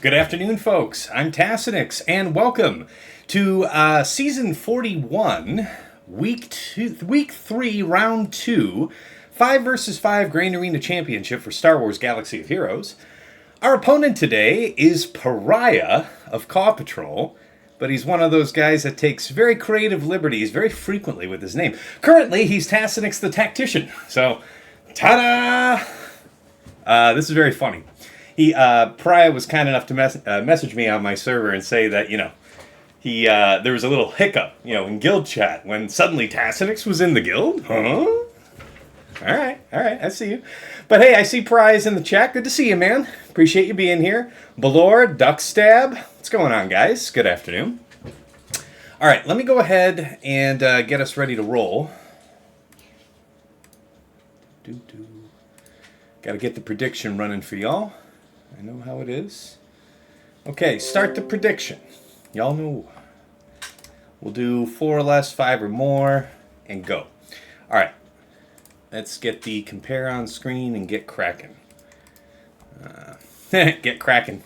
Good afternoon, folks. I'm Tassinix, and welcome to Season 41, Week 3, Round 2, 5 vs. 5 Grand Arena Championship for Star Wars Galaxy of Heroes. Our opponent today is Pariah of Caw Patrol, but he's one of those guys that takes very creative liberties very frequently with his name. Currently, he's Tassinix the Tactician, so, ta-da! This is very funny. Pariah was kind enough to message me on my server and say that, there was a little hiccup, in guild chat when suddenly Tassinix was in the guild. Huh? All right, I see you. But hey, I see Pariah's in the chat. Good to see you, man. Appreciate you being here. Balor, Duckstab. What's going on, guys? Good afternoon. All right, let me go ahead and get us ready to roll. Got to get the prediction running for y'all. I know how it is. Okay, start the prediction. Y'all know. We'll do 4 or less, 5 or more, and go. All right. Let's get the compare on screen and get cracking. Get cracking.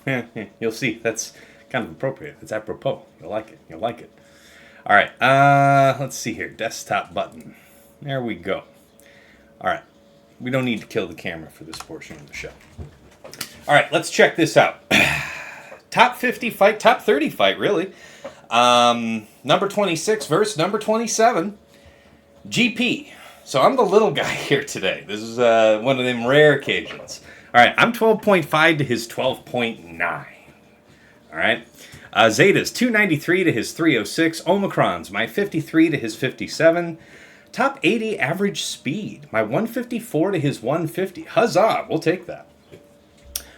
You'll see. That's kind of appropriate. It's apropos. You'll like it. You'll like it. All right. Let's see here. Desktop button. There we go. All right. We don't need to kill the camera for this portion of the show. All right. Let's check this out. Top 50 fight. Top 30 fight, really. Number 26 versus number 27. GP. So I'm the little guy here today. This is one of them rare occasions. All right, I'm 12.5 to his 12.9. All right. Zeta's 293 to his 306. Omicron's my 53 to his 57. Top 80 average speed. My 154 to his 150. Huzzah, we'll take that.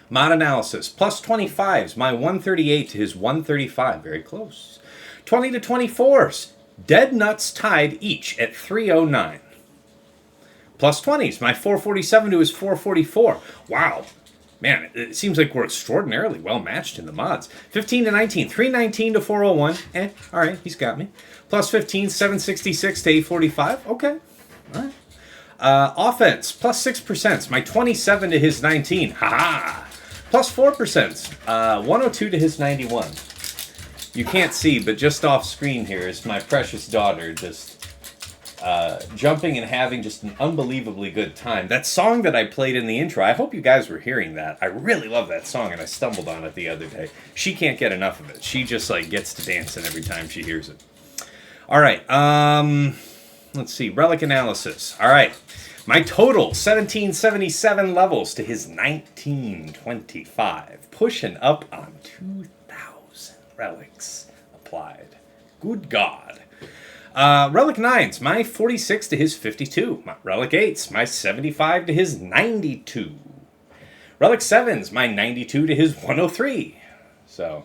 Mod analysis, plus 25s. My 138 to his 135. Very close. 20 to 24s. Dead nuts tied each at 309. Plus 20s, my 447 to his 444. Wow. Man, it seems like we're extraordinarily well matched in the mods. 15 to 19, 319 to 401. All right, he's got me. Plus 15, 766 to 845. Okay, all right. Offense, plus 6%. My 27 to his 19. Ha-ha. Plus 4%. 102 to his 91. You can't see, but just off screen here is my precious daughter just jumping and having just an unbelievably good time. That song that I played in the intro, I hope you guys were hearing that. I really love that song, and I stumbled on it the other day. She can't get enough of it. She just like gets to dancing every time she hears it. All right, let's see, relic analysis. All right, my total, 1777 levels to his 1925. Pushing up on 2,000 relics applied. Good God. Relic 9s, my 46 to his 52. Relic 8s, my 75 to his 92. Relic 7s, my 92 to his 103. So,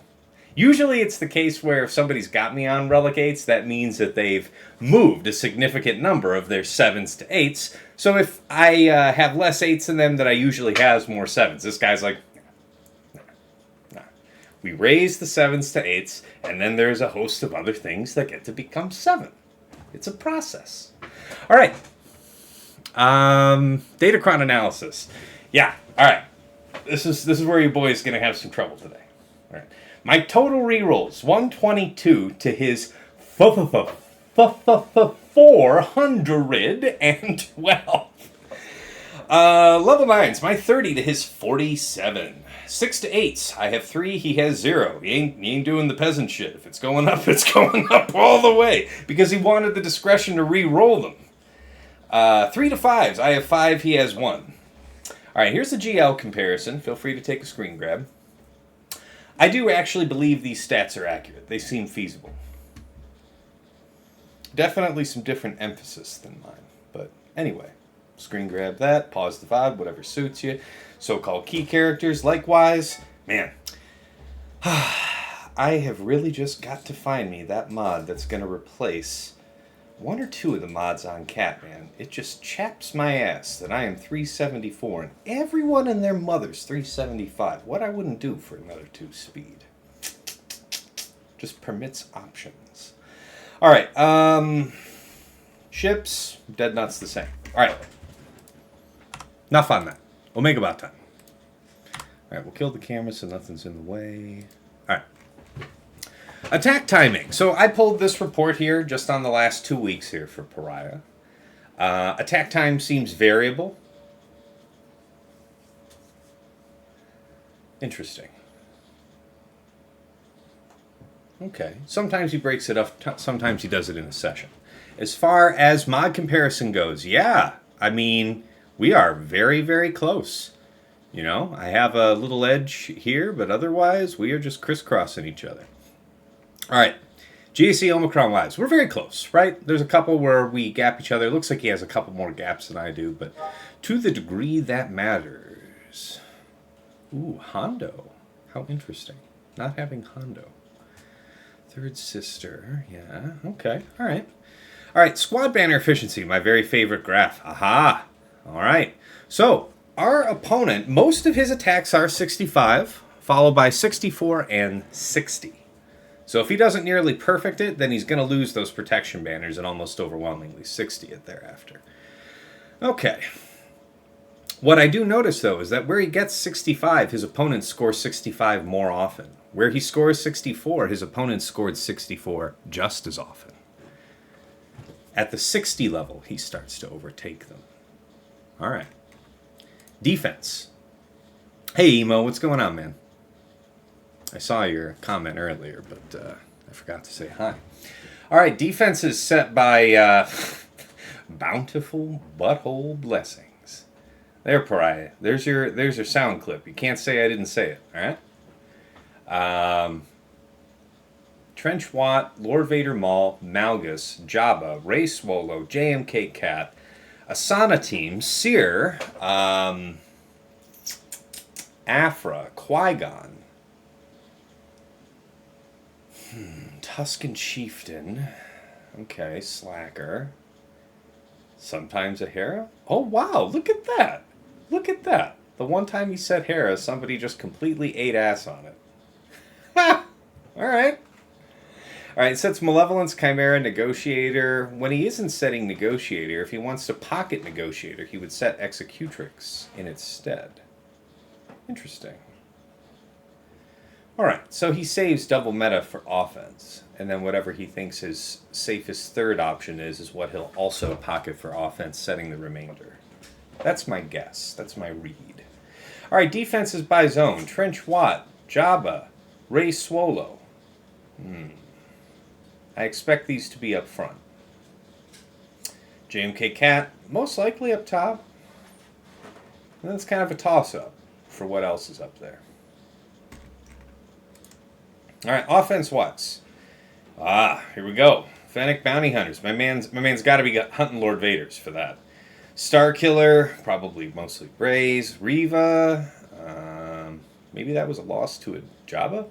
usually it's the case where if somebody's got me on Relic 8s, that means that they've moved a significant number of their 7s to 8s. So if I have less 8s than them, that I usually has more 7s. This guy's like, nah. We raise the 7s to 8s, and then there's a host of other things that get to become 7. It's a process. All right. Datacron analysis. Yeah. All right. This is where your boy is going to have some trouble today. All right. My total rerolls, 122 to his 412. Level 9s, my 30 to his 47. 6 to 8s, I have 3, he has 0. He ain't doing the peasant shit. If it's going up, it's going up all the way. Because he wanted the discretion to re-roll them. 3 to 5s, I have 5, he has 1. Alright, here's the GL comparison. Feel free to take a screen grab. I do actually believe these stats are accurate. They seem feasible. Definitely some different emphasis than mine. But anyway, screen grab that, pause the VOD, whatever suits you. So-called key characters, likewise. Man, I have really just got to find me that mod that's going to replace 1 or 2 of the mods on Cat, man. It just chaps my ass that I am 374 and everyone and their mother's 375. What I wouldn't do for another 2 speed. Just permits options. All right, ships, dead nuts the same. All right, enough on that. Omega about time. All right, we'll kill the camera so nothing's in the way. All right. Attack timing. So I pulled this report here just on the last 2 weeks here for Pariah. Attack time seems variable. Interesting. Okay. Sometimes he breaks it up. Sometimes he does it in a session. As far as mod comparison goes, yeah. I mean, we are very, very close. You know, I have a little edge here, but otherwise we are just crisscrossing each other. All right. GAC Omicron Lives. We're very close, right? There's a couple where we gap each other. It looks like he has a couple more gaps than I do, but to the degree that matters. Ooh, Hondo. How interesting. Not having Hondo. Third sister. Yeah, okay. All right. All right, squad banner efficiency, my very favorite graph. Aha. All right. So, our opponent, most of his attacks are 65, followed by 64 and 60. So if he doesn't nearly perfect it, then he's going to lose those protection banners and almost overwhelmingly 60 it thereafter. Okay. What I do notice, though, is that where he gets 65, his opponents score 65 more often. Where he scores 64, his opponents scored 64 just as often. At the 60 level, he starts to overtake them. All right. Defense. Hey, Emo, what's going on, man? I saw your comment earlier, but I forgot to say hi. All right, defense is set by bountiful butthole blessings. There, Pariah. There's your sound clip. You can't say I didn't say it. All right. Trench Watt, Lord Vader Maul, Malgus, Jabba, Ray Swolo, JMK Cat, Asana Team, Cere, Aphra, Qui-Gon. Tusken Chieftain. Okay, Slacker. Sometimes a Hera. Oh, wow, look at that. Look at that. The one time he said Hera, somebody just completely ate ass on it. Ha! All right. All right, it sets Malevolence, Chimera, Negotiator. When he isn't setting Negotiator, if he wants to pocket Negotiator, he would set Executrix in its stead. Interesting. All right, so he saves double meta for offense, and then whatever he thinks his safest third option is what he'll also pocket for offense, setting the remainder. That's my guess. That's my read. All right, defense is by zone. Trench Watt, Jabba, Ray Swolo. I expect these to be up front. JMK Cat, most likely up top. And that's kind of a toss-up for what else is up there. All right, offense what's? Here we go. Fennec Bounty Hunters. My man's got to be hunting Lord Vaders for that. Star Killer, probably mostly Braze. Reva, maybe that was a loss to a Jabba.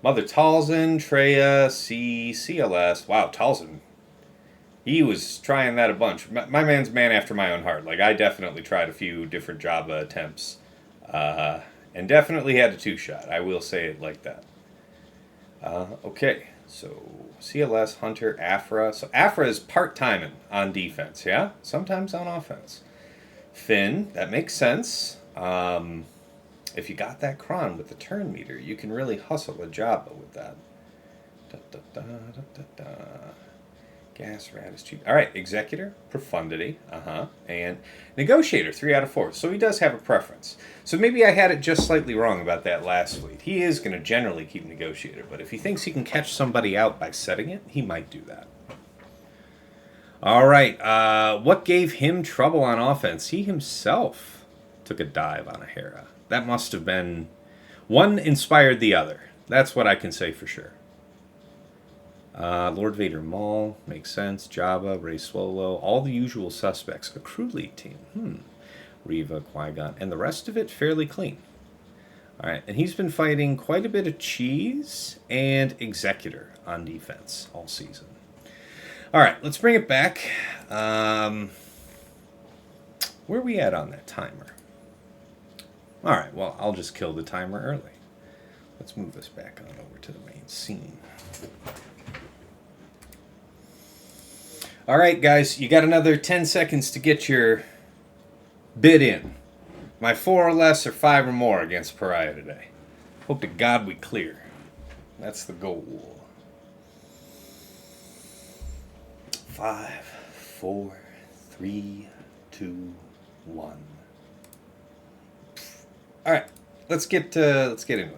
Mother Talzin, Treya, CLS. Wow, Talzin. He was trying that a bunch. My man's man after my own heart. Like, I definitely tried a few different Jabba attempts. And definitely had a two-shot. I will say it like that. Okay, so CLS, Hunter, Aphra. So Aphra is part-timing on defense, yeah? Sometimes on offense. Finn, that makes sense. If you got that cron with the turn meter, you can really hustle a Jabba with that. Gas rat is cheap. All right, Executor, Profundity, and Negotiator, 3 out of 4. So he does have a preference. So maybe I had it just slightly wrong about that last fleet. He is going to generally keep Negotiator, but if he thinks he can catch somebody out by setting it, he might do that. All right, what gave him trouble on offense? He himself took a dive on a Hera. That must have been... One inspired the other. That's what I can say for sure. Lord Vader Maul, makes sense. Jabba, Ray Swolo, all the usual suspects. A crew lead team. Reva, Qui-Gon, and the rest of it fairly clean. All right, and he's been fighting quite a bit of Cheese and Executor on defense all season. All right, let's bring it back. Where are we at on that timer? All right, well, I'll just kill the timer early. Let's move this back on over to the main scene. All right, guys, you got another 10 seconds to get your bid in. My 4 or less or 5 or more against Pariah today. Hope to God we clear. That's the goal. 5, 4, 3, 2, 1. All right, let's get into it.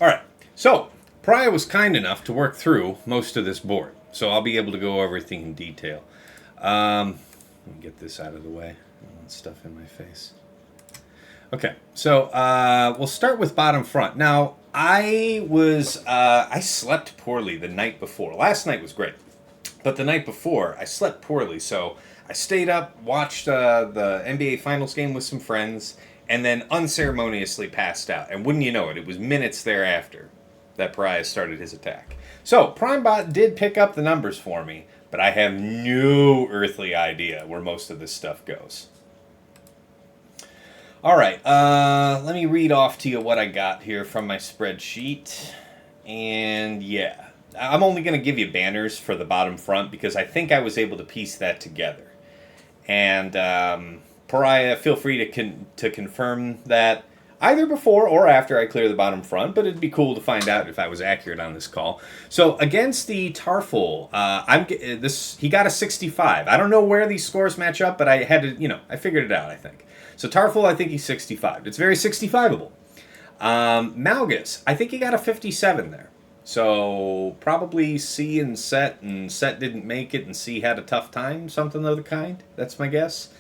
All right, so Pariah was kind enough to work through most of this board, so I'll be able to go over everything in detail. Let me get this out of the way. I don't want stuff in my face. Okay, so we'll start with bottom front. Now, I slept poorly the night before. Last night was great, but the night before, I slept poorly. So I stayed up, watched the NBA Finals game with some friends, and then unceremoniously passed out. And wouldn't you know it, it was minutes thereafter that Pariah started his attack. So, PrimeBot did pick up the numbers for me, but I have no earthly idea where most of this stuff goes. All right, let me read off to you what I got here from my spreadsheet. And yeah, I'm only going to give you banners for the bottom front because I think I was able to piece that together. And Pariah, feel free to confirm that either before or after I clear the bottom front, but it'd be cool to find out if I was accurate on this call. So against the Tarfful, he got a 65. I don't know where these scores match up, but I had to, I figured it out, I think. So Tarfful, I think he's 65. It's very 65able. Malgus, I think he got a 57 there. So probably C and Set didn't make it, and C had a tough time, something of the kind. That's my guess.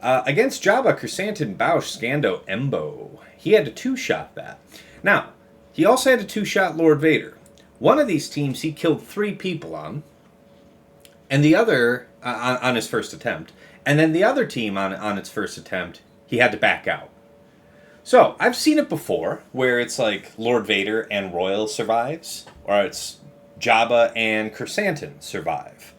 Against Jabba, Chrysanthemum, Bausch, Scando, Embo, he had to two-shot that. Now, he also had to two-shot Lord Vader. One of these teams he killed 3 people on, and the other, on his first attempt. And then the other team on its first attempt, he had to back out. So, I've seen it before, where it's like Lord Vader and Royal survives, or it's Jabba and Chrysanthemum survive.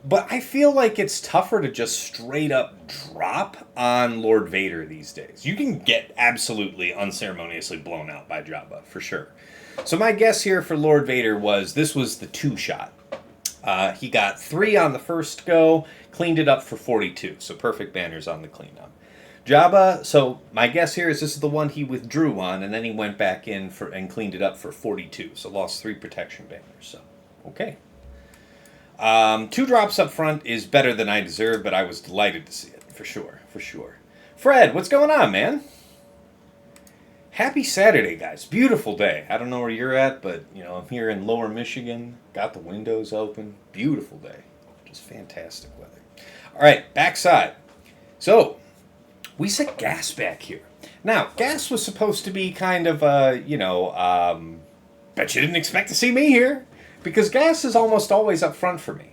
But I feel like it's tougher to just straight up drop on Lord Vader these days. You can get absolutely unceremoniously blown out by Jabba, for sure. So my guess here for Lord Vader was this was the 2-shot. He got 3 on the first go, cleaned it up for 42. So perfect banners on the cleanup. Jabba, so my guess here is this is the one he withdrew on, and then he went back in and cleaned it up for 42. So lost 3 protection banners. So, okay. 2 drops up front is better than I deserve, but I was delighted to see it, for sure, for sure. Fred, what's going on, man? Happy Saturday, guys. Beautiful day. I don't know where you're at, but, I'm here in Lower Michigan. Got the windows open. Beautiful day. Just fantastic weather. All right, backside. So, we set gas back here. Now, gas was supposed to be kind of, bet you didn't expect to see me here. Because gas is almost always up front for me.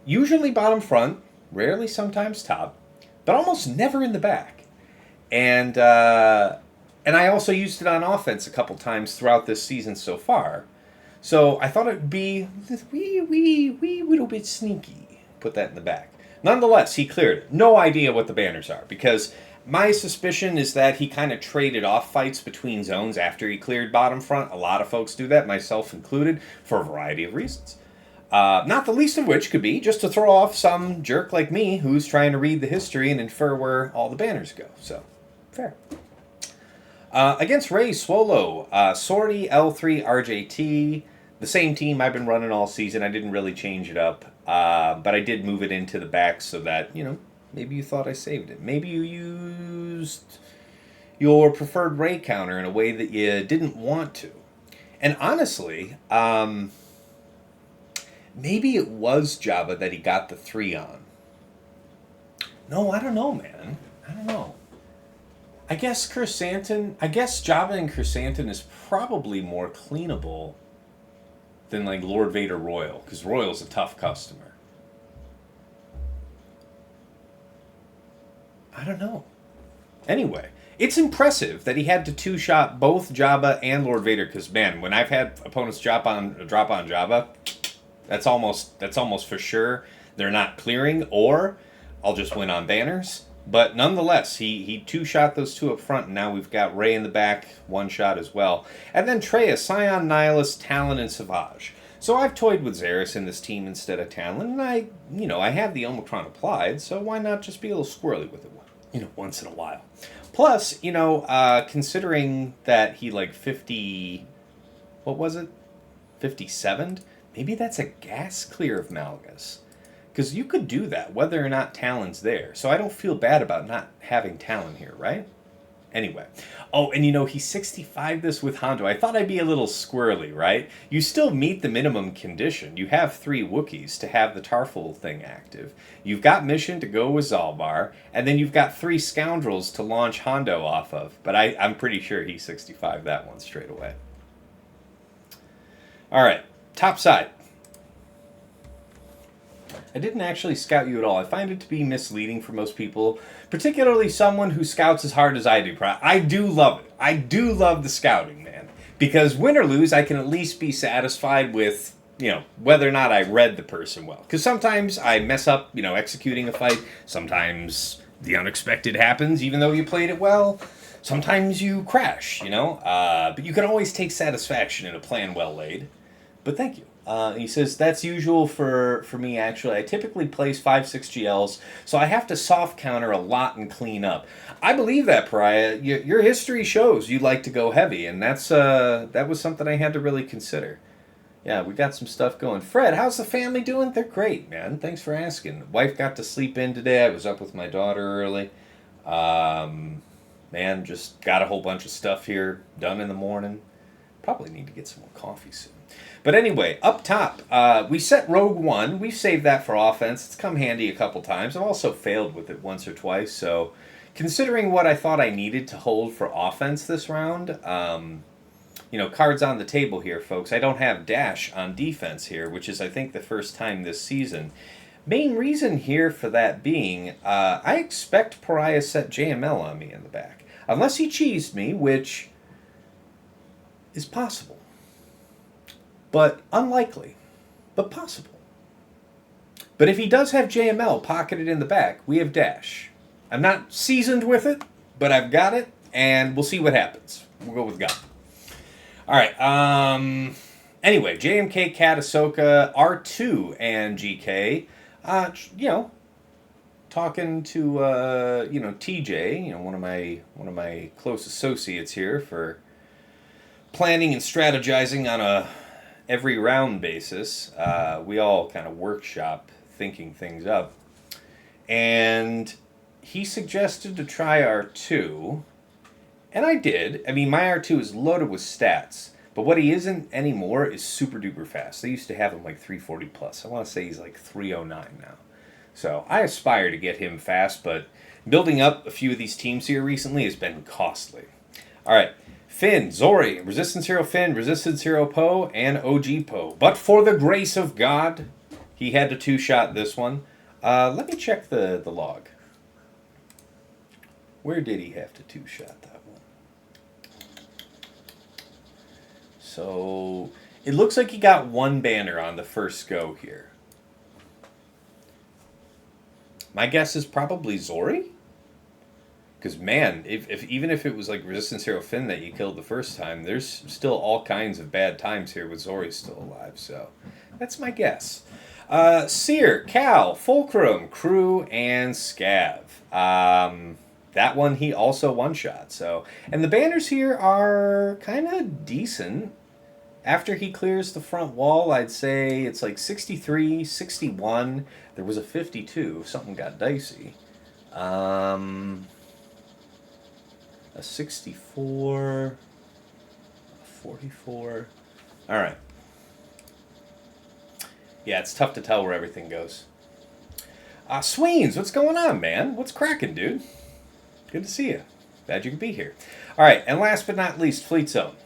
Usually bottom front, rarely sometimes top, but almost never in the back. And I also used it on offense a couple times throughout this season so far. So I thought it would be wee little bit sneaky. Put that in the back. Nonetheless, he cleared it. No idea what the banners are, because my suspicion is that he kind of traded off fights between zones after he cleared bottom front. A lot of folks do that, myself included, for a variety of reasons. Not the least of which could be just to throw off some jerk like me who's trying to read the history and infer where all the banners go. So, fair. Against Ray Swolo, Sortie, L3RJT, the same team I've been running all season. I didn't really change it up, but I did move it into the back so that, maybe you thought I saved it. Maybe you used your preferred Ray counter in a way that you didn't want to. And honestly, maybe it was Jabba that he got the 3 on. No, I don't know, man. I don't know. I guess Jabba and Chrysanthemum is probably more cleanable than like Lord Vader Royal, because Royal's a tough customer. I don't know. Anyway, it's impressive that he had to 2-shot both Jabba and Lord Vader, because, man, when I've had opponents drop on Jabba, that's almost for sure they're not clearing, or I'll just win on banners. But nonetheless, he 2-shot those 2 up front, and now we've got Ray in the back, 1 shot as well. And then Treya, Scion, Nihilus, Talon, and Savage. So I've toyed with Xeris in this team instead of Talon, and I have the Omicron applied, so why not just be a little squirrely with it, once in a while. Plus, considering that he 57'd, maybe that's a gas clear of Malgus. Because you could do that, whether or not Talon's there. So I don't feel bad about not having Talon here, right? Anyway. Oh, and you know, he's 65 this with Hondo. I thought I'd be a little squirrely, right? You still meet the minimum condition. You have 3 Wookiees to have the Tarfful thing active. You've got mission to go with Zalbar, and then you've got 3 scoundrels to launch Hondo off of. But I'm pretty sure he's 65 that one straight away. Alright, top side. I didn't actually scout you at all. I find it to be misleading for most people, particularly someone who scouts as hard as I do. I do love it. I do love the scouting, man. Because win or lose, I can at least be satisfied with, you know, whether or not I read the person well. Because sometimes I mess up, you know, executing a fight. Sometimes the unexpected happens, even though you played it well. Sometimes you crash, you know. But you can always take satisfaction in a plan well laid. But thank you. He says, that's usual for me, actually. I typically place 5-6 GLs, so I have to soft counter a lot and clean up. I believe that, Pariah. Your history shows you like to go heavy, and that was something I had to really consider. Yeah, we got some stuff going. Fred, how's the family doing? They're great, man. Thanks for asking. Wife got to sleep in today. I was up with my daughter early. Man, just got a whole bunch of stuff here done in the morning. Probably need to get some more coffee soon. But anyway, up top, we set Rogue 1. We've saved that for offense. It's come handy a couple times. I've also failed with it once or twice. So considering what I thought I needed to hold for offense this round, you know, cards on the table here, folks. I don't have Dash on defense here, which is, I think, the first time this season. Main reason here for that being, I expect Pariah set JML on me in the back. Unless he cheesed me, which is possible. But unlikely. But possible. But if he does have JML pocketed in the back, we have Dash. I'm not seasoned with it, but I've got it, and we'll see what happens. We'll go with God. Alright, anyway, JMK, Cat, Ahsoka, R2, and GK, you know, talking to, you know, TJ, you know, one of my close associates here for planning and strategizing on a every round basis. We all kind of workshop thinking things up. And he suggested to try R2. And I did. I mean, my R2 is loaded with stats. But what he isn't anymore is super duper fast. They used to have him like 340 plus. I want to say he's like 309 now. So I aspire to get him fast, but building up a few of these teams here recently has been costly. All right. Finn, Zori, Resistance Hero Finn, Resistance Hero Poe, and OG Poe. But for the grace of God, he had to two-shot this one. Let me check the log. Where did he have to two-shot that one? So, it looks like he got one banner on the first go here. My guess is probably Zori? Because, man, if even if it was like Resistance Hero Finn that you killed the first time, there's still all kinds of bad times here with Zori still alive. So, that's my guess. Cere, Cal, Fulcrum, Crew, and Scav. That one he also one-shot. So, and the banners here are kind of decent. After he clears the front wall, I'd say it's like 63, 61. There was a 52. Something got dicey. A 64. A 44. All right. Yeah, it's tough to tell where everything goes. Sweens, what's going on, man? What's cracking, dude? Good to see you. Glad you could be here. All right, and last but not least, Fleet Zone.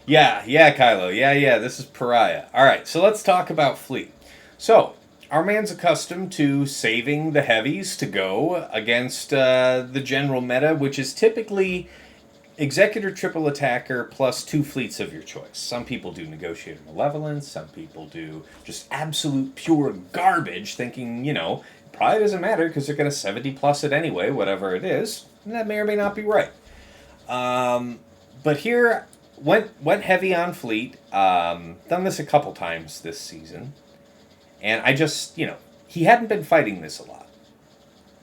Yeah, Kylo. Yeah, this is Pariah. All right, so let's talk about Fleet. So, our man's accustomed to saving the heavies to go against the general meta, which is typically Executor triple attacker plus 2 fleets of your choice. Some people do Negotiator Malevolence. Some people do just absolute pure garbage, thinking, you know, probably doesn't matter because they're going to 70 plus it anyway, whatever it is. And that may or may not be right. But here, went heavy on fleet. Done this a couple times this season. And I just, you know, he hadn't been fighting this a lot.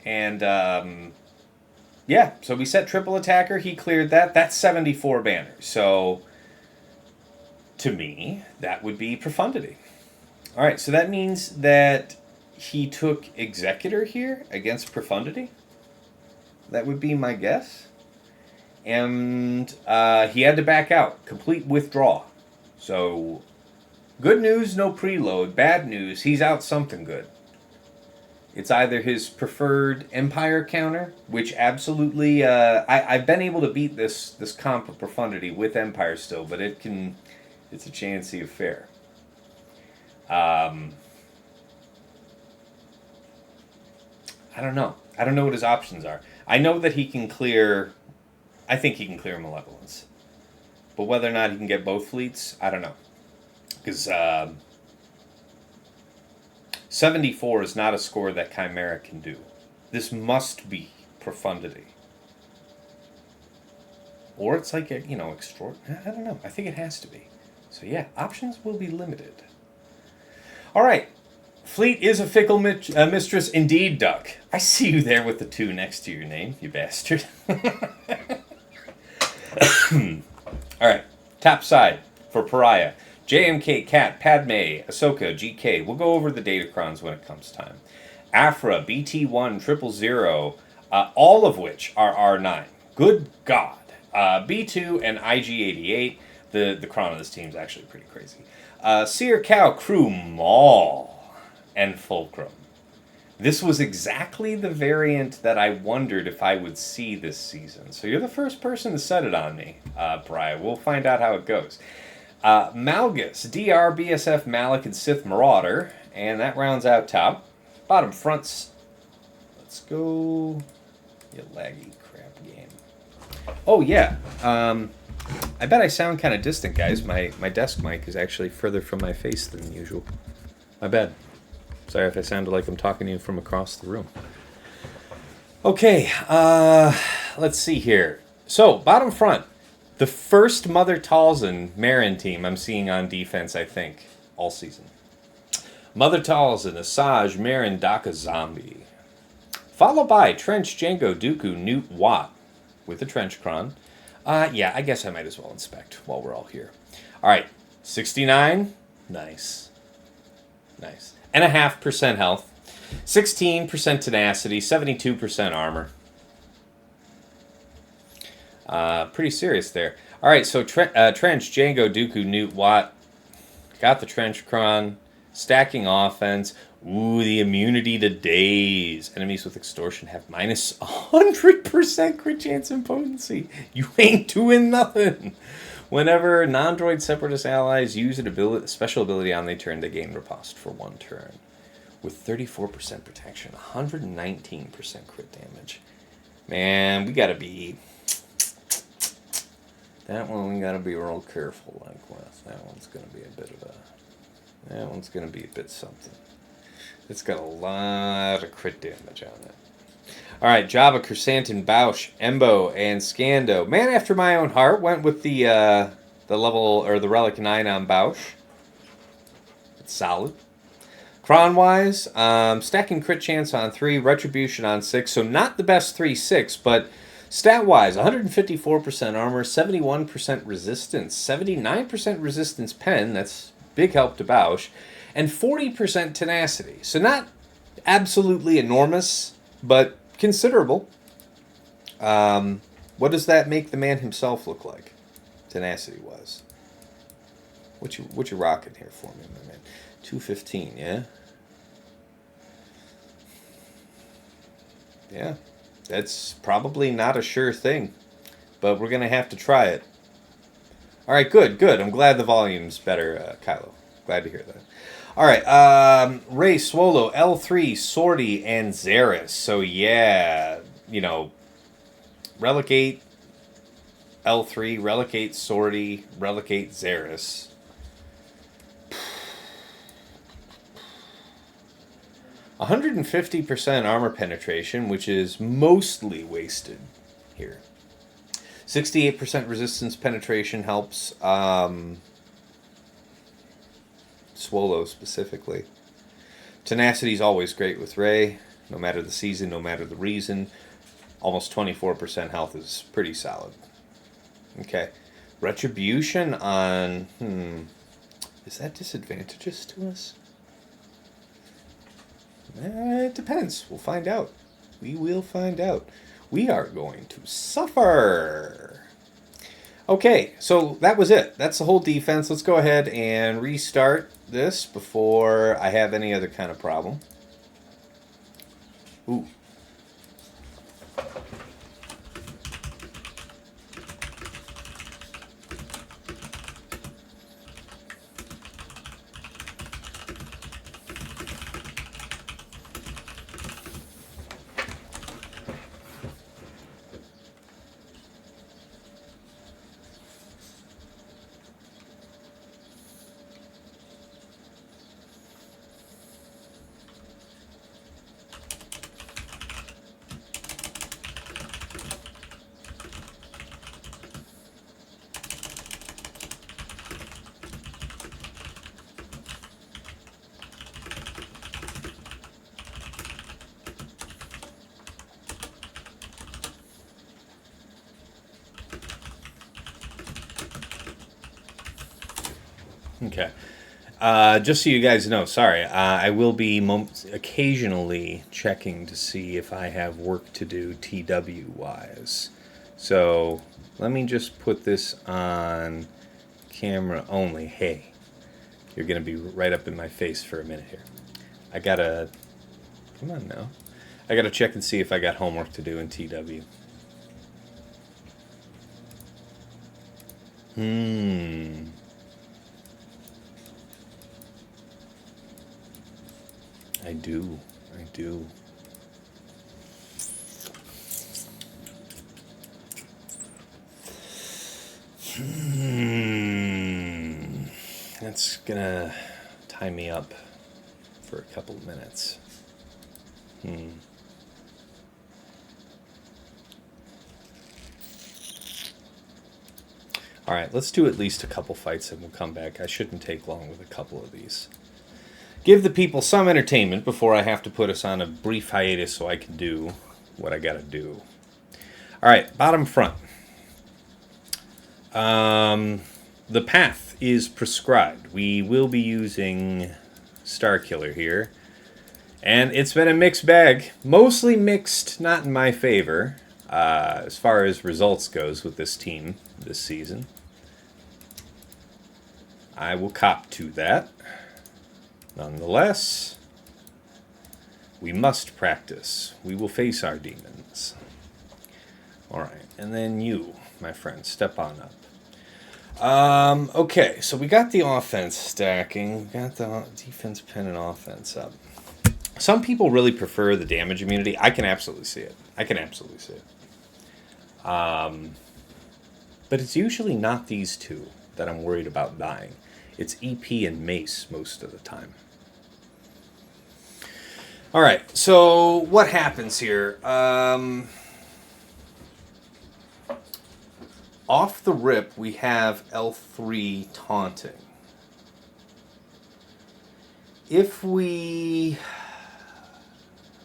And, yeah, so we set triple attacker. He cleared that. That's 74 banners. So, to me, that would be profundity. All right, so that means that he took Executor here against profundity. That would be my guess. And he had to back out. Complete withdrawal. So, good news, no preload. Bad news, he's out something good. It's either his preferred Empire counter, which absolutely... I've been able to beat this comp of Profundity with Empire still, but it's a chancy affair. I don't know. I don't know what his options are. I know that he can clear... I think he can clear Malevolence. But whether or not he can get both fleets, I don't know. Because 74 is not a score that Chimera can do. This must be Profundity. Or it's like, extraordinary. I don't know. I think it has to be. So yeah, options will be limited. All right. Fleet is a fickle mistress indeed, Duck. I see you there with the 2 next to your name, you bastard. All right. Top side for Pariah. JMK, Cat, Padme, Ahsoka, GK. We'll go over the Datacrons when it comes time. Aphra, BT1, 000, all of which are R9. Good God. B2 and IG88. The Cron of this team is actually pretty crazy. Cere, Cow, Crew, Maul, and Fulcrum. This was exactly the variant that I wondered if I would see this season. So you're the first person to set it on me, Pariah. We'll find out how it goes. Malgus, DR, BSF, Malak, and Sith Marauder. And that rounds out top. Bottom fronts. Let's go. You laggy crap game. Oh, yeah. I bet I sound kind of distant, guys. My desk mic is actually further from my face than usual. My bad. Sorry if I sounded like I'm talking to you from across the room. Okay, let's see here. So, bottom front. The first Mother Talzin Marin team I'm seeing on defense, I think, all season. Mother Talzin, Asajj, Marin, Daka, Zombie. Followed by Trench, Jango, Dooku, Newt, Watt with the Trench Cron. Yeah, I guess I might as well inspect while we're all here. All right, 69. Nice. Nice. And a 0.5% health. 16% tenacity, 72% armor. Pretty serious there. All right, so Trench, Jango, Dooku, Newt, Watt. Got the Trench Cron. Stacking offense. Ooh, the immunity to daze. Enemies with extortion have minus 100% crit chance and potency. You ain't doing nothing. Whenever non-droid separatist allies use a special ability on their turn, they gain riposte for 1 turn. With 34% protection, 119% crit damage. Man, we gotta be... That one we gotta be real careful like with. That one's gonna be a bit of a... That one's gonna be a bit something. It's got a lot of crit damage on it. Alright, Jabba, Chrysanthemum, Bausch, Embo, and Scando. Man after my own heart went with the level, or the Relic 9 on Bausch. It's solid. Cron-wise, stacking crit chance on 3, Retribution on 6, so not the best 3/6, but stat-wise, 154% armor, 71% resistance, 79% resistance pen, that's big help to Bausch, and 40% tenacity. So not absolutely enormous, but considerable. What does that make the man himself look like, tenacity-wise? What you rocking here for me, my man? 215, yeah? Yeah, that's probably not a sure thing, but we're going to have to try it. All right, good. I'm glad the volume's better, Kylo. Glad to hear that. All right, Rey, Swolo, L3, Sortie, and Xeris. So, yeah, Relegate L3, Relegate Sortie, Relegate Xeris. – 150% armor penetration, which is mostly wasted here. 68% resistance penetration helps Swolo specifically. Tenacity is always great with Rey, no matter the season, no matter the reason. Almost 24% health is pretty solid. Okay. Retribution on... Is that disadvantageous to us? It depends. We'll find out. We will find out. we are going to suffer. Okay, so that was it. That's the whole defense. Let's go ahead and restart this before I have any other kind of problem. Ooh. Okay. Just so you guys know, sorry, I will be occasionally checking to see if I have work to do TW-wise. So let me just put this on camera only. Hey, you're going to be right up in my face for a minute here. I got to... Come on now. I got to check and see if I got homework to do in TW. I do. That's gonna tie me up for a couple of minutes. Alright, let's do at least a couple fights and we'll come back. I shouldn't take long with a couple of these. Give the people some entertainment before I have to put us on a brief hiatus so I can do what I gotta do. Alright, bottom front. The path is prescribed. We will be using Starkiller here. And it's been a mixed bag. Mostly mixed, not in my favor, as far as results goes with this team this season. I will cop to that. Nonetheless, we must practice. We will face our demons. Alright, and then you, my friend, step on up. Okay, so we got the offense stacking. We got the defense pin and offense up. Some people really prefer the damage immunity. I can absolutely see it. But it's usually not these two that I'm worried about dying. It's EP and Mace most of the time. Alright, so what happens here? Off the rip, we have L3 taunting. If we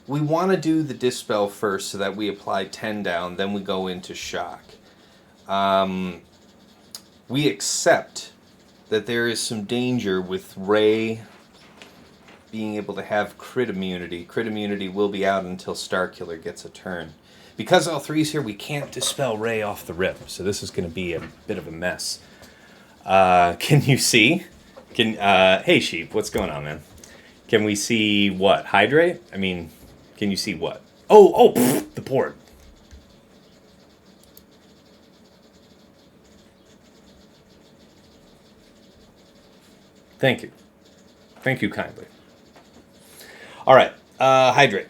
want to do the Dispel first so that we apply 10 down, then we go into shock. We accept that there is some danger with Ray being able to have crit immunity. Crit immunity will be out until Starkiller gets a turn. Because L3's here, we can't dispel Ray off the rip, so this is going to be a bit of a mess. Can you see? Hey, Sheep, what's going on, man? Can we see what? Hydrate? I mean, can you see what? Oh, pfft, the port. Thank you. Thank you kindly. All right, hydrate.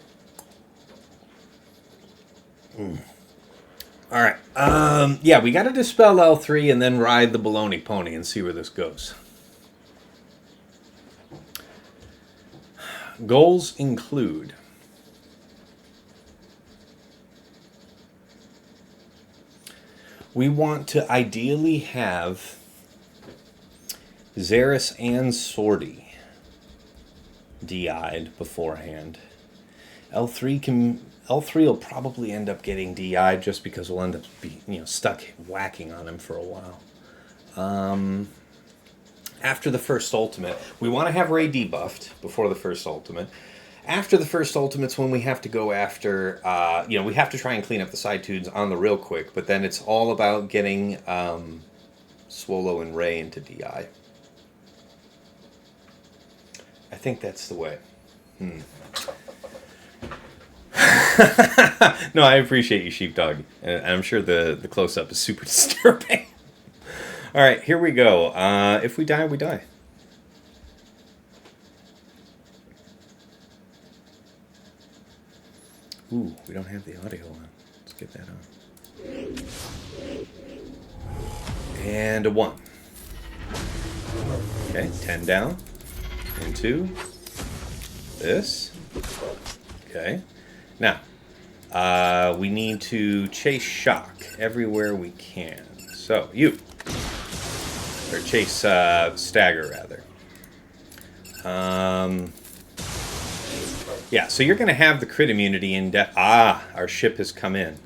All right. Yeah, we got to dispel L3 and then ride the baloney pony and see where this goes. Goals include we want to ideally have Xeris and Sortie DI'd beforehand. L3 will probably end up getting DI'd just because we'll end up stuck whacking on him for a while. After the first ultimate, we want to have Ray debuffed before the first ultimate. After the first ultimate's when we have to go after, you know, we have to try and clean up the side tunes on the real quick, but then it's all about getting Swolo and Ray into DI. I think that's the way. No, I appreciate you, Sheepdog. And I'm sure the close-up is super disturbing. All right, here we go. If we die, we die. Ooh, we don't have the audio on. Let's get that on. And a 1. Okay, 10 down. Into this. Okay. Now, we need to chase Shock everywhere we can. So, you. Or chase Stagger, rather. Yeah, so you're going to have the crit immunity in our ship has come in.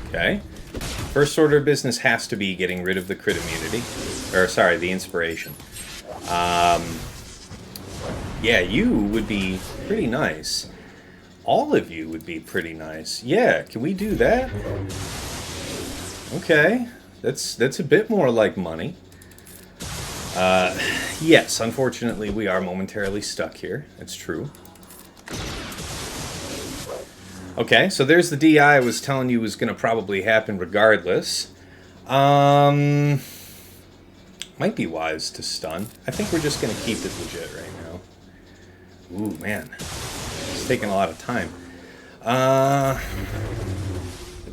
Okay. First order of business has to be getting rid of the crit immunity. Or, sorry, the inspiration. Yeah, you would be pretty nice. All of you would be pretty nice. Yeah, can we do that? Okay. That's a bit more like money. Yes, unfortunately, we are momentarily stuck here. It's true. Okay, so there's the DI I was telling you was going to probably happen regardless. Might be wise to stun. I think we're just going to keep it legit right now. Ooh, man. It's taking a lot of time. At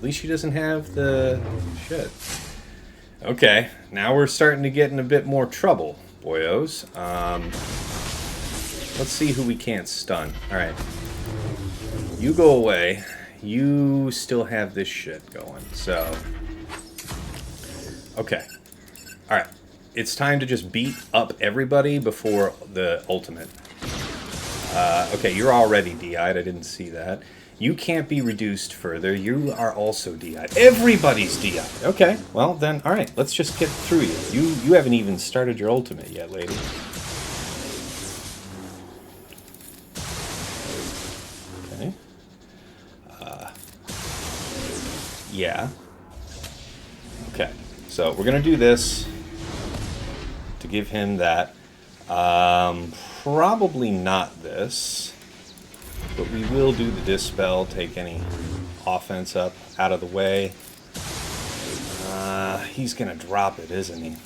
least she doesn't have the shit. Okay, now we're starting to get in a bit more trouble, boyos. Let's see who we can't stun. Alright. You go away. You still have this shit going, so... Okay. Alright. It's time to just beat up everybody before the ultimate. Okay, you're already DI'd. I didn't see that. You can't be reduced further. You are also DI'd. Everybody's DI'd. Okay, well then, alright, let's just get through you. You haven't even started your ultimate yet, lady. Okay. Yeah. Okay, so we're gonna do this to give him that. Probably not this. But we will do the Dispel, take any offense up out of the way. He's going to drop it, isn't he?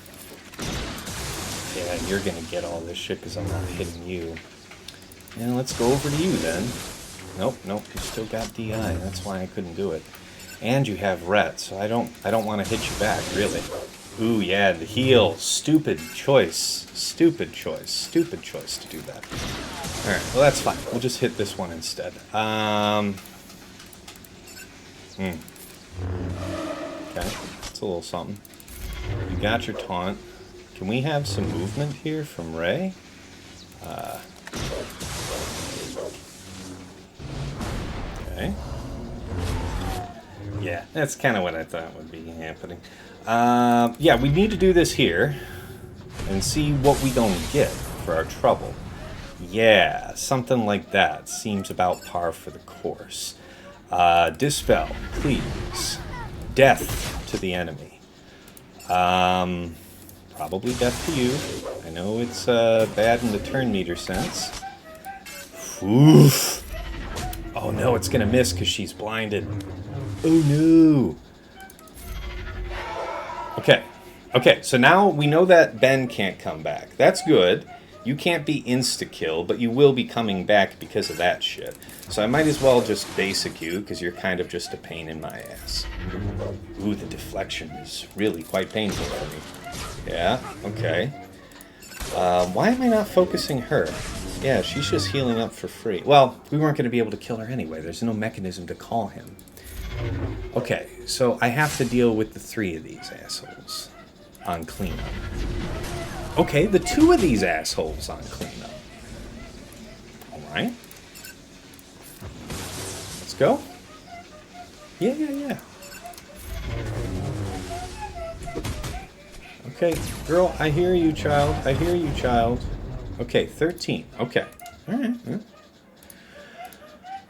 Yeah, you're going to get all this shit because I'm not hitting you. And let's go over to you then. Nope, you still got DI. That's why I couldn't do it. And you have Ret, so I don't want to hit you back, really. Ooh, yeah, the heal. Stupid choice to do that. Alright, well that's fine. We'll just hit this one instead. Okay, that's a little something. You got your taunt. Can we have some movement here from Ray? Okay. Yeah, that's kind of what I thought would be happening. Yeah, we need to do this here and see what we don't get for our trouble. Yeah, something like that seems about par for the course. Dispel, please. Death to the enemy. Probably death to you. I know it's bad in the turn meter sense. Oof. Oh no, it's gonna miss because she's blinded. Oh no. Okay, so now we know that Ben can't come back. That's good. You can't be insta-kill, but you will be coming back because of that shit. So I might as well just basic you, because you're kind of just a pain in my ass. Ooh, the deflection is really quite painful for me. Yeah, okay. Why am I not focusing her? Yeah, she's just healing up for free. Well, we weren't going to be able to kill her anyway. There's no mechanism to call him. Okay, so I have to deal with the 3 of these assholes on cleanup. Okay, the 2 of these assholes on cleanup. Alright. Let's go. Yeah. Okay, girl, I hear you, child. Okay, 13. Okay. Alright.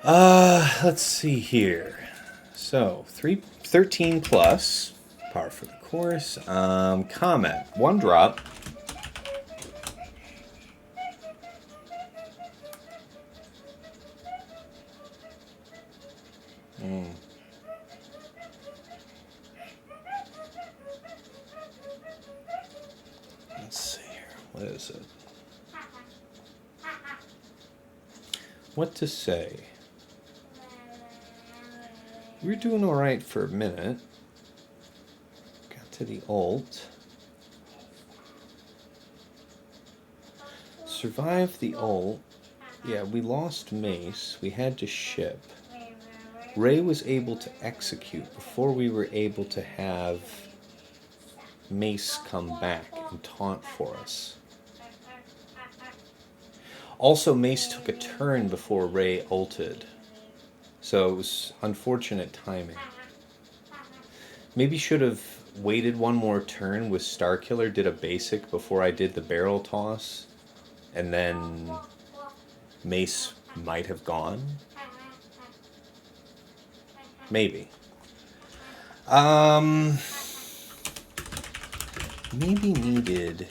Let's see here. So, 13 plus. Par for the course. Comment. 1 drop. Let's see here. What is it? What to say? We're doing alright for a minute. Got to the ult. Survived the ult. Yeah, we lost Mace. We had to ship. Ray was able to execute before we were able to have Mace come back and taunt for us. Also, Mace took a turn before Ray ulted. So it was unfortunate timing. Maybe should have waited one more turn with Starkiller, did a basic before I did the barrel toss, and then Mace might have gone. Maybe. Maybe needed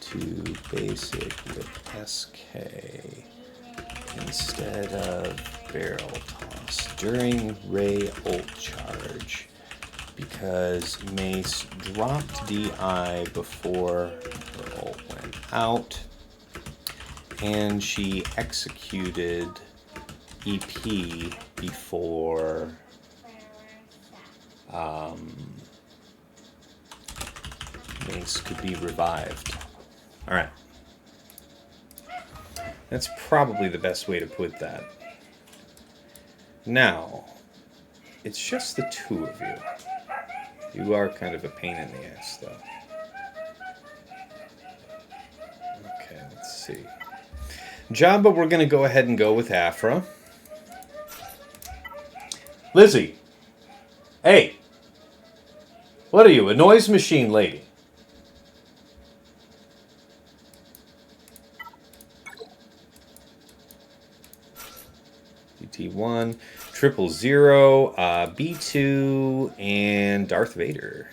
to basic with SK instead of barrel toss during Ray ult charge because Mace dropped DI before her ult went out and she executed EP before Mace could be revived. Alright. That's probably the best way to put that. Now, it's just the two of you. You are kind of a pain in the ass, though. Okay, let's see. Jabba, we're going to go ahead and go with Aphra. Lizzie! Hey! What are you, a noise machine lady? BT1, 000, B2, and Darth Vader.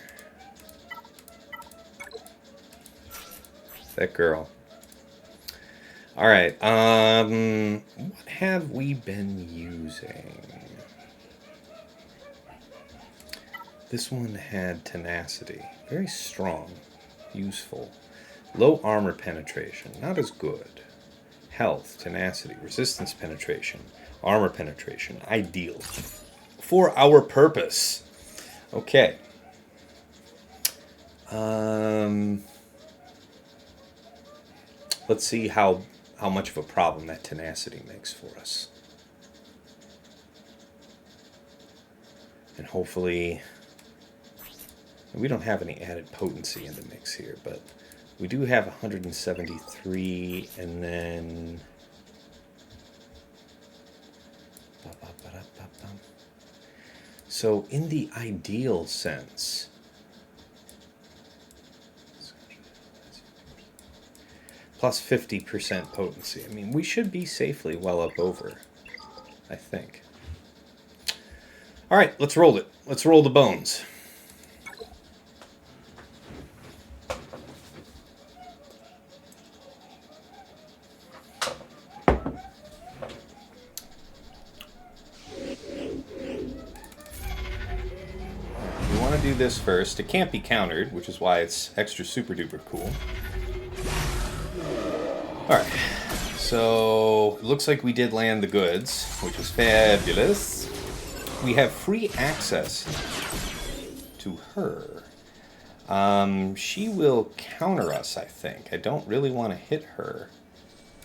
That girl. Alright, what have we been using? This one had tenacity. Very strong. Useful. Low armor penetration. Not as good. Health, tenacity, resistance penetration, armor penetration. Ideal. For our purpose. Okay. Let's see how much of a problem that tenacity makes for us. And hopefully... we don't have any added potency in the mix here, but we do have 173, and then... so in the ideal sense... plus 50% potency. I mean, we should be safely well up over, I think. All right, let's roll it. Let's roll the bones. Do this first. It can't be countered, which is why it's extra super duper cool. Alright, so it looks like we did land the goods, which is fabulous. We have free access to her. She will counter us, I think. I don't really want to hit her.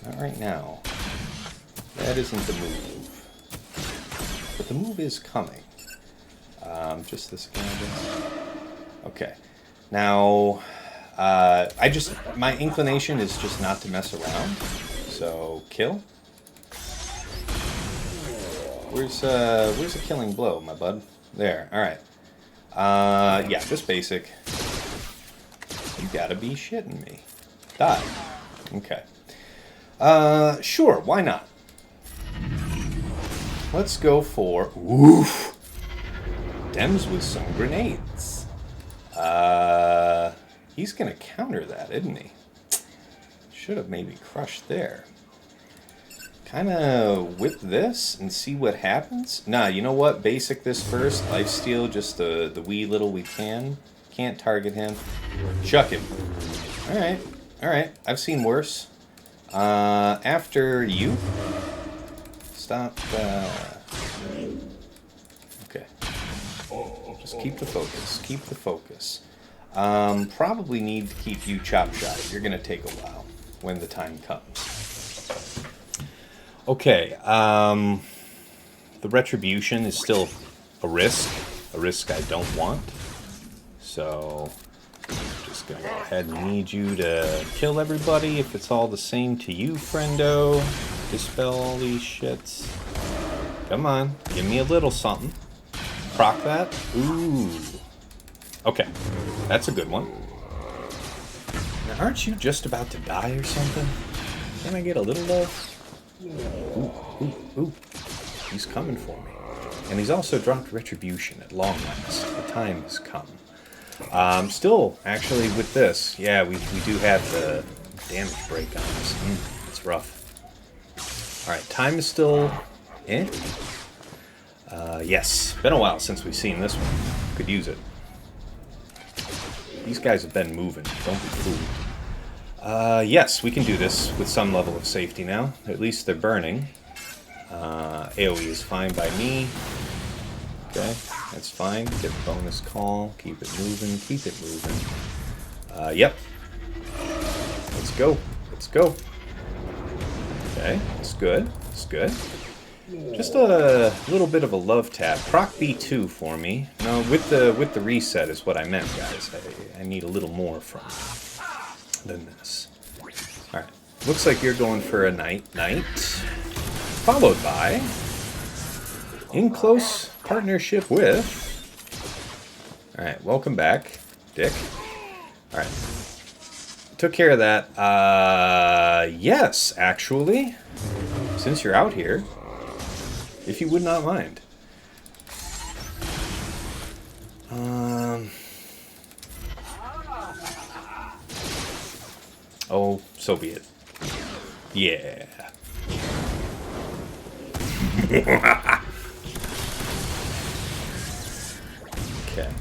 Not right now. That isn't the move. But the move is coming. Just this again, I guess. Okay. Now, my inclination is just not to mess around. So, kill. Where's a killing blow, my bud? There, alright. Yeah, just basic. You gotta be shitting me. Die. Okay. Sure, why not? Let's go for... Oof! Dems with some grenades. He's gonna counter that, isn't he? Should have maybe crushed there. Kind of whip this and see what happens. Nah, you know what? Basic this first. Lifesteal, just the wee little we can. Can't target him. Chuck him. Alright. Alright. I've seen worse. After you. Stop. Okay. Just keep the focus. Keep the focus. Probably need to keep you chop shot. You're going to take a while when the time comes. Okay, the retribution is still a risk I don't want. So, I'm just gonna go ahead and need you to kill everybody if it's all the same to you, friendo. Dispel all these shits. Come on, give me a little something. Proc that. Ooh. Okay, that's a good one. Now, aren't you just about to die or something? Can I get a little love? Ooh, ooh, ooh. He's coming for me. And he's also dropped retribution at long last. The time has come. Still, actually, with this, yeah, we do have the damage break on this. It's rough. Alright, time is still in. Yes, been a while since we've seen this one. Could use it. These guys have been moving. Don't be fooled. Yes, we can do this with some level of safety now. At least they're burning. AoE is fine by me. Okay, that's fine. Get a bonus call. Keep it moving. Keep it moving. Yep. Let's go. Let's go. Okay, that's good. That's good. Just a little bit of a love tap. Proc B2 for me. No, with the reset is what I meant, guys. I need a little more from you than this. Alright. Looks like you're going for a knight. Followed by... in close partnership with... Alright, welcome back, Dick. Alright. Took care of that. Yes, actually. Since you're out here, if you would not mind. Oh, so be it. Yeah. Okay.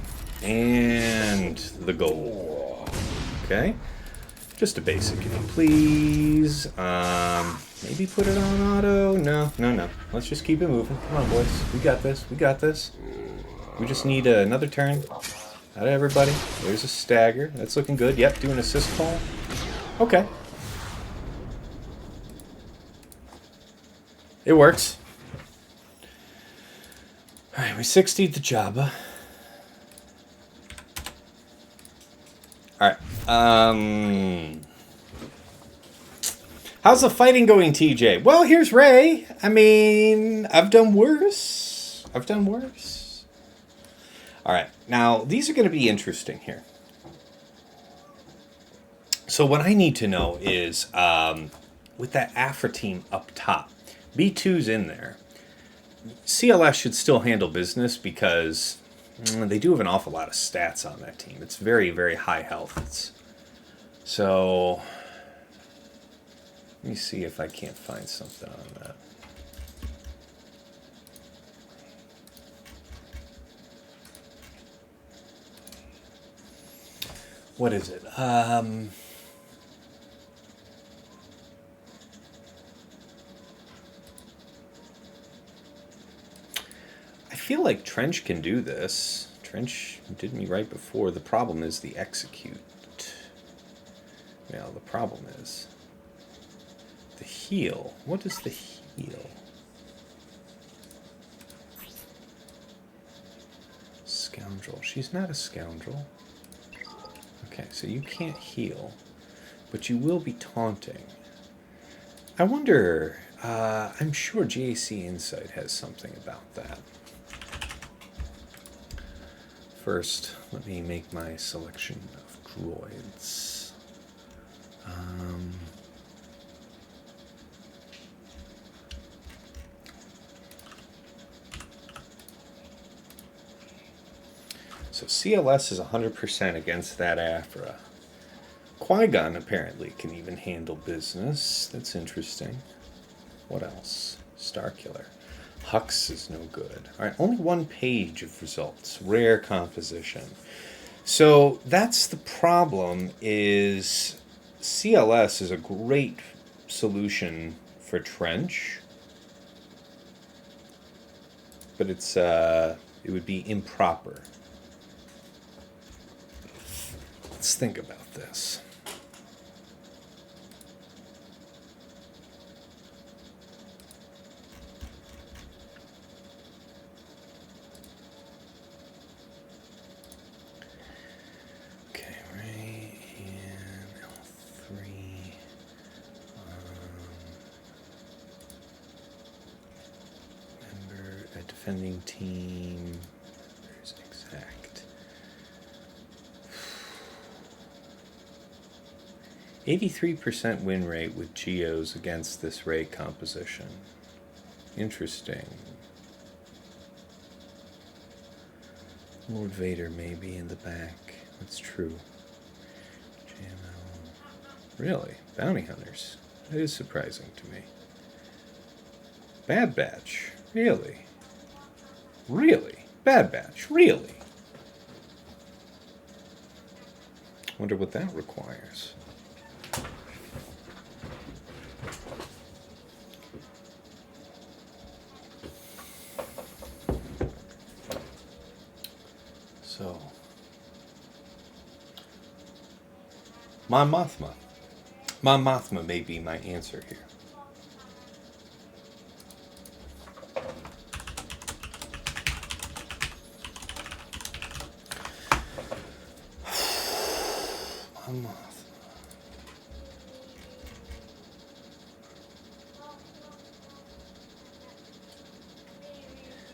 And the goal. Okay. Just a basic, if you please. Maybe put it on auto. No. Let's just keep it moving. Come on, boys. We got this. We got this. We just need another turn. Out of everybody. There's a stagger. That's looking good. Yep, do an assist call. Okay. It works. Alright, we 60'd the Jabba. Alright. How's the fighting going, TJ? Well, here's Ray. I mean, I've done worse. Alright, now, these are going to be interesting here. So what I need to know is, with that Aphra team up top, B2's in there. CLS should still handle business because they do have an awful lot of stats on that team. It's very, very high health. So, let me see if I can't find something on that. What is it? I feel like Trench can do this. Trench did me right before. The problem is the execute. Well, the problem is the heal. What is the heal? Scoundrel. She's not a scoundrel. Okay, so you can't heal, but you will be taunting. I wonder, I'm sure GAC Insight has something about that. First, let me make my selection of droids. So CLS is 100% against that Aphra. Qui-Gon apparently can even handle business. That's interesting. What else? Starkiller. Hux is no good. All right, only one page of results. Rare composition. So that's the problem, is CLS is a great solution for trench, but it's it would be improper. Let's think about this. Defending team. There's exact. 83% win rate with Geos against this ray composition. Interesting. Lord Vader may be in the back. That's true. JML. Really? Bounty hunters. That is surprising to me. Bad Batch. Really? Really? Bad Batch? Really? Wonder what that requires. So, Mon Mothma. Mon Mothma may be my answer here.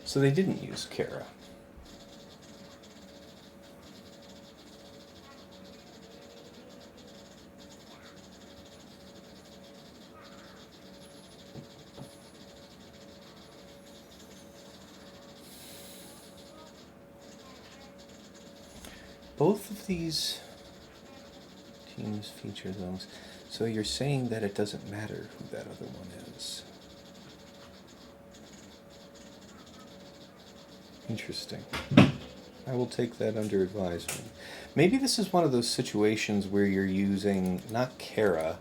So they didn't use Cere. Both of these teams feature those. So you're saying that it doesn't matter who that other one is. Interesting. I will take that under advisement. Maybe this is one of those situations where you're using, not Cere.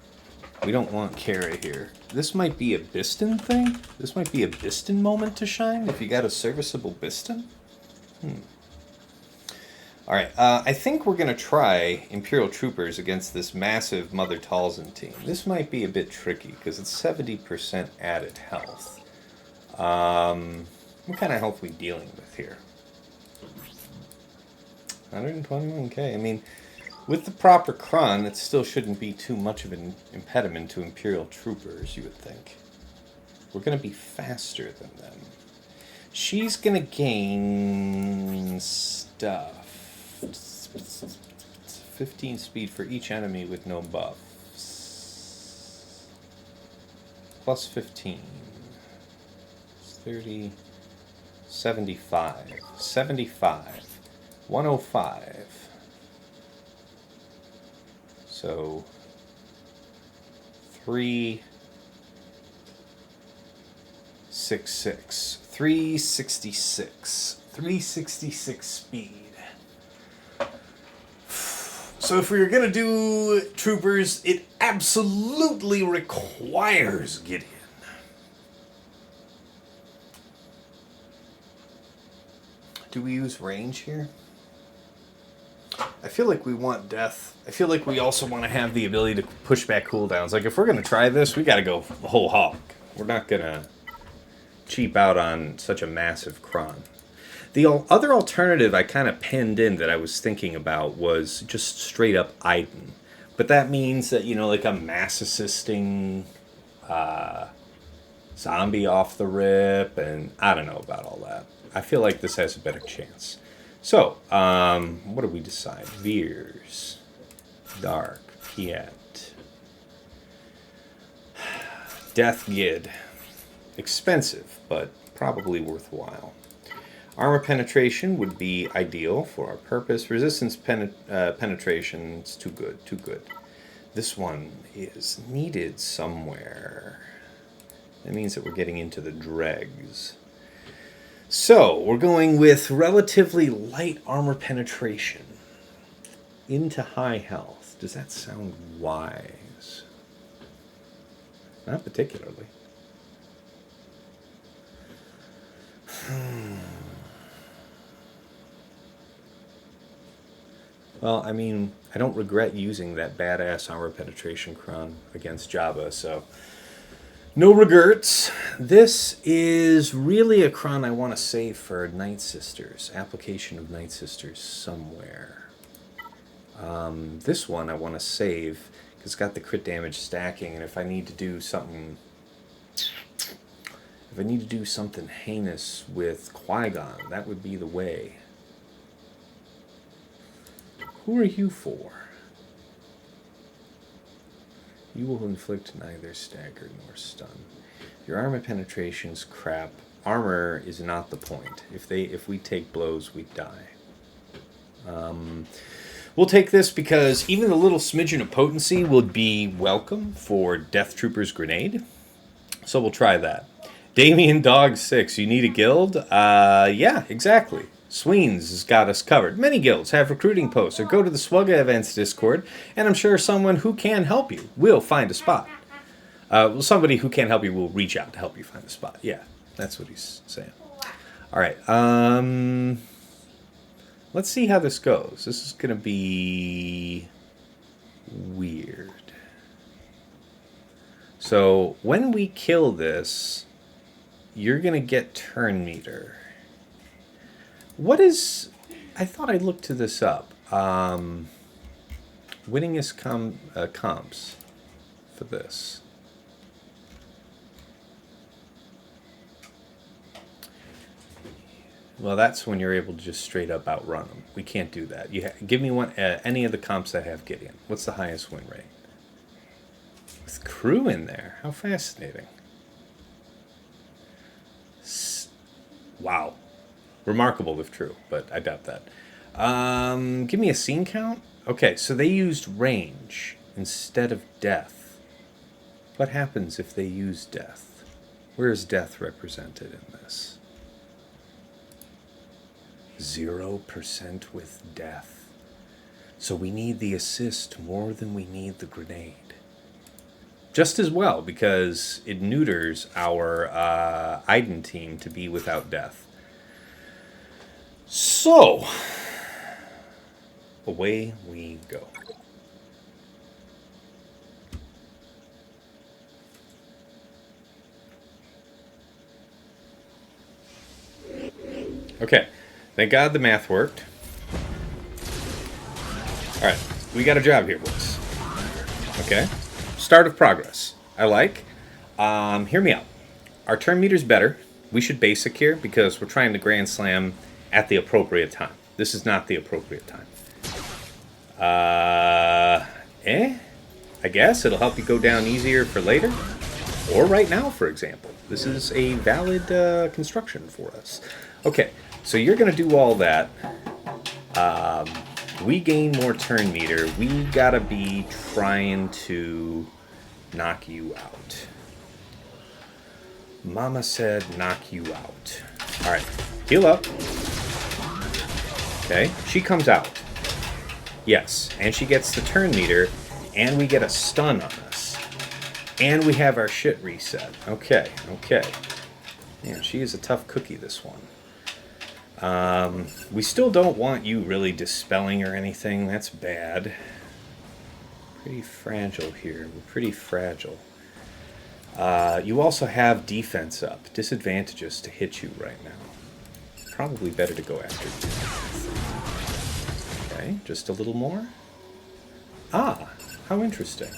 We don't want Cere here. This might be a Biston thing. This might be a Biston moment to shine if you got a serviceable Biston. Alright, I think we're going to try Imperial Troopers against this massive Mother Talzin team. This might be a bit tricky because it's 70% added health. What kind of health are we dealing with here? 121k. I mean, with the proper cron, it still shouldn't be too much of an impediment to Imperial Troopers, you would think. We're going to be faster than them. She's going to gain stuff. 15 speed for each enemy with no buffs. Plus 15. 30. 75. 75. 105. So 366. 366. 366 speed. So if we were going to do troopers, it absolutely requires Gideon. Do we use range here? I feel like we want death. I feel like we also want to have the ability to push back cooldowns. Like, if we're going to try this, we got to go the whole hog. We're not going to cheap out on such a massive cron. The other alternative I kind of pinned in that I was thinking about was just straight up Iden. But that means that, you know, like a mass assisting zombie off the rip, and I don't know about all that. I feel like this has a better chance. So, what do we decide? Veers, Dark, Piet, Death Gid. Expensive, but probably worthwhile. Armor penetration would be ideal for our purpose. Resistance penetration is too good, too good. This one is needed somewhere. That means that we're getting into the dregs. So, we're going with relatively light armor penetration into high health. Does that sound wise? Not particularly. Well, I mean, I don't regret using that badass armor penetration cron against Jabba, so no regrets. This is really a cron I want to save for Night Sisters, application of Night Sisters somewhere. This one I want to save because it's got the crit damage stacking, and if I need to do something, heinous with Qui-Gon, that would be the way. Who are you for? You will inflict neither stagger nor stun. Your armor penetration's crap. Armor is not the point. If we take blows, we die. We'll take this because even a little smidgen of potency would be welcome for Death Trooper's grenade. So we'll try that. Damien Dog 6, you need a guild? Yeah, exactly. Sweens has got us covered. Many guilds have recruiting posts, or go to the Swugga Events Discord, and I'm sure someone who can help you will find a spot. Well, somebody who can help you will reach out to help you find a spot. Yeah, that's what he's saying. All right, let's see how this goes. This is going to be weird. So when we kill this, you're going to get turn meter. What is... I thought I looked to this up. Winningest comps for this. Well, that's when you're able to just straight up outrun them. We can't do that. Give me one. Any of the comps that have Gideon. What's the highest win rate? With crew in there. How fascinating. Wow. Remarkable if true, but I doubt that. Give me a scene count. Okay, so they used range instead of death. What happens if they use death? Where is death represented in this? 0% with death. So we need the assist more than we need the grenade. Just as well, because it neuters our Iden team to be without death. So, away we go. Okay, thank God the math worked. All right, we got a job here, boys. Okay, start of progress. I like. Hear me out. Our turn meter's better. We should basic here because we're trying to Grand Slam at the appropriate time. This is not the appropriate time. I guess it'll help you go down easier for later. Or right now, for example. This is a valid construction for us. Okay, so you're going to do all that. We gain more turn meter. We gotta be trying to knock you out. Mama said knock you out. Alright, heal up. Okay, she comes out. Yes, and she gets the turn meter, and we get a stun on us. And we have our shit reset. Okay, okay. Man, she is a tough cookie, this one. We still don't want you really dispelling or anything. That's bad. Pretty fragile here. We're pretty fragile. You also have defense up. Disadvantages to hit you right now. Probably better to go after you. Okay, just a little more. Ah, how interesting.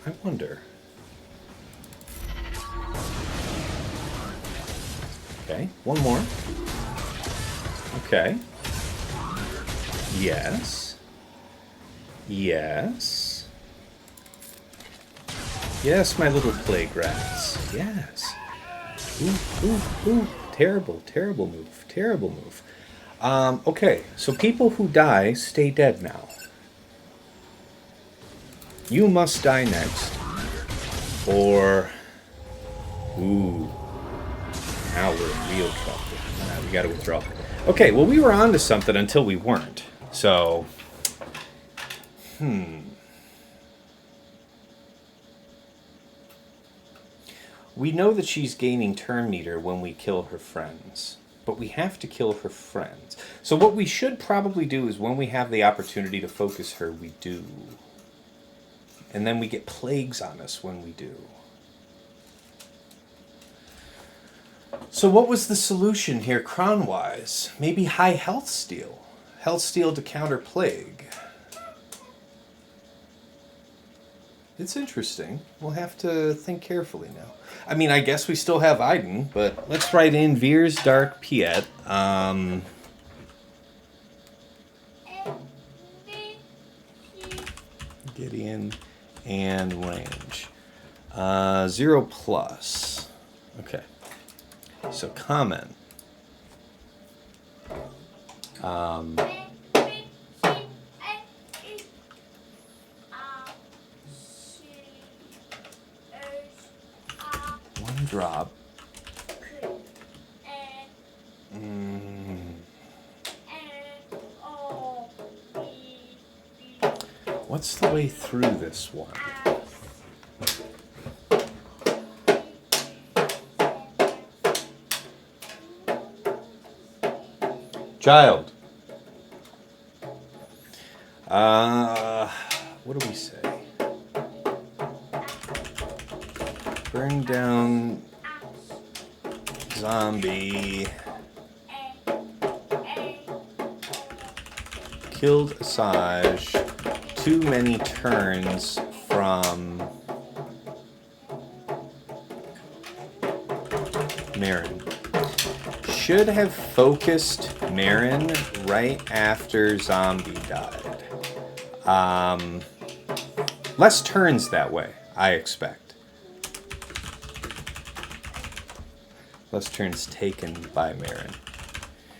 I wonder. Okay, one more. Okay. Yes. Yes. Yes, my little plague rats. Yes. Ooh, ooh, ooh. Terrible, terrible move. Terrible move. Okay, so people who die stay dead now. You must die next. Or... Ooh. Now we're in real trouble. Now we gotta withdraw. Okay, well we were on to something until we weren't. So... We know that she's gaining turn meter when we kill her friends. But we have to kill her friends. So what we should probably do is when we have the opportunity to focus her, we do. And then we get plagues on us when we do. So what was the solution here crown-wise? Maybe high health steal. Health steal to counter plague. It's interesting. We'll have to think carefully now. I mean, I guess we still have Iden, but let's write in Veer's Dark Piet. Gideon and range. 0 plus. Okay. So common. One drop. What's the way through this one? Child. What do we say? Burn down zombie. Killed Asajj. Too many turns from Marin. Should have focused Marin right after Zombie died. Less turns that way, I expect. Less turns taken by Marin.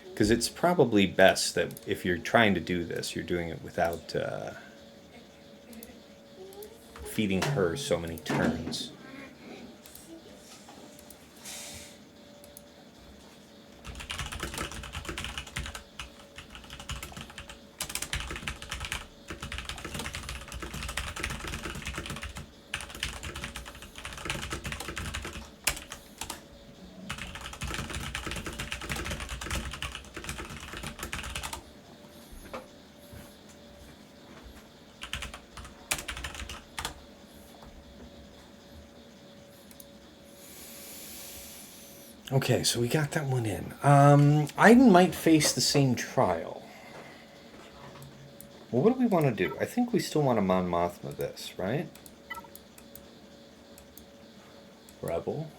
Because it's probably best that if you're trying to do this, you're doing it without feeding her so many turns. Okay, so we got that one in. Iden might face the same trial. Well, what do we want to do? I think we still want to Mon Mothma this, right? Rebel.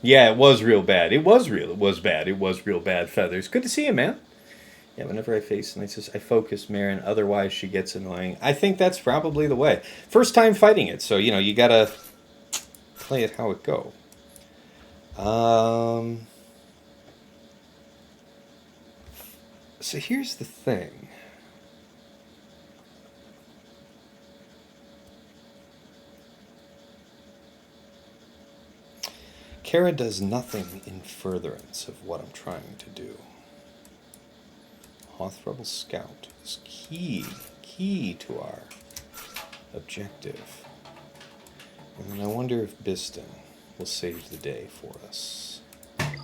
Yeah, it was real bad. It was bad. It was real bad, Feathers. Good to see you, man. Yeah, whenever I face Nexus, I focus Marin. Otherwise, she gets annoying. I think that's probably the way. First time fighting it, so, you know, you gotta play it how it go. So here's the thing. Cere does nothing in furtherance of what I'm trying to do. Hoth Rebel Scout is key to our objective. And then I wonder if Biston will save the day for us. I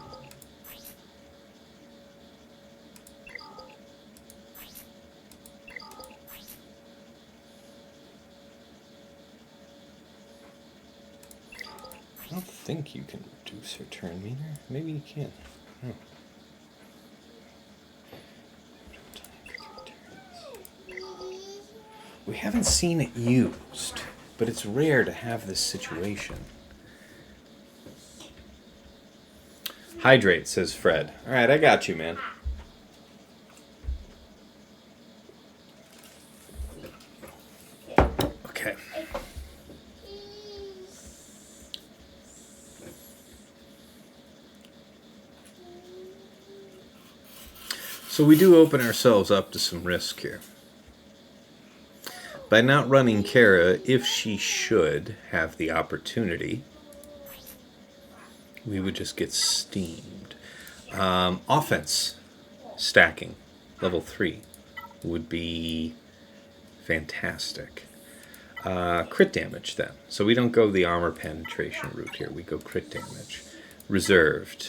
don't think you can reduce her turn meter. Maybe you can. Oh. We haven't seen it used, but it's rare to have this situation. Hydrate, says Fred. All right, I got you, man. Okay. So we do open ourselves up to some risk here. By not running Cere, if she should have the opportunity, we would just get steamed. Offense stacking, level 3, would be fantastic. Crit damage then. So we don't go the armor penetration route here. We go crit damage. Reserved.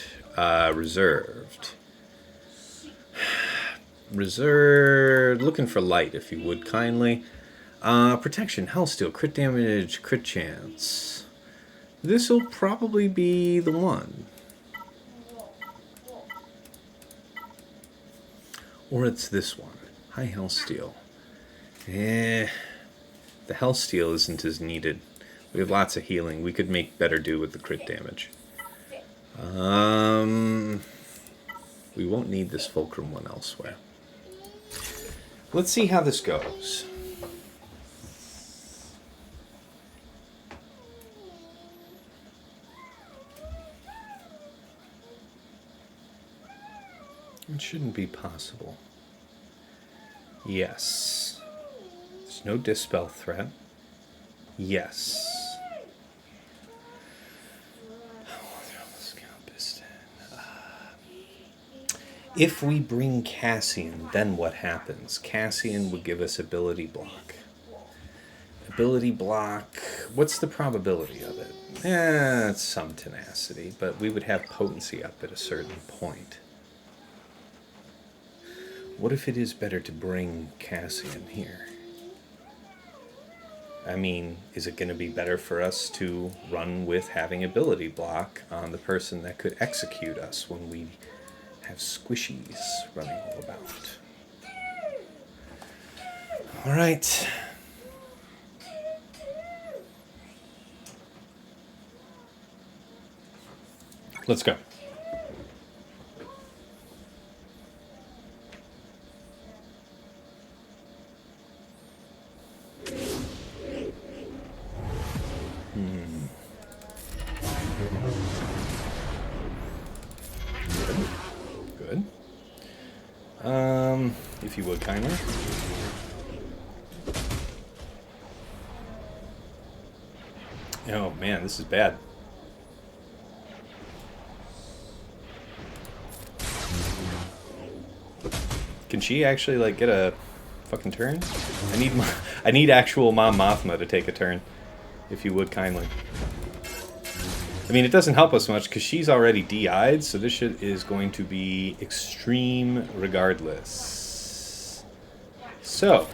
Reserved. Looking for light, if you would kindly. Protection, Hellsteel, crit damage, crit chance. This will probably be the one. Or it's this one. High Hellsteel. The Hellsteel isn't as needed. We have lots of healing. We could make better do with the crit damage. We won't need this Fulcrum one elsewhere. Let's see how this goes. It shouldn't be possible. Yes. There's no dispel threat. Yes. If we bring Cassian, then what happens? Cassian would give us ability block. Ability block, what's the probability of it? It's some tenacity, but we would have potency up at a certain point. What if it is better to bring Cassian here? I mean, is it going to be better for us to run with having ability block on the person that could execute us when we have squishies running all about? All right. Let's go. Good. If you would kindly. Oh man, this is bad. Can she actually like get a fucking turn? I need actual Mom Mothma to take a turn, if you would kindly. I mean, it doesn't help us much because she's already DI'd, so this shit is going to be extreme regardless. So,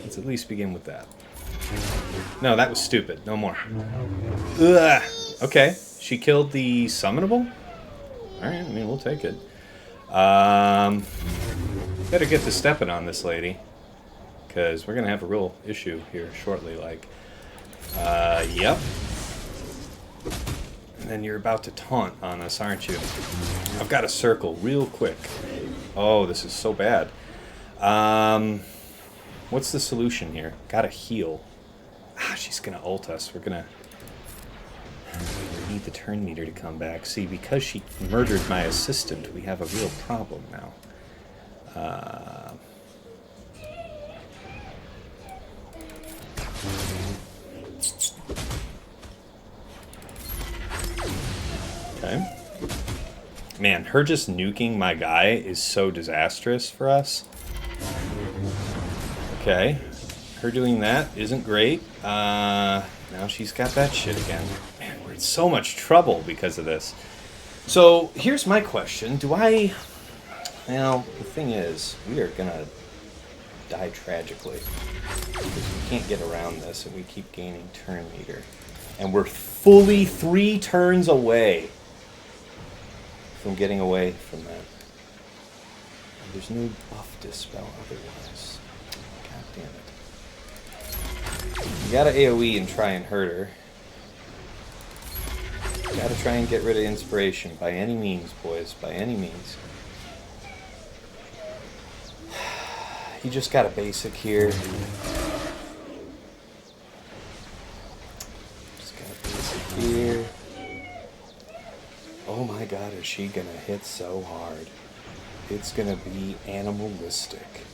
let's at least begin with that. No, that was stupid. No more. Ugh. Okay, she killed the summonable? Alright, I mean, we'll take it. Better get to stepping on this lady, because we're going to have a real issue here shortly, like. Yep. And then you're about to taunt on us, aren't you? I've got to circle real quick. Oh, this is so bad. What's the solution here? Gotta heal. She's gonna ult us. We're gonna need the turn meter to come back. See, because she murdered my assistant, we have a real problem now. Okay. Man, her just nuking my guy is so disastrous for us. Okay. Her doing that isn't great. Now she's got that shit again. Man, we're in so much trouble because of this. So, here's my question. Well, the thing is, we are gonna die tragically. Because we can't get around this and we keep gaining turn meter. And we're fully 3 turns away from getting away from that. And there's no buff dispel otherwise. God damn it. You gotta AoE and try and hurt her. You gotta try and get rid of inspiration by any means, boys, by any means. You just got a basic here. is she gonna hit so hard? It's gonna be animalistic.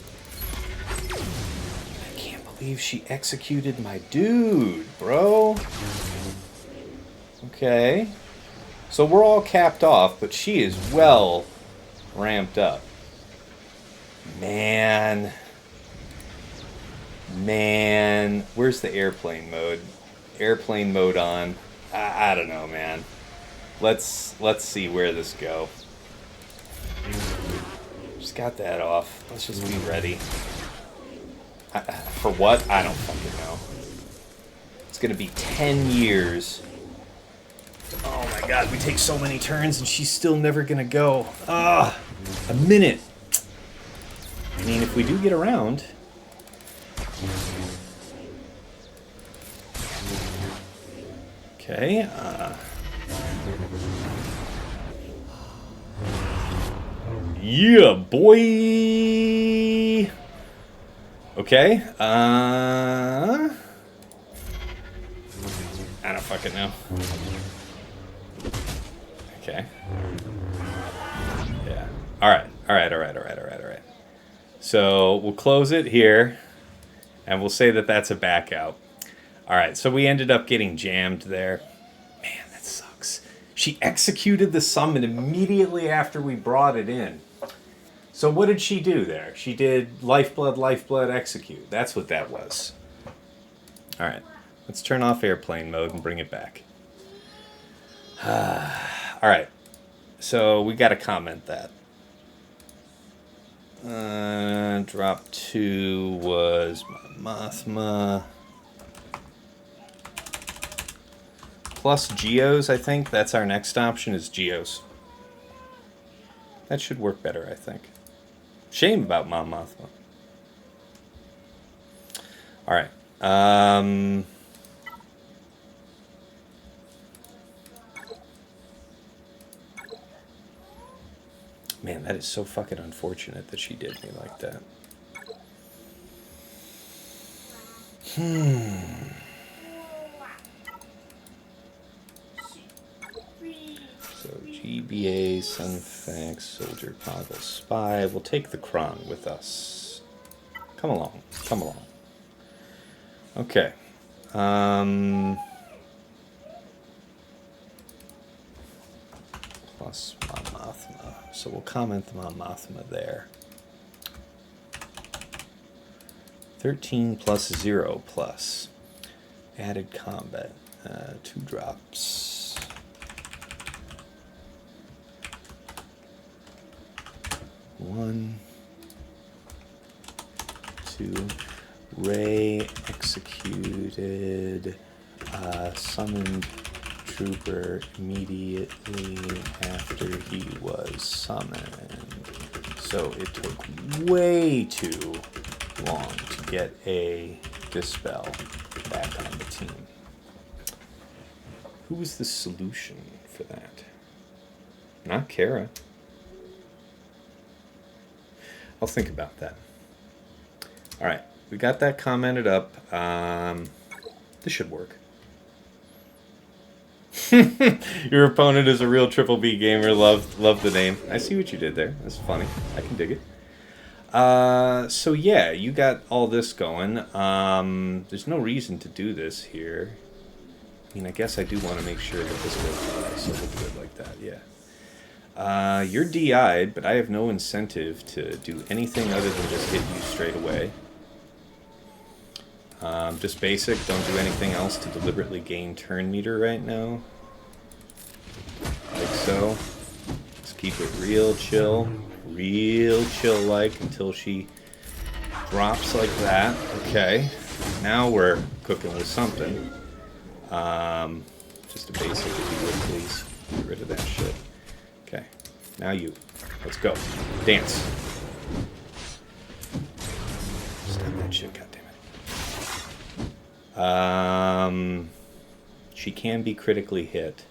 I can't believe she executed my dude, bro. Okay. So we're all capped off, but she is well ramped up. Man. Where's the airplane mode? Airplane mode on. I don't know, man. Let's see where this go. Just got that off. Let's just be ready. For what? I don't fucking know. It's gonna be 10 years. Oh my god, we take so many turns and she's still never gonna go. Ah, a minute. I mean, if we do get around. Okay, yeah, boy! Okay, I don't fucking know. Okay. Yeah. Alright. So, we'll close it here, and we'll say that that's a back out. Alright, so we ended up getting jammed there. Man, that sucks. She executed the summon immediately after we brought it in. So what did she do there? She did lifeblood, execute. That's what that was. Alright, let's turn off airplane mode and bring it back. Alright, so we gotta comment that. Drop 2 was Mothma. Plus Geos, I think. That's our next option, is Geos. That should work better, I think. Shame about Mom Mothma. Alright. Man, that is so fucking unfortunate that she did me like that. So GBA, Sunfax, Soldier, Poggle, Spy. We'll take the Kron with us. Come along. Okay. Plus Mom Mothma. So we'll comment the Mom Mothma there. 13 plus 0 plus. Added combat. 2 drops. 1, 2. Ray executed. Summoned trooper immediately after he was summoned. So it took way too long to get a Dispel back on the team. Who was the solution for that? Not Cere. I'll think about that. Alright, we got that commented up. This should work. Your opponent is a real Triple B gamer. Love the name. I see what you did there. That's funny. I can dig it. So yeah, you got all this going. There's no reason to do this here. I mean, I guess I do want to make sure that this goes so we'll do it like that, yeah. You're DI'd, but I have no incentive to do anything other than just hit you straight away. Just basic, don't do anything else to deliberately gain turn meter right now. Like so. Just keep it real chill like until she drops like that. Okay, now we're cooking with something. Just a basic if you would, please. Get rid of that shit. Okay, now you. Let's go. Dance. Stop that shit, goddammit. She can be critically hit.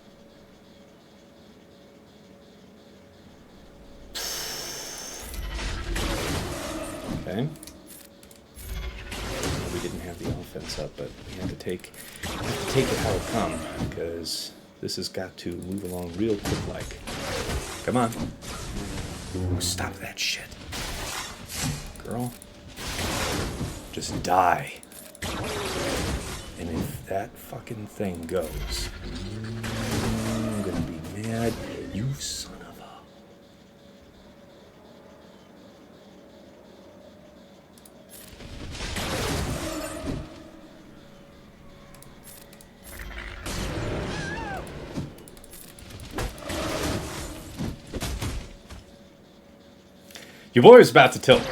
Okay. We didn't have the offense up, but we had to take it how it come, because this has got to move along real quick like. Come on. Ooh, stop that shit. Girl. Just die. And if that fucking thing goes, I'm gonna be mad. You son of a... Your boy is about to tilt.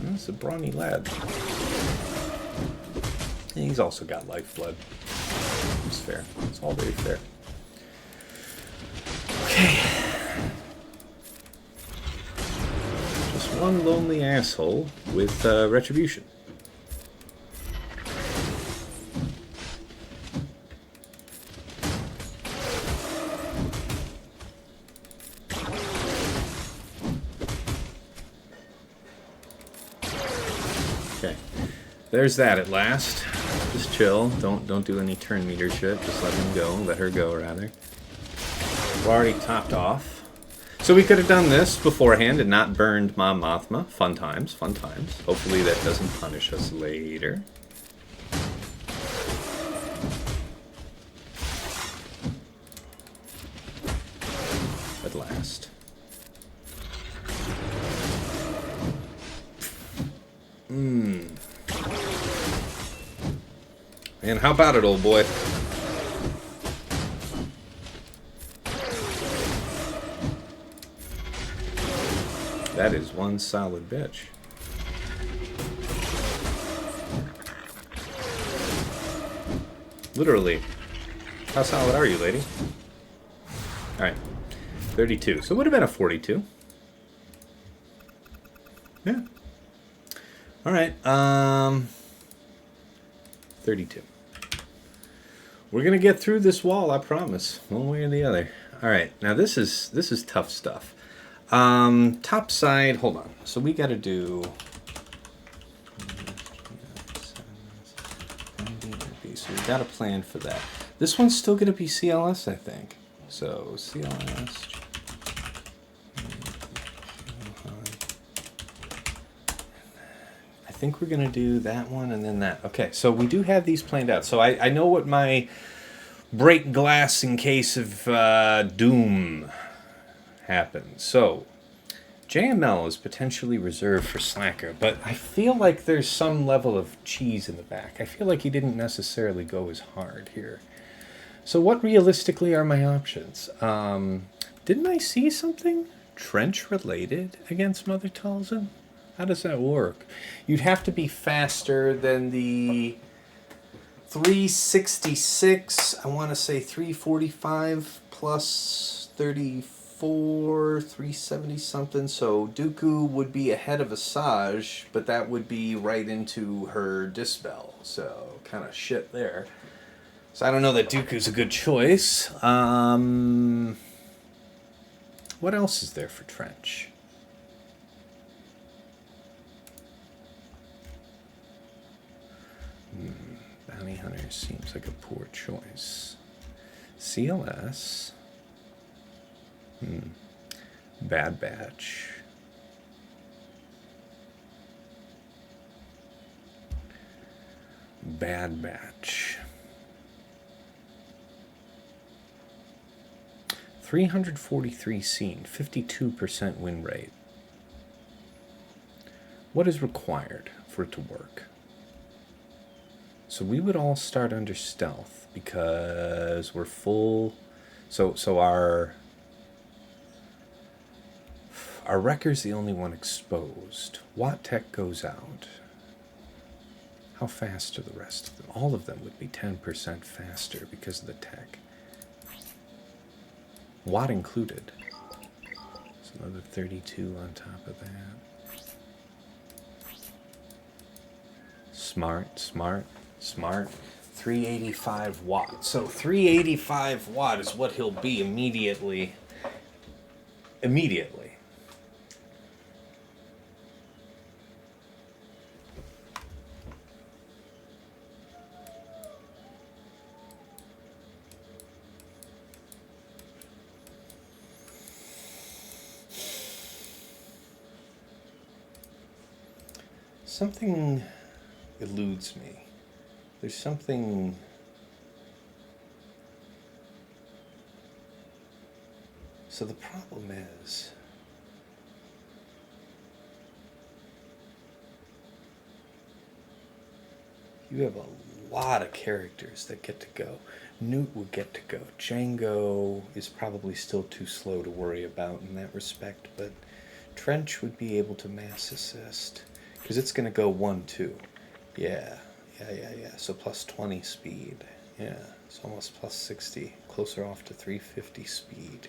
That's a brawny lad. And he's also got lifeblood. It's fair. It's all very fair. Okay. One lonely asshole with retribution. Okay, there's that at last. Just chill. Don't do any turn meter shit. Just let him go. Let her go, rather. We're already topped off. So we could have done this beforehand and not burned Mom Mothma. Fun times, fun times. Hopefully that doesn't punish us later. At last. And how about it, old boy? That is one solid bitch. Literally. How solid are you, lady? Alright. 32. So it would have been a 42. Yeah. Alright. 32. We're gonna get through this wall, I promise. One way or the other. Alright, now this is tough stuff. Top side, hold on. So we gotta do... So we got a plan for that. This one's still gonna be CLS, I think. So, CLS... I think we're gonna do that one and then that. Okay, so we do have these planned out. So I know what my break glass in case of doom happens. So, JML is potentially reserved for Slacker, but I feel like there's some level of cheese in the back. I feel like he didn't necessarily go as hard here. So what realistically are my options? Didn't I see something trench related against Mother Talzin? How does that work? You'd have to be faster than the 366, I want to say 345 plus 34, 370 something. So Dooku would be ahead of Asajj, but that would be right into her Dispel. So kind of shit there. So I don't know that Dooku's a good choice. What else is there for trench? Bounty Hunter seems like a poor choice. CLS. Bad Batch. Bad Batch. 343 scene, 52% win rate. What is required for it to work? So we would all start under stealth because we're full. So our Wrecker's the only one exposed. Watt Tech goes out. How fast are the rest of them? All of them would be 10% faster because of the tech. Watt included. So another 32 on top of that. Smart. 385 watt. So 385 watt is what he'll be immediately. Something eludes me. There's something... So the problem is... You have a lot of characters that get to go. Newt would get to go. Django is probably still too slow to worry about in that respect, but Trench would be able to mass assist. Because it's going to go 1-2. Yeah. So plus 20 speed. Yeah, it's almost plus 60. Closer off to 350 speed.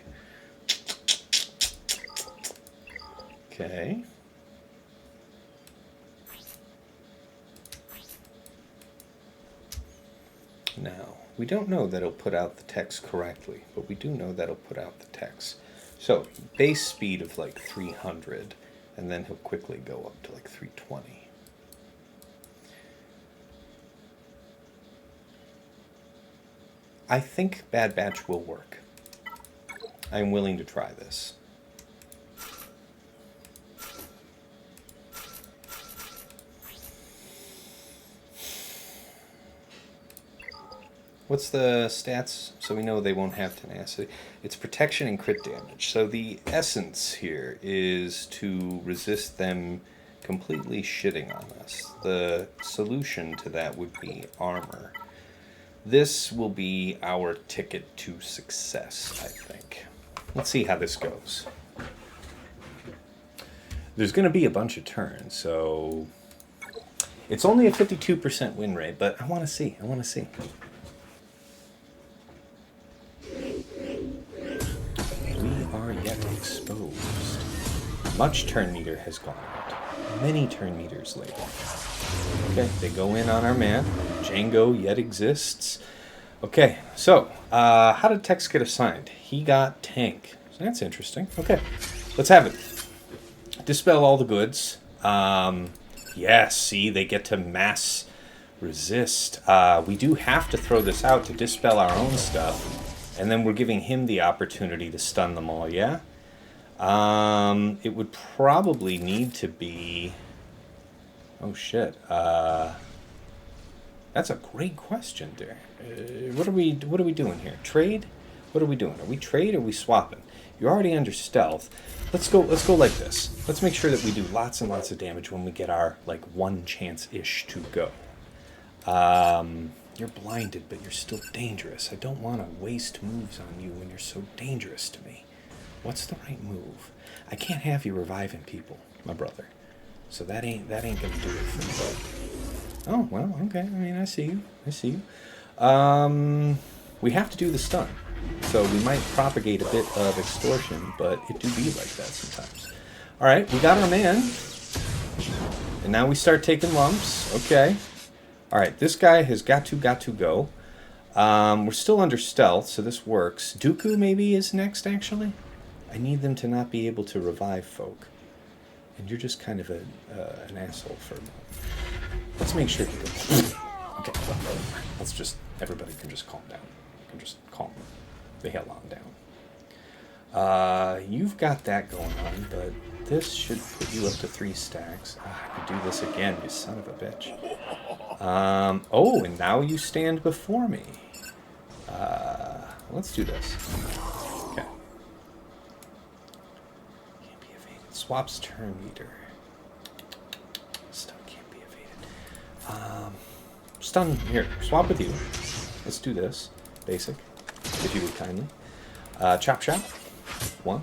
Okay. Now, we don't know that it'll put out the text correctly, but we do know that it'll put out the text. So, base speed of like 300, and then he'll quickly go up to like 320. I think Bad Batch will work. I'm willing to try this. What's the stats? So we know they won't have tenacity. It's protection and crit damage. So the essence here is to resist them completely shitting on us. The solution to that would be armor. This will be our ticket to success, I think. Let's see how this goes. There's going to be a bunch of turns, so... It's only a 52% win rate, but I want to see. I want to see. We are yet exposed. Much turn meter has gone out. Many turn meters later. Okay, they go in on our man. Django yet exists. Okay, so, how did Tex get assigned? He got tank. So that's interesting. Okay, let's have it. Dispel all the goods. Yes, see, they get to mass resist. We do have to throw this out to dispel our own stuff. And then we're giving him the opportunity to stun them all, yeah? It would probably need to be... Oh, shit. That's a great question, there. What are we doing here? Trade? What are we doing? Are we trade or are we swapping? You're already under stealth. Let's go like this. Let's make sure that we do lots and lots of damage when we get our, like, one chance-ish to go. You're blinded, but you're still dangerous. I don't want to waste moves on you when you're so dangerous to me. What's the right move? I can't have you reviving people, my brother. So that ain't gonna do it for me. Oh, well, okay. I mean, I see you. We have to do the stun. So we might propagate a bit of extortion, but it do be like that sometimes. Alright, we got our man. And now we start taking lumps. Okay. Alright, this guy has got to go. We're still under stealth, so this works. Dooku maybe is next, actually. I need them to not be able to revive folk. And you're just kind of an asshole for a moment. Let's make sure he goes. Okay, let's just, everybody can just calm down. Can just calm the hell on down. You've got that going on, but this should put you up to 3 stacks. I could do this again, you son of a bitch. Oh, and now you stand before me. Let's do this. Okay. Can't be evaded. Swaps turn meter. Stun can't be evaded. Stun, here, swap with you. Let's do this. Basic, if you would kindly. Chop chop. 1,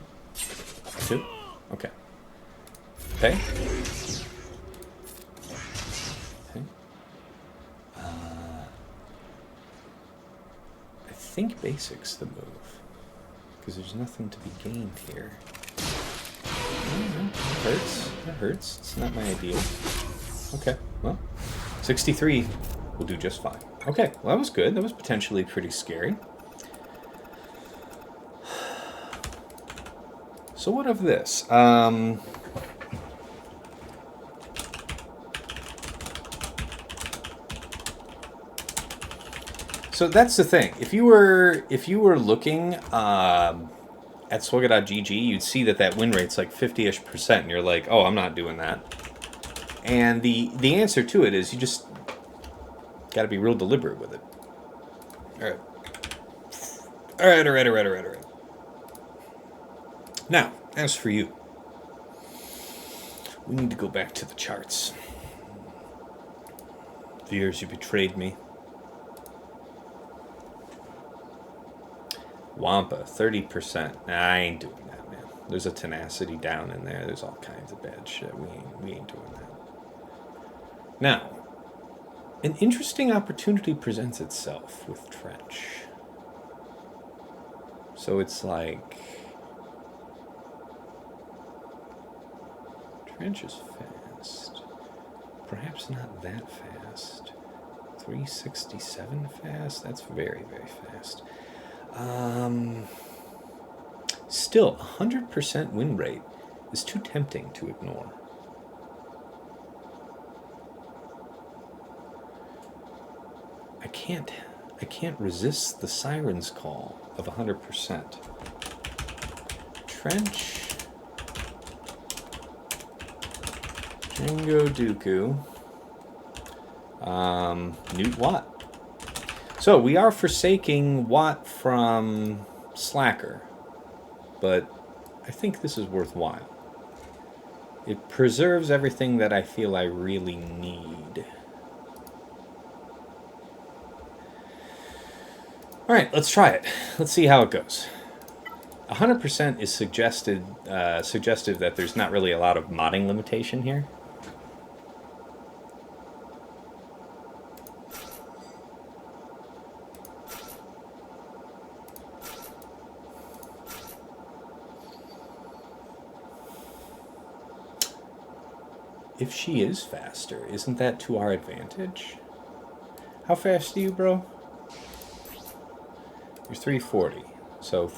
2. Okay. Okay. I think basic's the move. Because there's nothing to be gained here. It hurts. It hurts. It's not my ideal. Okay, well. 63 will do just fine. Okay, well that was good. That was potentially pretty scary. So what of this? So that's the thing. If you were looking at Swugga.gg, you'd see that win rate's like 50-ish%, and you're like, oh, I'm not doing that. And the answer to it is you just got to be real deliberate with it. All right. Now, as for you, we need to go back to the charts. The years you betrayed me. Wampa, 30%. Nah, I ain't doing that, man. There's a tenacity down in there. There's all kinds of bad shit. We ain't doing that. Now, an interesting opportunity presents itself with Trench. So it's like... Trench is fast. Perhaps not that fast. 367 fast? That's very, very fast. Still, 100% win rate is too tempting to ignore. I can't resist the siren's call of 100%. Trench. Django Dooku. Newt Watt. So we are forsaking Watt from Slacker, but I think this is worthwhile. It preserves everything that I feel I really need. All right, let's try it. Let's see how it goes. 100% is suggestive that there's not really a lot of modding limitation here. If she is faster, isn't that to our advantage? How fast are you, bro? You're 340. So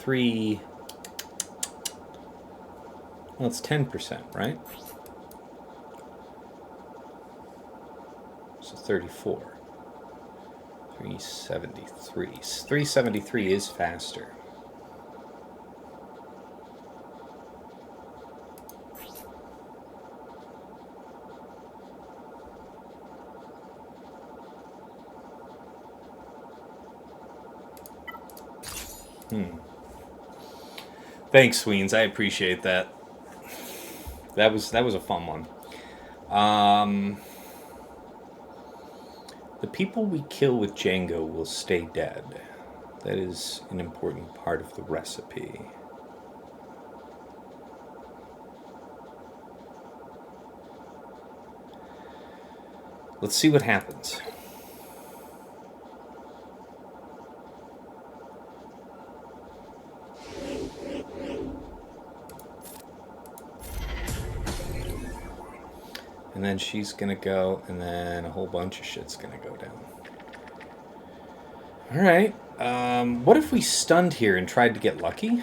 well, it's 10%, right? So 34. 373. 373 is faster. Thanks, Sweens. I appreciate that. That was a fun one. The people we kill with Django will stay dead. That is an important part of the recipe. Let's see what happens. And then she's gonna go, and then a whole bunch of shit's gonna go down. Alright, what if we stunned here and tried to get lucky?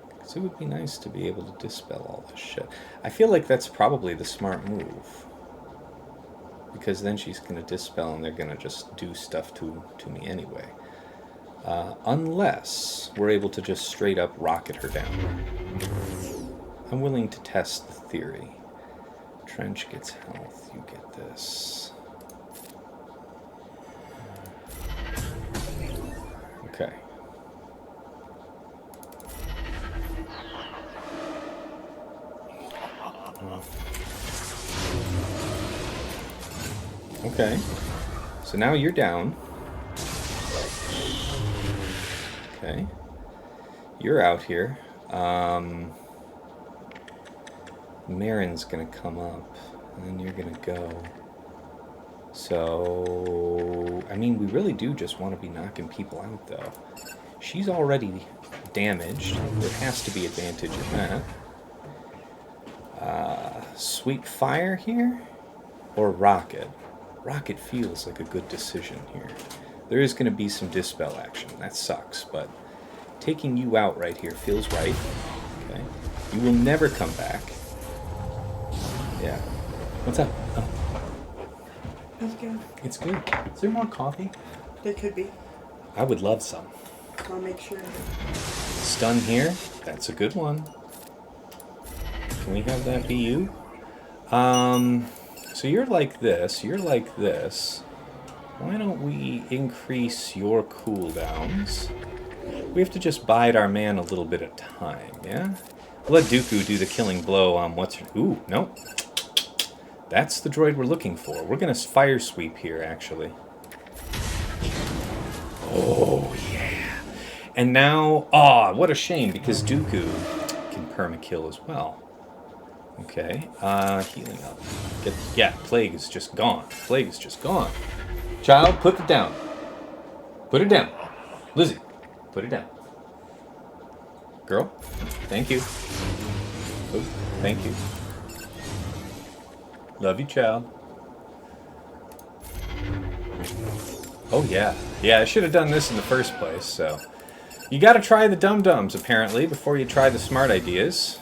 Because it would be nice to be able to dispel all this shit. I feel like that's probably the smart move. Because then she's gonna dispel and they're gonna just do stuff to me anyway. Unless we're able to just straight up rocket her down. I'm willing to test the theory. Trench gets health, you get this. Okay. Okay. So now you're down. Okay. You're out here. Marin's gonna come up, and then you're gonna go. So, I mean, we really do just want to be knocking people out, though. She's already damaged. There has to be advantage in that. Sweep fire here? Or rocket? Rocket feels like a good decision here. There is going to be some dispel action. That sucks, but taking you out right here feels right. Okay. You will never come back. Yeah. What's up? Oh. How's it going? It's good. Is there more coffee? There could be. I would love some. I'll make sure. Stun here. That's a good one. Can we have that be you? So you're like this. You're like this. Why don't we increase your cooldowns? We have to just bide our man a little bit of time, yeah? We'll let Dooku do the killing blow on what's... Ooh, no. That's the droid we're looking for. We're going to fire sweep here, actually. Oh, yeah. And now... Aw, what a shame, because Dooku can permakill as well. Okay, healing up. Yeah, Plague is just gone. Plague is just gone. Child, put it down. Put it down. Lizzie, put it down. Girl, thank you. Oh, thank you. Love you, child. Oh, yeah. Yeah, I should have done this in the first place, so... You gotta try the dum-dums, apparently, before you try the smart ideas.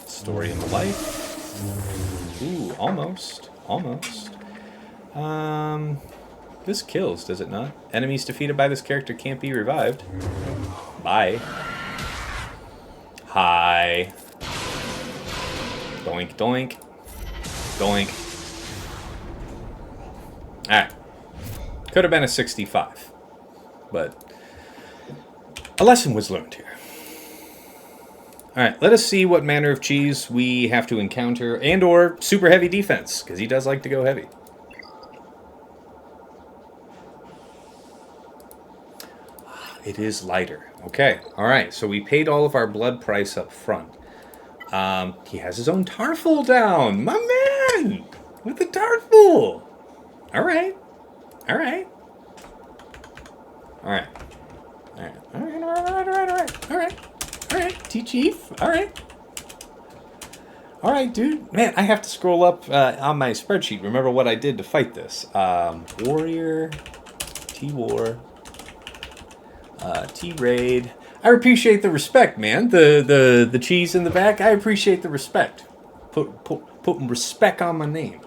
Story in the life. Ooh, almost. Almost. This kills, does it not? Enemies defeated by this character can't be revived. Bye. Hi. Doink, doink. Doink. Alright. Could have been a 65. But a lesson was learned here. Alright, let us see what manner of cheese we have to encounter, and or super heavy defense, because he does like to go heavy. It is lighter. Okay, alright, so we paid all of our blood price up front. He has his own Tarfful down! My man! With the Tarfful! Alright. Alright. Alright. Alright. Alright, T-Chief. Alright. Alright, dude. Man, I have to scroll up on my spreadsheet. Remember what I did to fight this. Warrior, T-War, T-Raid. I appreciate the respect, man. The cheese in the back. I appreciate the respect. Putting respect on my name.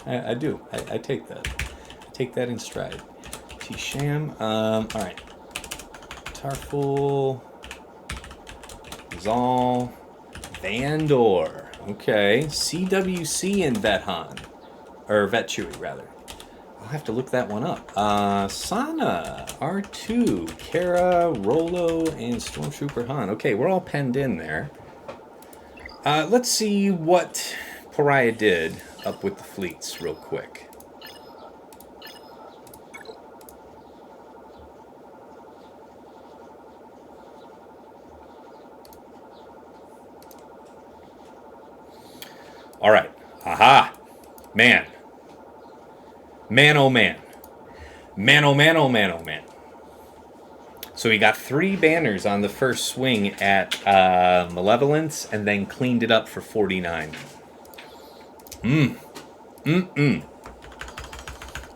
I do. I take that. I take that in stride. T-Sham. Alright. Tarfful. Zal, Vandor, okay, CWC and Vethan, or Vetchewy rather. I'll have to look that one up. Sana, R2, Cere, Rolo, and Stormtrooper Han. Okay, we're all penned in there. Let's see what Pariah did up with the fleets real quick. All right. Aha. Man. Man, oh man. Man, oh man, oh man, oh man. So we got 3 banners on the first swing at Malevolence and then cleaned it up for 49.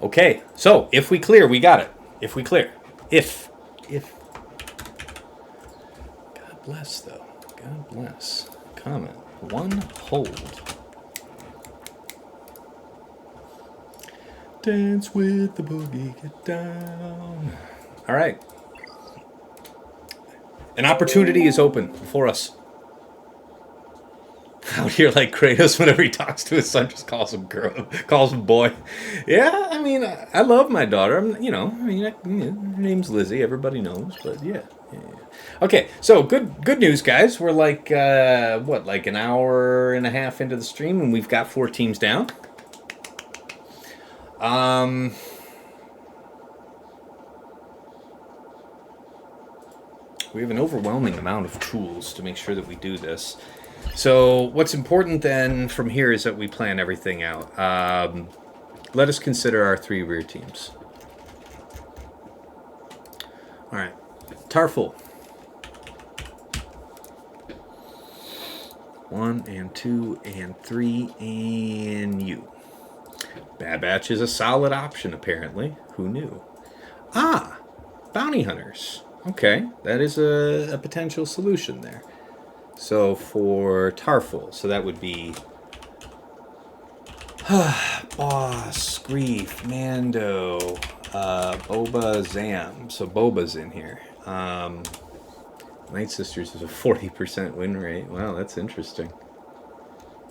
Okay. So, if we clear, we got it. If we clear. If. God bless, though. God bless. Comment. 1 hold. Dance with the boogie, get down. All right. An opportunity is open for us. Out here like Kratos, whenever he talks to his son, just calls him girl, calls him boy. Yeah, I mean, I love my daughter. Her name's Lizzie. Everybody knows, but yeah. Okay, so good news, guys. We're like like an hour and a half into the stream, and we've got 4 teams down. We have an overwhelming amount of tools to make sure that we do this. So what's important then from here is that we plan everything out. Let us consider our 3 rear teams. All right, Tarfful. 1 and 2 and 3 and you. Bad Batch is a solid option, apparently. Who knew? Ah, bounty hunters. Okay, that is a potential solution there. So for Tarfful, so that would be Boss, Grief, Mando, Boba, Zam. So Boba's in here. Night Sisters is a 40% win rate. Wow, that's interesting.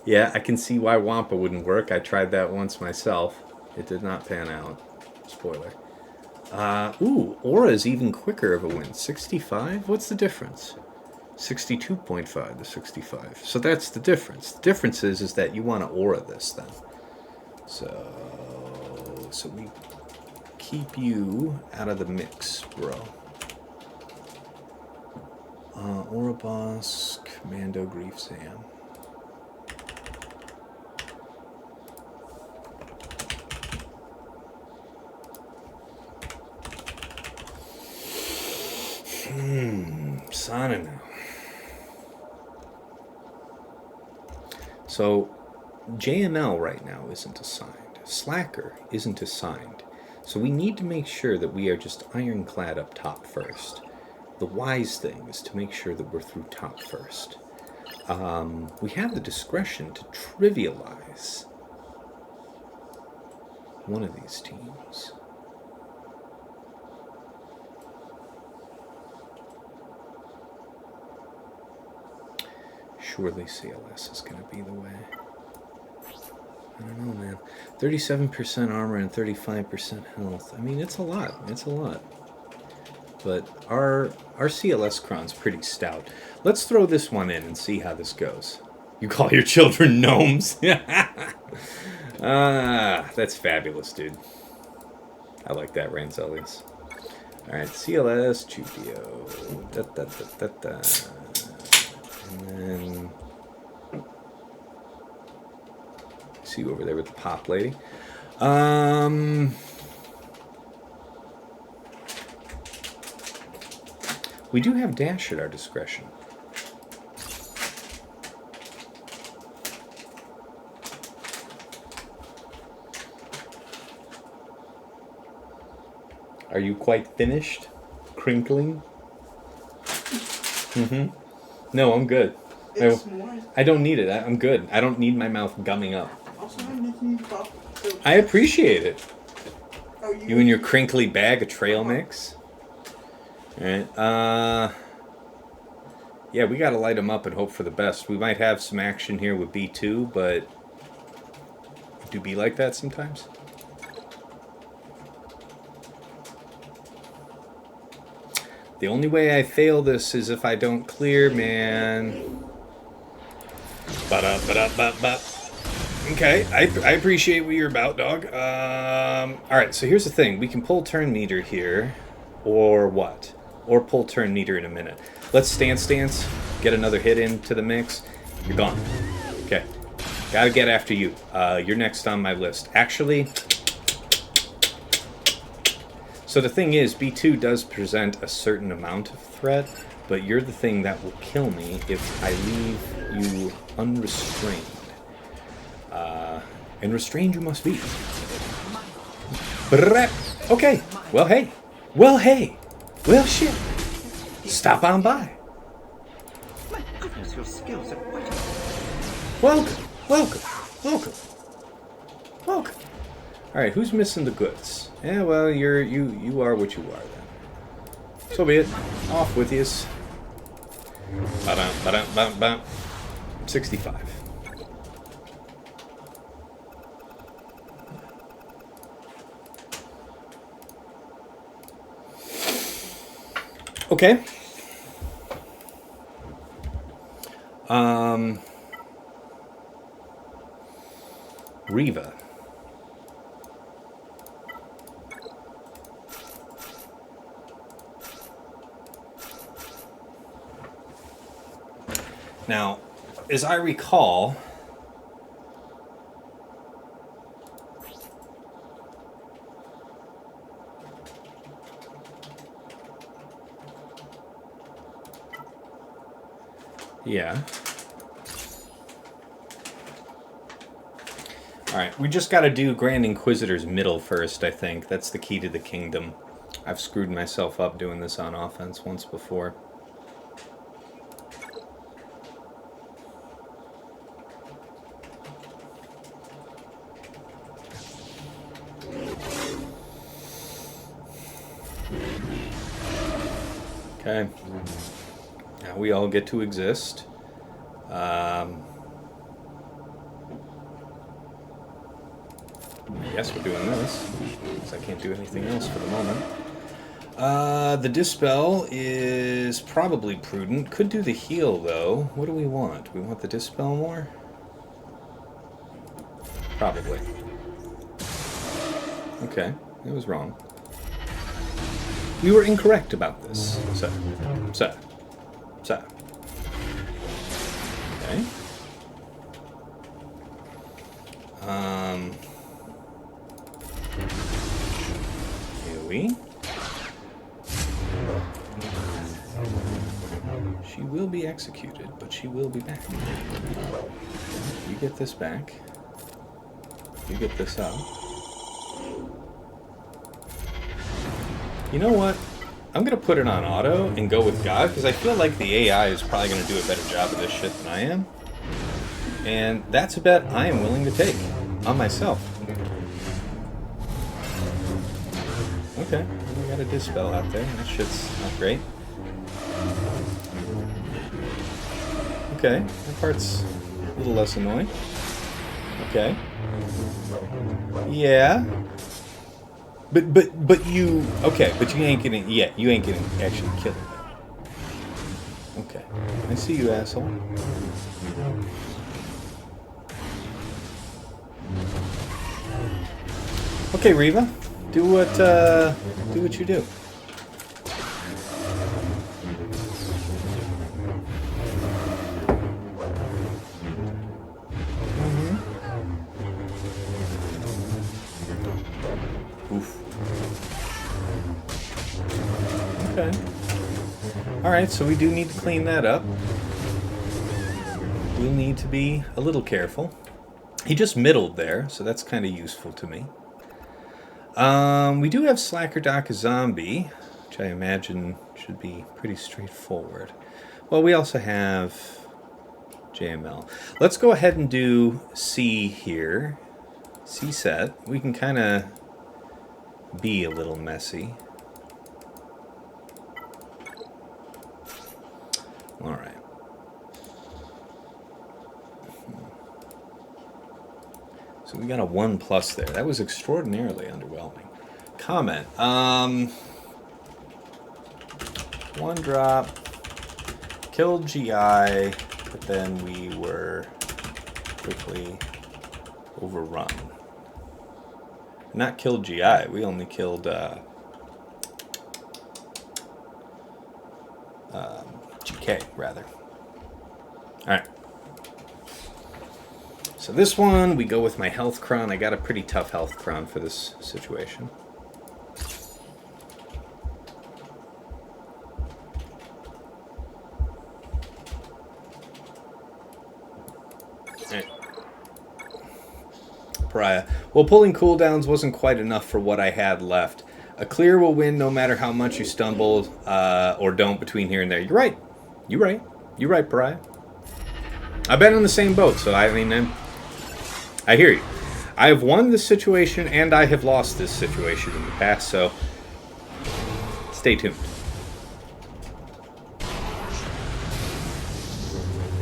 Yeah, I can see why Wampa wouldn't work. I tried that once myself. It did not pan out. Spoiler. Ooh, Aurra is even quicker of a win. 65? What's the difference? 62.5 to 65. So that's the difference. The difference is that you want to Aurra this then. So we keep you out of the mix, bro. Aurra Boss, Commando Grief Sam. Sana now. So JML right now isn't assigned. Slacker isn't assigned. So we need to make sure that we are just ironclad up top first. The wise thing is to make sure that we're through top first. We have the discretion to trivialize one of these teams. Surely CLS is going to be the way. I don't know, man. 37% armor and 35% health. I mean, it's a lot. It's a lot. But our CLS cron's pretty stout. Let's throw this one in and see how this goes. You call your children gnomes? That's fabulous, dude. I like that, Ranzelius. Alright, CLS, Chupio. And then... see you over there with the pop lady. We do have dash at our discretion. Are you quite finished? Crinkling? Mm-hmm. No, I'm good. I don't need it. I'm good. I don't need my mouth gumming up. Also, I'm making you pop. I appreciate it. Oh, You and your crinkly bag of trail mix. Alright, yeah, we gotta light them up and hope for the best. We might have some action here with B2, but do be like that sometimes? The only way I fail this is if I don't clear, man. Ba-da-ba-da-ba-ba. Okay, I appreciate what you're about, dog. Alright, so here's the thing. We can pull turn meter here, or what? Or pull turn meter in a minute. Let's stance, get another hit into the mix. You're gone. Okay. Gotta get after you. You're next on my list. Actually, so the thing is, B2 does present a certain amount of threat, but you're the thing that will kill me if I leave you unrestrained. And restrained you must be. Okay. Well, hey. Well, shit. Stop on by. Welcome. Alright, who's missing the goods? Yeah, well, you are what you are then. So be it. Off with yous. Ba-dum. 65. Okay. Riva. Now, as I recall, yeah. Alright, we just gotta do Grand Inquisitor's middle first, I think. That's the key to the kingdom. I've screwed myself up doing this on offense once before. Okay. Now we all get to exist. I guess we're doing this, because I can't do anything else for the moment. The Dispel is probably prudent. Could do the heal, though. What do we want? We want the Dispel more? Probably. Okay, I was wrong. We were incorrect about this. So. Okay. Here we. She will be executed, but she will be back. You get this back. You get this up. You know what? I'm going to put it on auto and go with God, because I feel like the AI is probably going to do a better job of this shit than I am. And that's a bet I am willing to take on myself. Okay, we got a Dispel out there. That shit's not great. Okay, that part's a little less annoying. Okay. Yeah. But you okay, but you ain't getting you ain't getting actually killed. Okay. I see you, asshole. Okay, Reva. Do what you do. Okay. Alright, so we do need to clean that up. We'll need to be a little careful. He just middled there, so that's kind of useful to me. We do have Slacker Doc a zombie, which I imagine should be pretty straightforward. Well, we also have JML. Let's go ahead and do C here. C set. We can kind of be a little messy. All right. So we got a 1+ there. That was extraordinarily underwhelming. Comment. One drop. Killed GI, but then we were quickly overrun. Not killed GI. We only killed GK, rather. Alright. So this one, we go with my health cron. I got a pretty tough health cron for this situation. Alright. Pariah. Well, pulling cooldowns wasn't quite enough for what I had left. A clear will win no matter how much you stumble or don't between here and there. You're right. You're right. You're right, Pariah. I've been in the same boat, so I mean, I hear you. I have won this situation and I have lost this situation in the past, so stay tuned.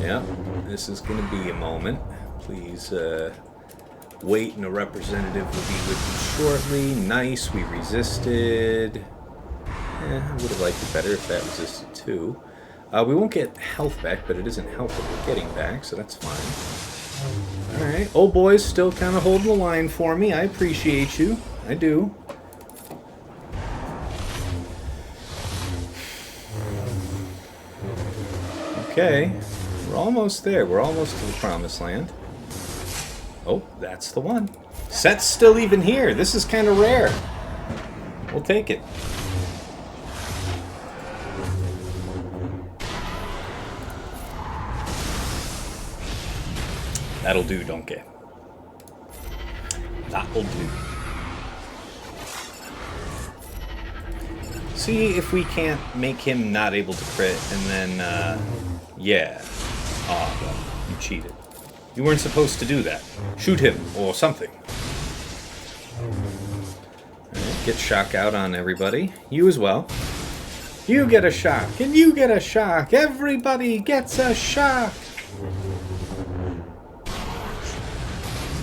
Yeah, this is going to be a moment. Please wait, and a representative will be with you shortly. Nice, we resisted. I would have liked it better if that resisted too. We won't get health back, but it isn't health that we're getting back, so that's fine. Alright, old boy's still kind of holding the line for me. I appreciate you. I do. Okay, we're almost there. We're almost to the promised land. Oh, that's the one. Set's still even here. This is kind of rare. We'll take it. That'll do, donkey. That'll do. See if we can't make him not able to crit, and then, yeah. Oh, well, you cheated. You weren't supposed to do that. Shoot him, or something. Alright, get shock out on everybody. You as well. You get a shock, and you get a shock. Everybody gets a shock.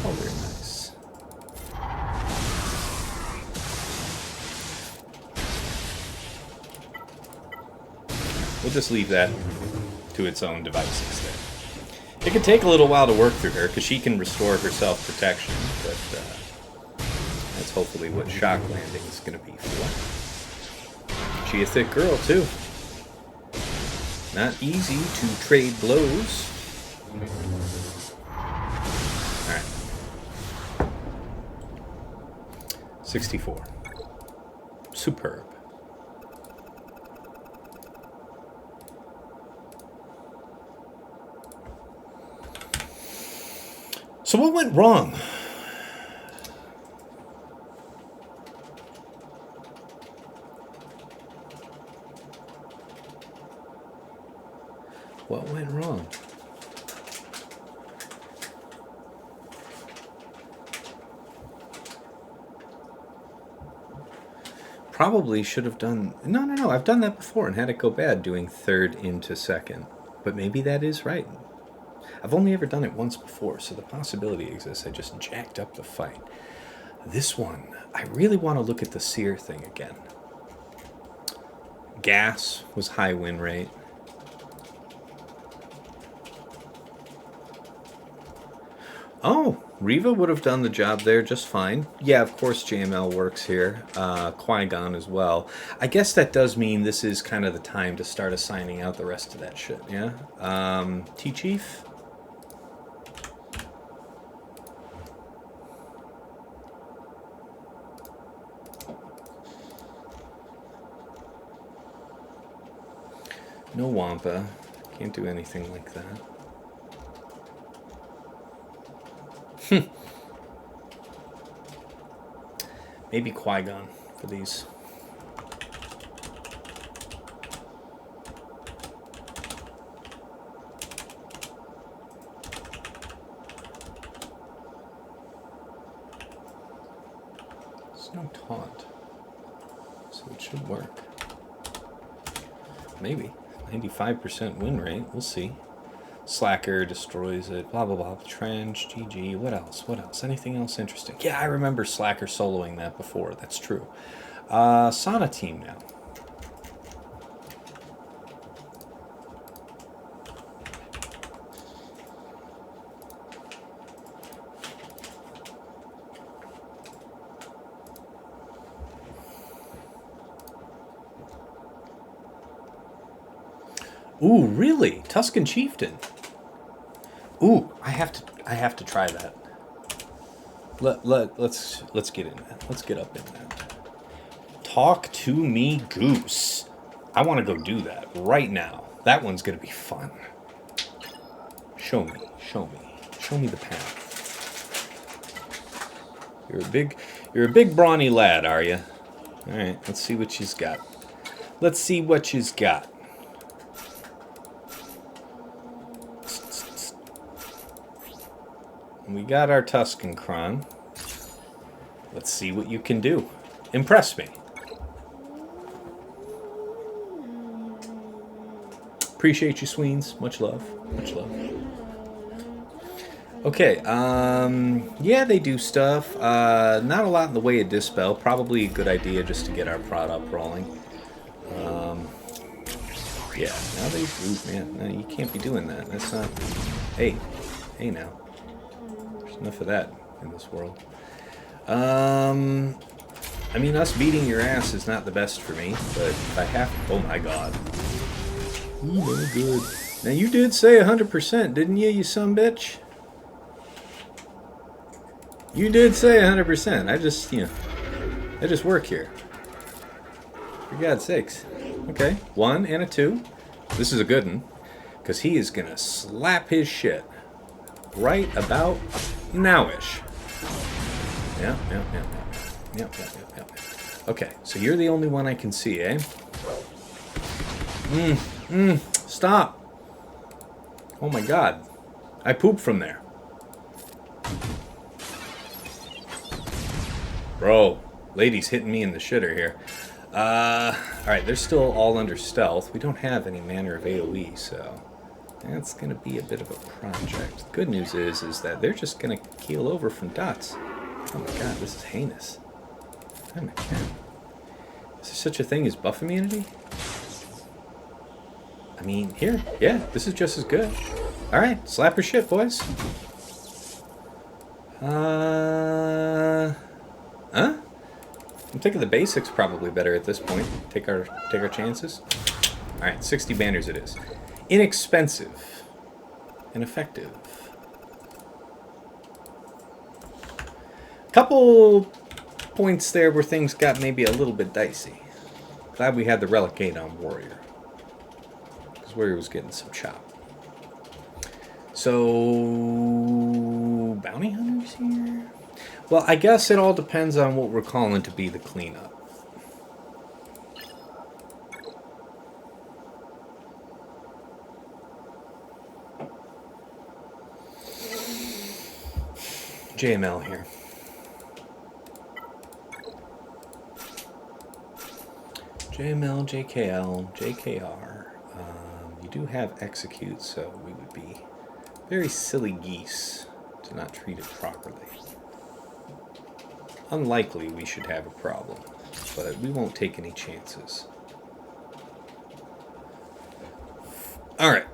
Oh, very nice. We'll just leave that to its own devices there. It could take a little while to work through her, because she can restore her self-protection, but that's hopefully what shock landing is going to be for. She a thick girl, too. Not easy to trade blows. Alright. 64. Superb. So what went wrong? What went wrong? Probably should have done... No. I've done that before and had it go bad doing third into second. But maybe that is right. I've only ever done it once before, so the possibility exists. I just jacked up the fight. This one, I really want to look at the Cere thing again. Gas was high win rate. Oh, Reva would have done the job there just fine. Yeah, of course JML works here. Qui-Gon as well. I guess that does mean this is kind of the time to start assigning out the rest of that shit, yeah? T-Chief? No Wampa. Can't do anything like that. Maybe Qui-Gon for these. There's no taunt, so it should work. Maybe. 95% win rate. We'll see. Slacker destroys it. Blah, blah, blah. Trench. GG. What else? What else? Anything else interesting? Yeah, I remember Slacker soloing that before. That's true. Sana team now. Ooh, really? Tusken Chieftain. Ooh, I have to try that. Let's get in that. Let's get up in that. Talk to me, Goose. I want to go do that right now. That one's gonna be fun. Show me the path. You're a big brawny lad, are you? All right, let's see what she's got. Let's see what she's got. We got our Tusken Kron. Let's see what you can do. Impress me. Appreciate you, Sweens. Much love. Much love. Okay, yeah, they do stuff. Not a lot in the way of Dispel. Probably a good idea just to get our prod up rolling. Yeah, now they... Ooh, man, no, you can't be doing that. That's not... Hey now. Enough of that in this world. I mean, us beating your ass is not the best for me, but if I have to... Oh my god. Ooh, very good. Now, you did say 100%, didn't you, you sumbitch? You did say 100%. I just work here. For God's sakes. Okay, 1 and a 2. This is a good one, because he is going to slap his shit right about now-ish. Yep. Okay, so you're the only one I can see, eh? Stop. Oh my god. I pooped from there. Bro, lady's hitting me in the shitter here. Alright, they're still all under stealth. We don't have any manner of AoE, so that's going to be a bit of a project. The good news is that they're just going to keel over from dots. Oh my god, this is heinous. Oh my god. Is there such a thing as buff immunity? I mean, here, yeah, this is just as good. Alright, slap her shit, boys. Huh? I'm thinking the basics probably better at this point. Take our chances. Alright, 60 banners it is. Inexpensive. And effective. Couple points there where things got maybe a little bit dicey. Glad we had the Relicate on Warrior. Because Warrior was getting some chop. So, bounty hunters here? Well, I guess it all depends on what we're calling to be the cleanup. JML here. JML, JKL, JKR. You do have execute, so we would be very silly geese to not treat it properly. Unlikely we should have a problem, but we won't take any chances. Alright.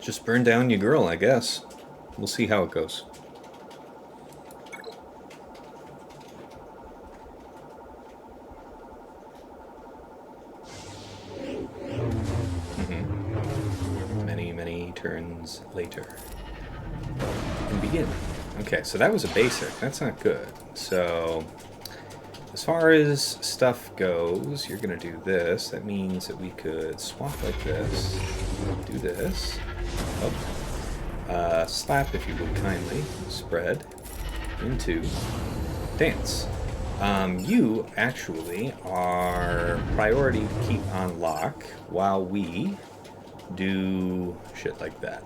Just burn down your girl, I guess. We'll see how it goes. Many turns later. And begin. Okay, so that was a basic. That's not good. So, as far as stuff goes, you're going to do this. That means that we could swap like this. Do this. Oh. Slap, if you would kindly. Spread. Into. Dance. You actually are priority to keep on lock while we do shit like that.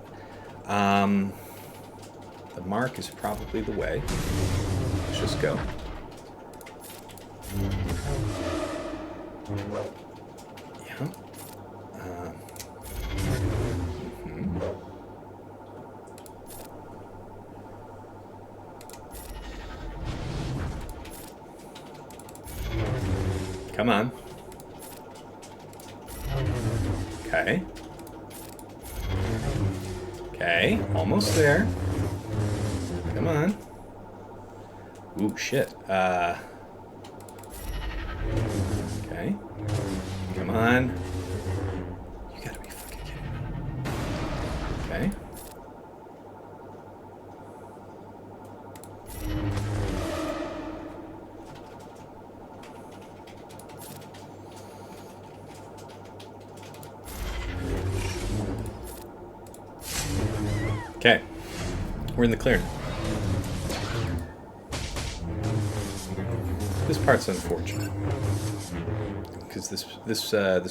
The mark is probably the way. Let's just go. Yeah. Come on. Okay. Okay, almost there. Come on. Ooh, shit. Okay. Come on. You gotta be fucking kidding me. Okay. Okay. We're in the clear now. This part's unfortunate because this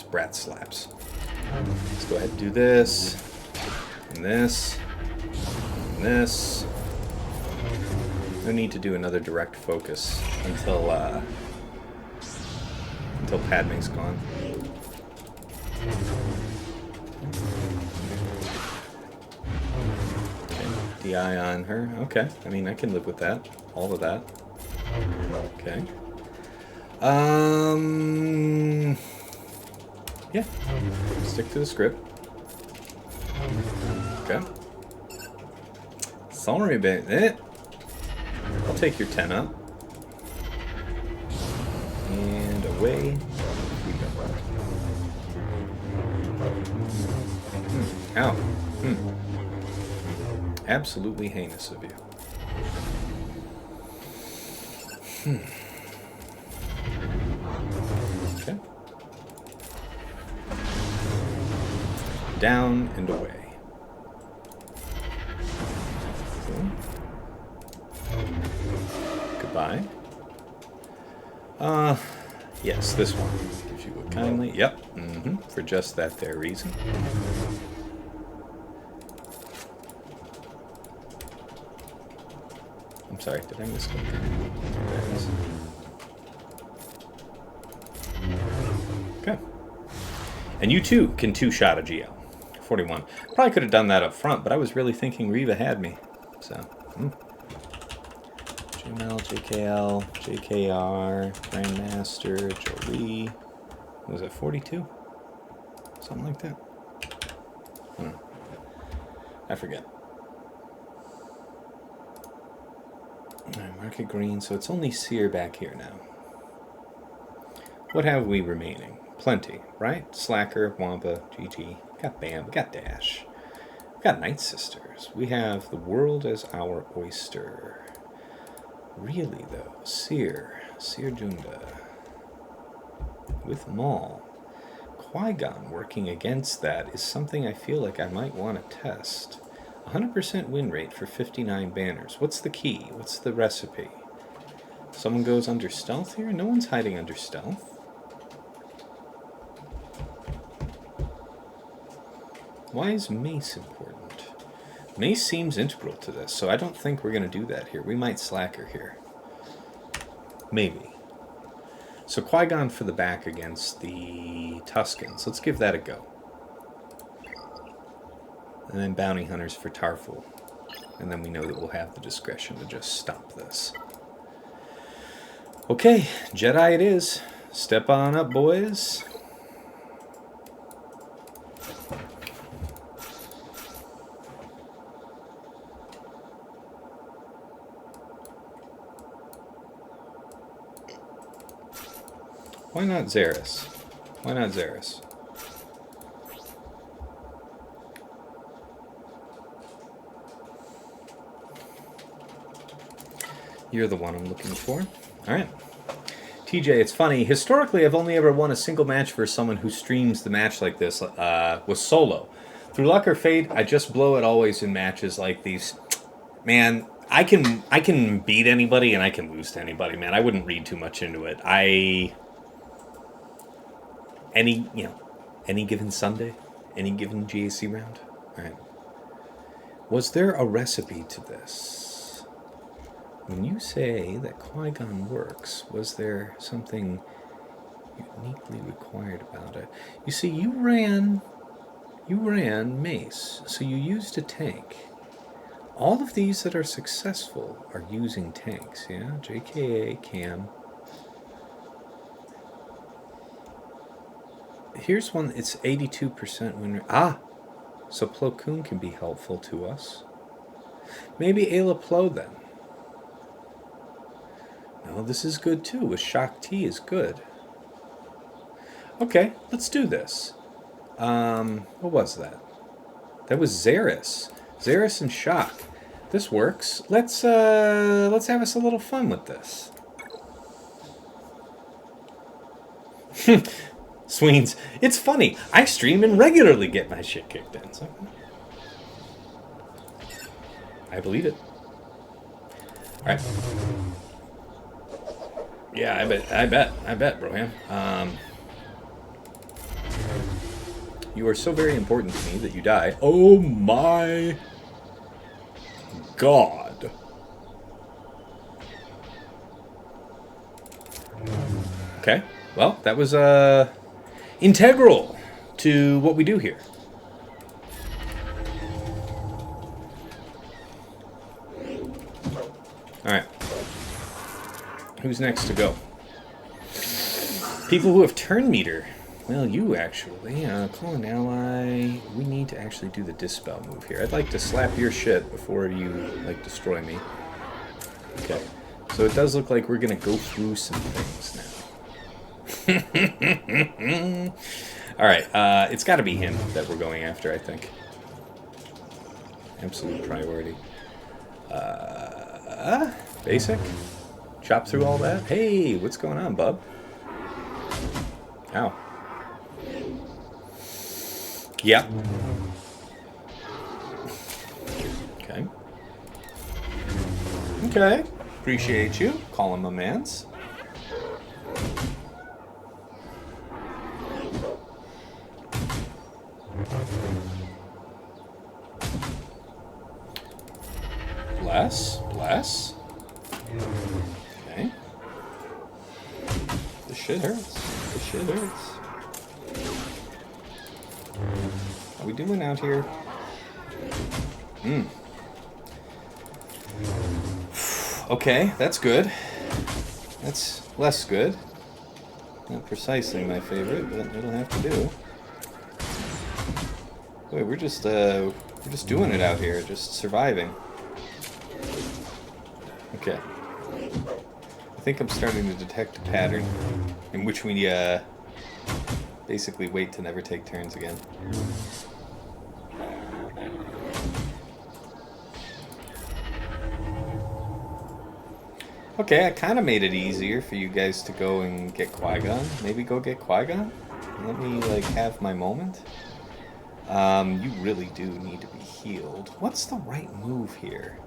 brat slaps. Let's go ahead and do this, and this, and this. No need to do another direct focus until Padme's gone. Okay. DI on her. Okay. I mean, I can live with that. All of that. Okay. Yeah. Stick to the script. Okay. Sorry about that. I'll take your 10 up. And away we go. Ow. Absolutely heinous of you. Okay. Down and away. Okay. Goodbye. Yes, this one. If you would kindly. Yep. For just that there reason. I'm sorry, did I miss something? And you too can two-shot a Geo. 41. Probably could have done that up front, but I was really thinking Reva had me. So, JML, JKL, JKR, Grandmaster, Jolie. What was it, 42? Something like that? I don't know. I forget. Alright, market green, so it's only Cere back here now. What have we remaining? Plenty, right? Slacker, Wampa, GG. We got Bam, we got Dash. We got Night Sisters. We have the world as our oyster. Really, though, Cere Junda. With Maul. Qui-Gon working against that is something I feel like I might want to test. 100% win rate for 59 banners. What's the key? What's the recipe? Someone goes under stealth here? No one's hiding under stealth. Why is Mace important? Mace seems integral to this, so I don't think we're going to do that here. We might slacker here. Maybe. So Qui-Gon for the back against the Tuskens. Let's give that a go. And then Bounty Hunters for Tarfful. And then we know that we'll have the discretion to just stop this. Okay, Jedi it is. Step on up, boys. Why not Xeris? Why not Xeris? You're the one I'm looking for. Alright. TJ, it's funny. Historically, I've only ever won a single match for someone who streams the match like this was solo. Through luck or fate, I just blow it always in matches like these. Man, I can beat anybody and I can lose to anybody, man. I wouldn't read too much into it. Any given Sunday, any given GAC round. All right. Was there a recipe to this? When you say that Qui-Gon works, was there something uniquely required about it? You see, you ran Mace, so you used a tank. All of these that are successful are using tanks, yeah? JKA, Cam. Here's one, it's 82% win rate. Ah! So Plo Koon can be helpful to us. Maybe Ayla Plo then. No, this is good too. With Shock T is good. Okay, let's do this. What was that? That was Xeris. Xeris and Shock. This works. Let's have us a little fun with this. Sweens, it's funny. I stream and regularly get my shit kicked in. So I believe it. All right. Yeah, I bet, Broham. You are so very important to me that you die. Oh my God. Okay. Well, that was integral to what we do here. All right. Who's next to go? People who have turn meter. Well, you actually. Call an ally. We need to actually do the dispel move here. I'd like to slap your shit before you, destroy me. Okay. So it does look like we're going to go through some things now. Alright, it's got to be him that we're going after, I think. Absolute priority. Basic? Chop through all that? Hey, what's going on, bub? Ow. Yep. Okay. Okay. Appreciate you. Call him a man's. Bless. Okay. This shit hurts. we doing out here? Okay, that's good. That's less good. Not precisely my favorite, but it'll have to do. Wait, we're just doing it out here, just surviving. Okay. I think I'm starting to detect a pattern in which we basically wait to never take turns again. Okay, I kind of made it easier for you guys to go and get Qui-Gon. Maybe go get Qui-Gon? Let me, like, have my moment. You really do need to be healed. What's the right move here?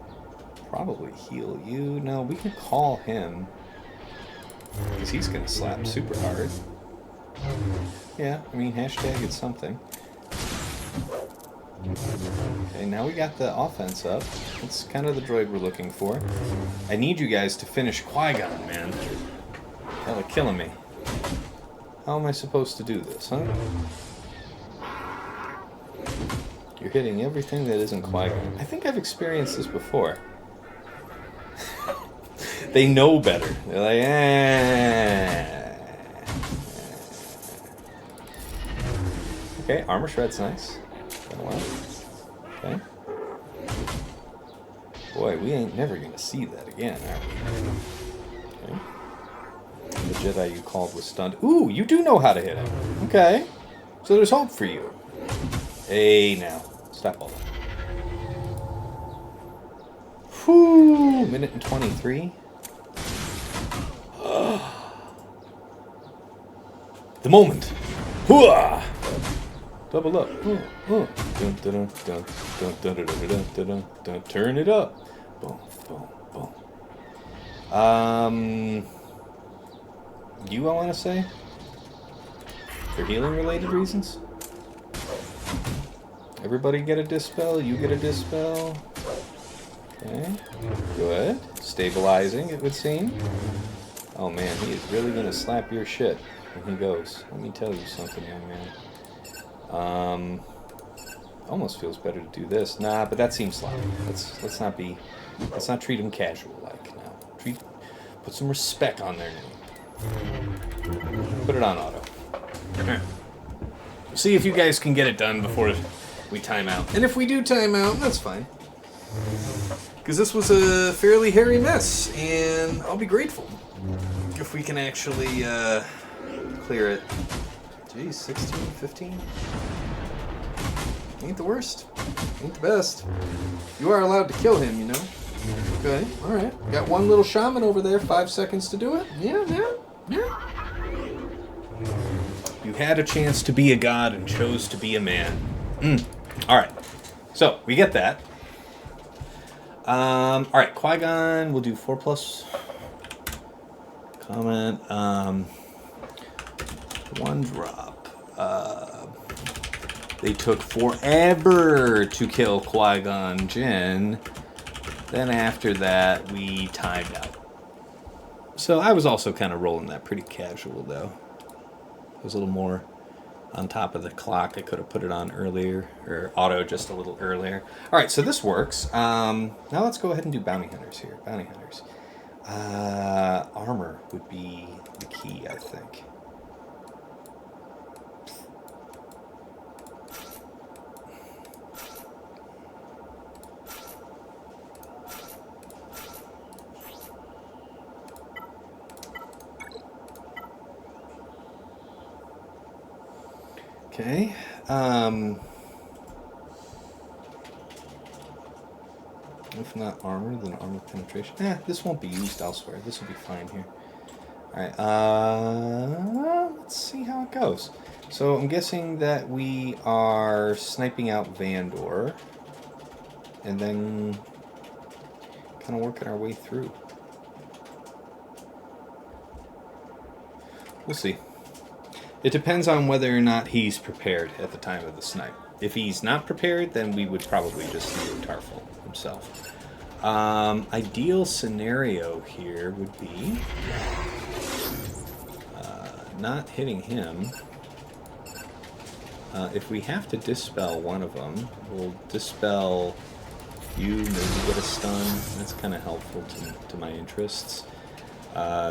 Probably heal you. No, we can call him. Because he's going to slap super hard. Yeah, I mean, hashtag it's something. Okay, now we got the offense up. It's kind of the droid we're looking for. I need you guys to finish Qui-Gon, man. Hell, they're killing me. How am I supposed to do this, huh? You're hitting everything that isn't Qui-Gon. I think I've experienced this before. They know better. They're like, Okay, armor shred's nice. Okay. Boy, we ain't never gonna see that again, are we? Okay. The Jedi you called was stunned. Ooh, you do know how to hit him. Okay. So there's hope for you. Hey, now. Stop all that. Whew, minute and 23. The moment. Hooah! Double up. Turn it up. Boom, boom, boom. You, I want to say? For healing-related reasons? Everybody get a dispel? You get a dispel? Okay. Good. Stabilizing, it would seem. Oh man, he is really going to slap your shit when he goes. Let me tell you something, young man. Almost feels better to do this. Nah, but that seems sloppy. Let's not treat him casual like now. Put some respect on their name. Put it on auto. See if you guys can get it done before we time out. And if we do time out, that's fine. Because this was a fairly hairy mess, and I'll be grateful if we can actually clear it. Geez, 16, 15? Ain't the worst. Ain't the best. You are allowed to kill him, you know. Okay, alright. Got one little shaman over there, 5 seconds to do it. Yeah. You had a chance to be a god and chose to be a man. Alright. So, we get that. Alright, Qui-Gon, we'll do 4+. Comment. One drop. They took forever to kill Qui-Gon Jinn. Then after that, we timed out. So I was also kind of rolling that pretty casual, though. It was a little more on top of the clock. I could have put it on earlier, or auto just a little earlier. All right, so this works. Now let's go ahead and do bounty hunters here. Bounty hunters. Armor would be the key, I think. Okay. If not armor, then armor penetration. This won't be used elsewhere. This will be fine here. Alright, let's see how it goes. So I'm guessing that we are sniping out Vandor, and then kind of working our way through. We'll see. It depends on whether or not he's prepared at the time of the snipe. If he's not prepared, then we would probably just do Tarfful himself. Ideal scenario here would be not hitting him. If we have to dispel one of them, we'll dispel you, maybe get a stun. That's kind of helpful to my interests.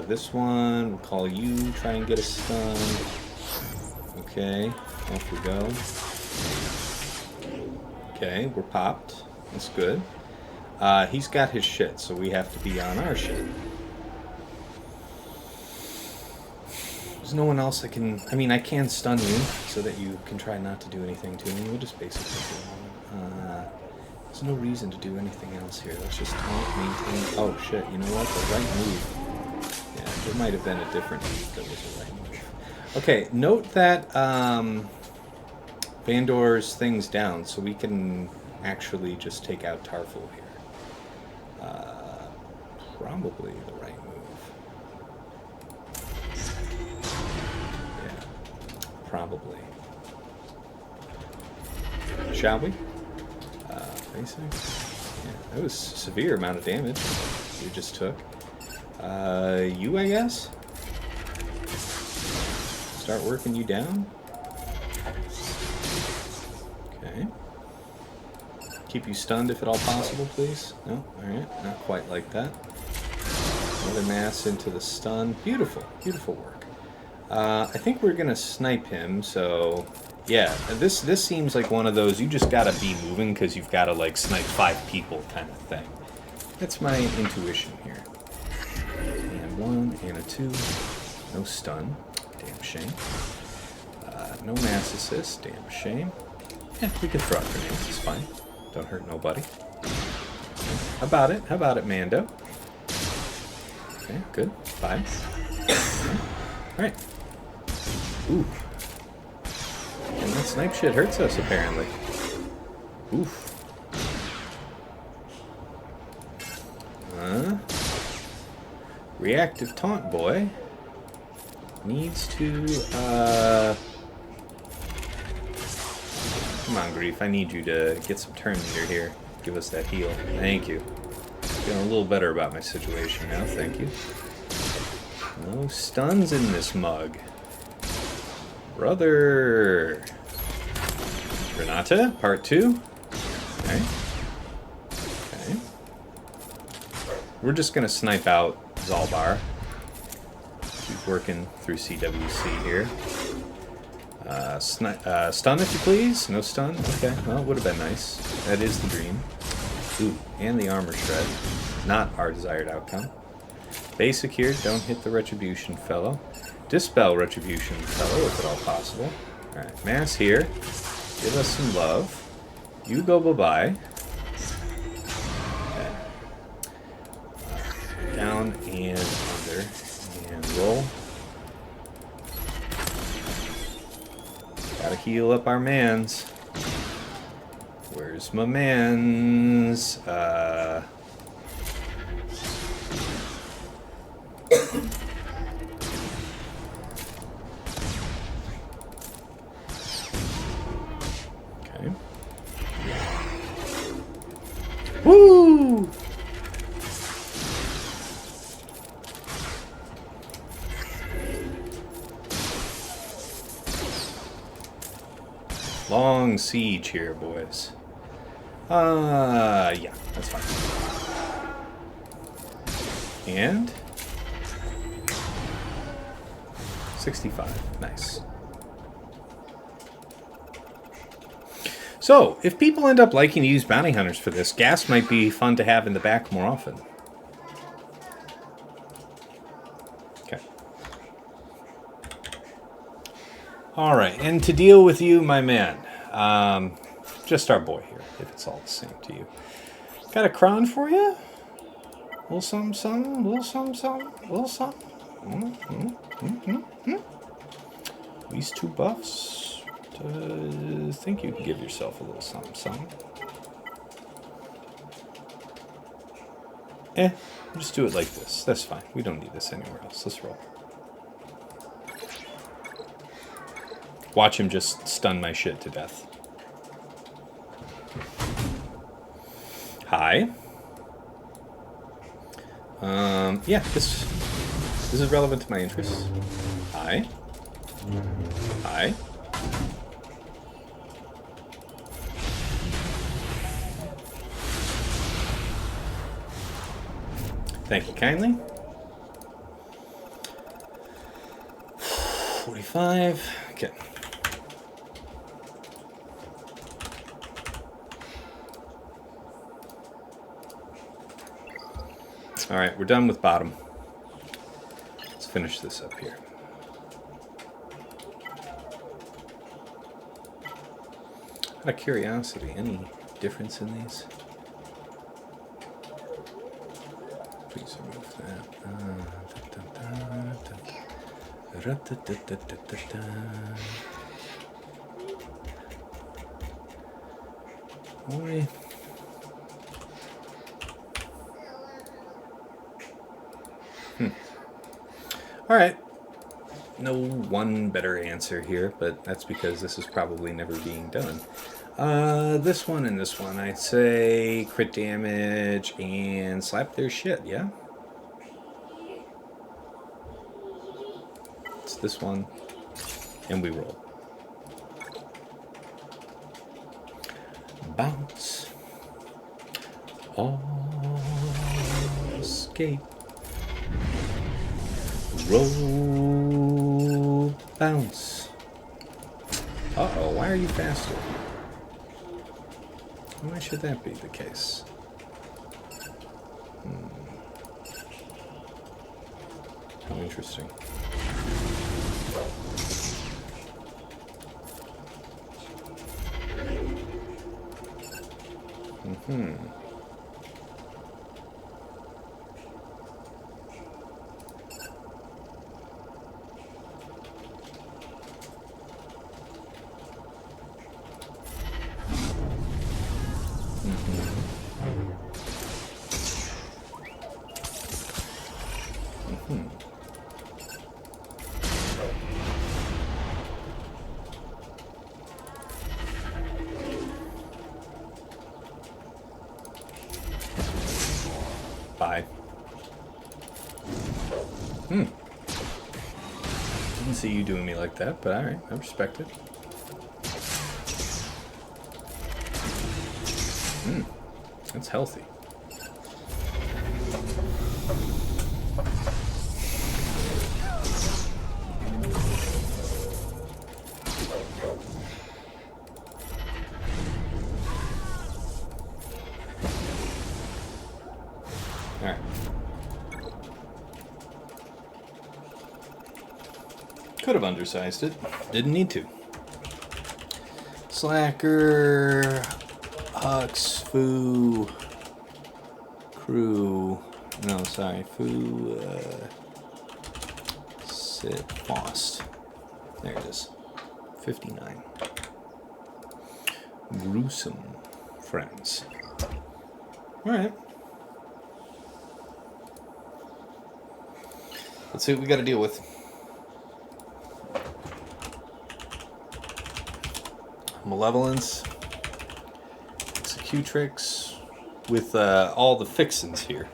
This one, we'll call you, try and get a stun. Okay, off we go. Okay, we're popped. That's good. He's got his shit, so we have to be on our shit. There's no one else that can... I mean, I can stun you so that you can try not to do anything to me. We'll just basically do it. There's no reason to do anything else here. Let's just taunt, maintain... Oh, shit. You know what? The right move. Yeah, there might have been a different move that was the right move. Okay, note that Vandor's thing's down, so we can actually just take out Tarfful here. Probably the right move. Yeah, probably. Shall we? Basic. Yeah, that was a severe amount of damage we just took. You, I guess? Start working you down. Okay. Keep you stunned if at all possible, please. No? Alright, not quite like that. Another mass into the stun. Beautiful. Beautiful work. I think we're gonna snipe him, so... Yeah, this seems like one of those you just gotta be moving because you've gotta, like, snipe 5 people kind of thing. That's my intuition here. And 1, and a 2. No stun. Damn shame. No mass assist. Damn shame. Yeah, we can throw out grenades. It's fine. Don't hurt nobody. How about it? How about it, Mando? Okay, good. 5. Alright. Ooh. And that snipe shit hurts us, apparently. Oof. Reactive taunt boy needs to, Come on, Grief. I need you to get some turn meter here. Give us that heal. Thank you. Feeling a little better about my situation now. Thank you. No stuns in this mug. Brother. Renata, part 2. Okay. Okay. We're just going to snipe out Zalbar. Keep working through CWC here. Stun if you please. No stun? Okay, well, it would have been nice. That is the dream. Ooh, and the armor shred. Not our desired outcome. Basic here, don't hit the Retribution fellow. Dispel Retribution fellow if at all possible. Alright, mass here. Give us some love. You go bye-bye. Okay. Down and under. And roll. Gotta heal up our mans. Where's my mans? Okay. Woo! Long siege here, boys. Yeah, that's fine. And 65. Nice. So, if people end up liking to use bounty hunters for this, gas might be fun to have in the back more often. Okay. Alright, and to deal with you, my man, just our boy here, if it's all the same to you. Got a cron for you? Little something, something, little something, something, little something. These 2 buffs. Think you can give yourself a little something, something. Just do it like this. That's fine. We don't need this anywhere else. Let's roll. Watch him just stun my shit to death. Hi. Yeah, this is relevant to my interests. Hi. Hi. Thank you kindly. 45. Okay. All right, we're done with bottom. Let's finish this up here. Out of curiosity, any difference in these? Please remove that. Boy. All right. No one better answer here, but that's because this is probably never being done. This one and this one, I'd say crit damage and slap their shit, yeah? It's this one, and we roll. Bounce. Escape. Roll. Bounce. Uh-oh, why are you faster? Why should that be the case? How interesting. Bye. Didn't see you doing me like that, but alright, I respect it. That's healthy. Alright. Could have undersized it. Didn't need to. Slacker. Hux. Foo. Crew. No, sorry. Foo. Sit. Lost. There it is. 59. Gruesome friends. Alright. Let's see what we got to deal with. Malevolence. Executrix. With all the fixins here.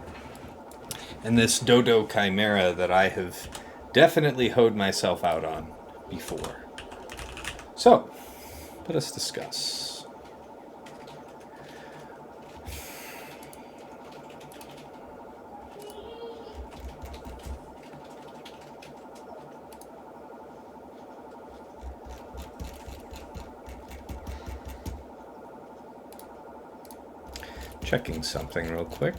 And this Dodo Chimera that I have definitely hoed myself out on before. So, let us discuss. Checking something real quick.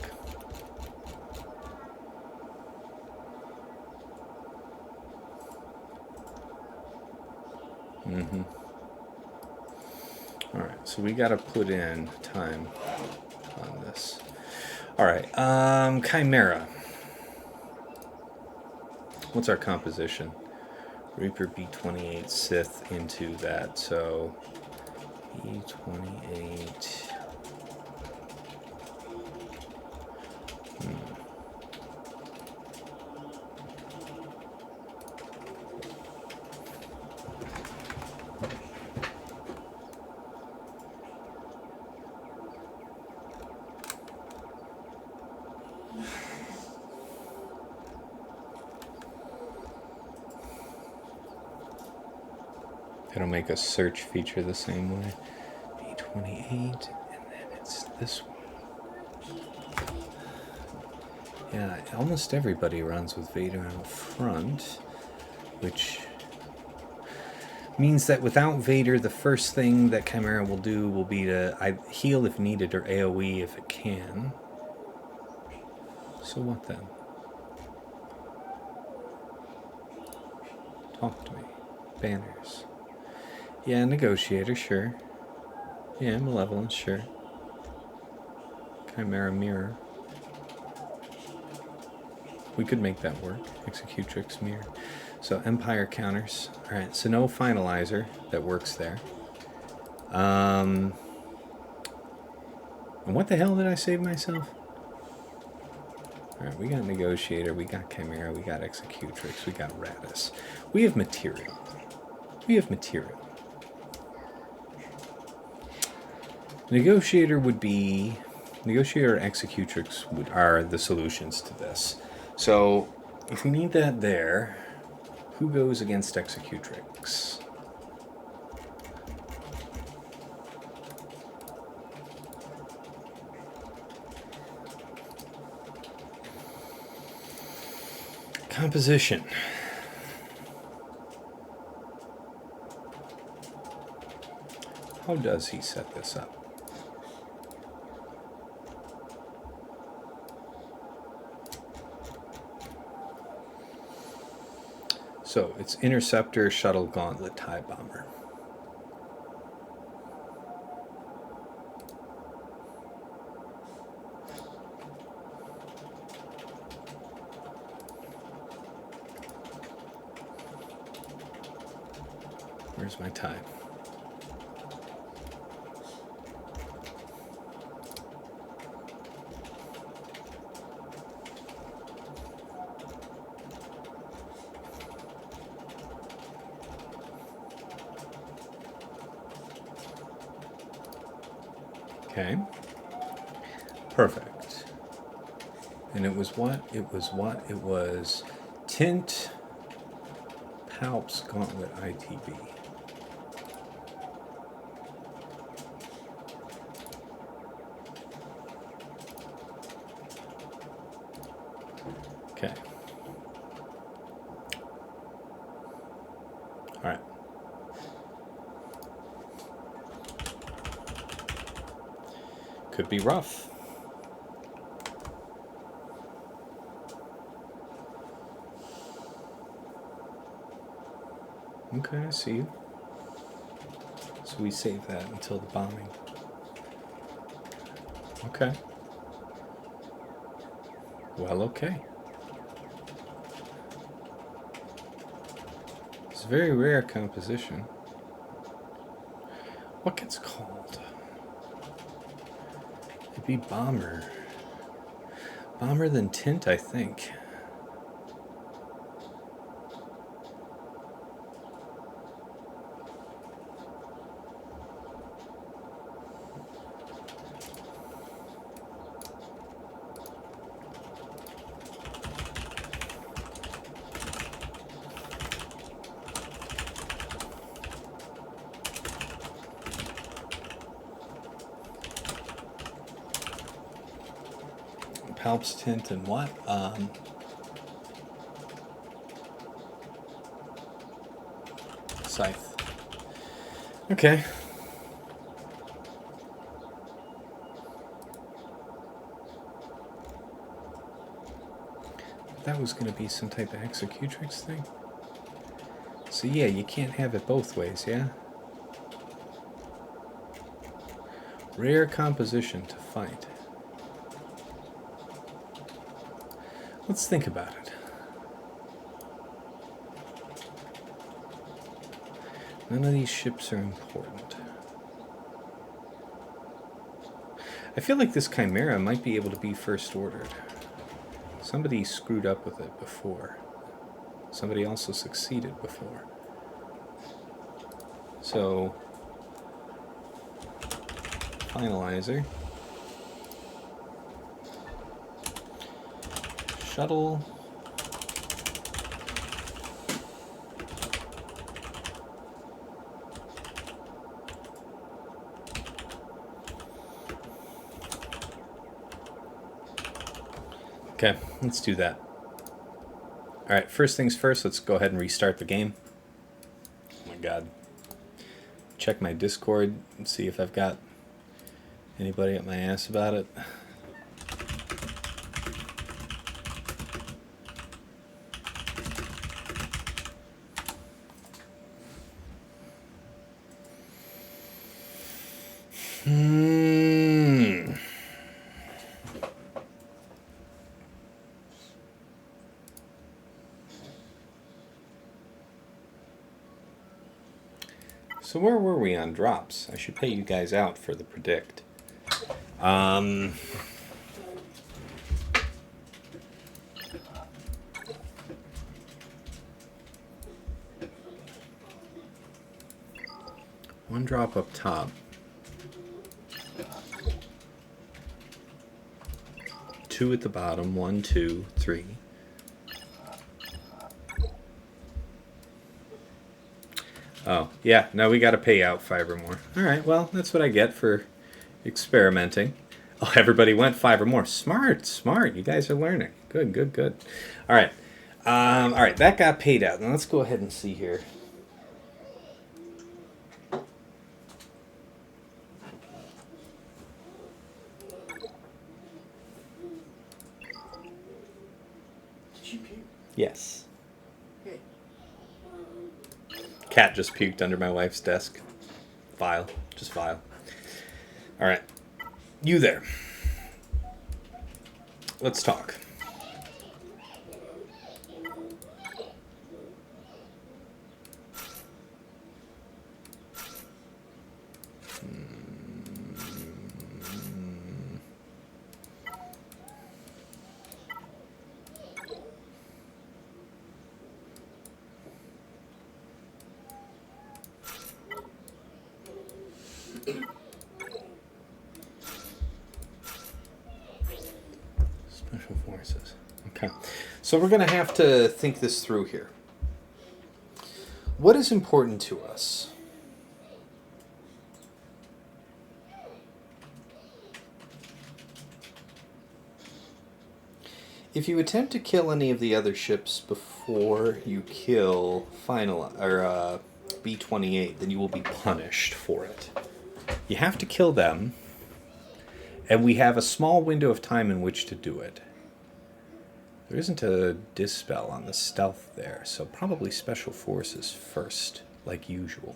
Alright, so we gotta put in time on this. Alright, Chimera. What's our composition? Reaper B28 Sith into that, so E28. It'll make a search feature the same way. B28, and then it's this one. Yeah, almost everybody runs with Vader out front, which means that without Vader, the first thing that Chimera will do will be to heal if needed or AoE if it can. So what then? Talk to me. Banners. Yeah, Negotiator, sure. Yeah, Malevolence, sure. Chimera Mirror. We could make that work. Executrix Mirror. So Empire counters. Alright, so no Finalizer that works there. And what the hell did I save myself? Alright, we got Negotiator, we got Chimera, we got Executrix, we got Radis. We have material. We have material. Negotiator would be... Negotiator and Executrix are the solutions to this. So, if we need that there, who goes against Executrix? Composition. How does he set this up? So it's Interceptor, Shuttle, Gauntlet, TIE Bomber. Where's my TIE? Okay. Perfect. And it was what? It was Tint, Palps, Gauntlet, ITB. Okay. All right. Could be rough. Okay, I see you. So we save that until the bombing. Okay. Well, okay. It's a very rare composition. What gets called? It'd be Bomber. Bomber than Tint, I think. Palps, Tint, and what? Scythe. Okay. That was going to be some type of Executrix thing. So yeah, you can't have it both ways, yeah? Rare composition to fight. Let's think about it. None of these ships are important. I feel like this Chimera might be able to be first ordered. Somebody screwed up with it before. Somebody also succeeded before. So, Finalizer. Shuttle. Okay, let's do that. Alright, first things first, let's go ahead and restart the game. Oh my god. Check my Discord and see if I've got anybody up my ass about it. So where were we on drops? I should pay you guys out for the predict. One drop up top. Two at the bottom. 1, 2, 3. Oh, yeah, now we got to pay out 5 or more. Alright, well, that's what I get for experimenting. Oh, everybody went 5 or more. Smart, smart. You guys are learning. Good, good, good. Alright. Alright, that got paid out. Now let's go ahead and see here. Did you puke? Yes. Okay. Cat just puked under my wife's desk. Vile. Just vile. Alright. You there. Let's talk. Special forces. Okay. So we're going to have to think this through here. What is important to us? If you attempt to kill any of the other ships before you kill B-28, then you will be punished for it. You have to kill them, and we have a small window of time in which to do it. There isn't a dispel on the stealth there, so probably special forces first, like usual.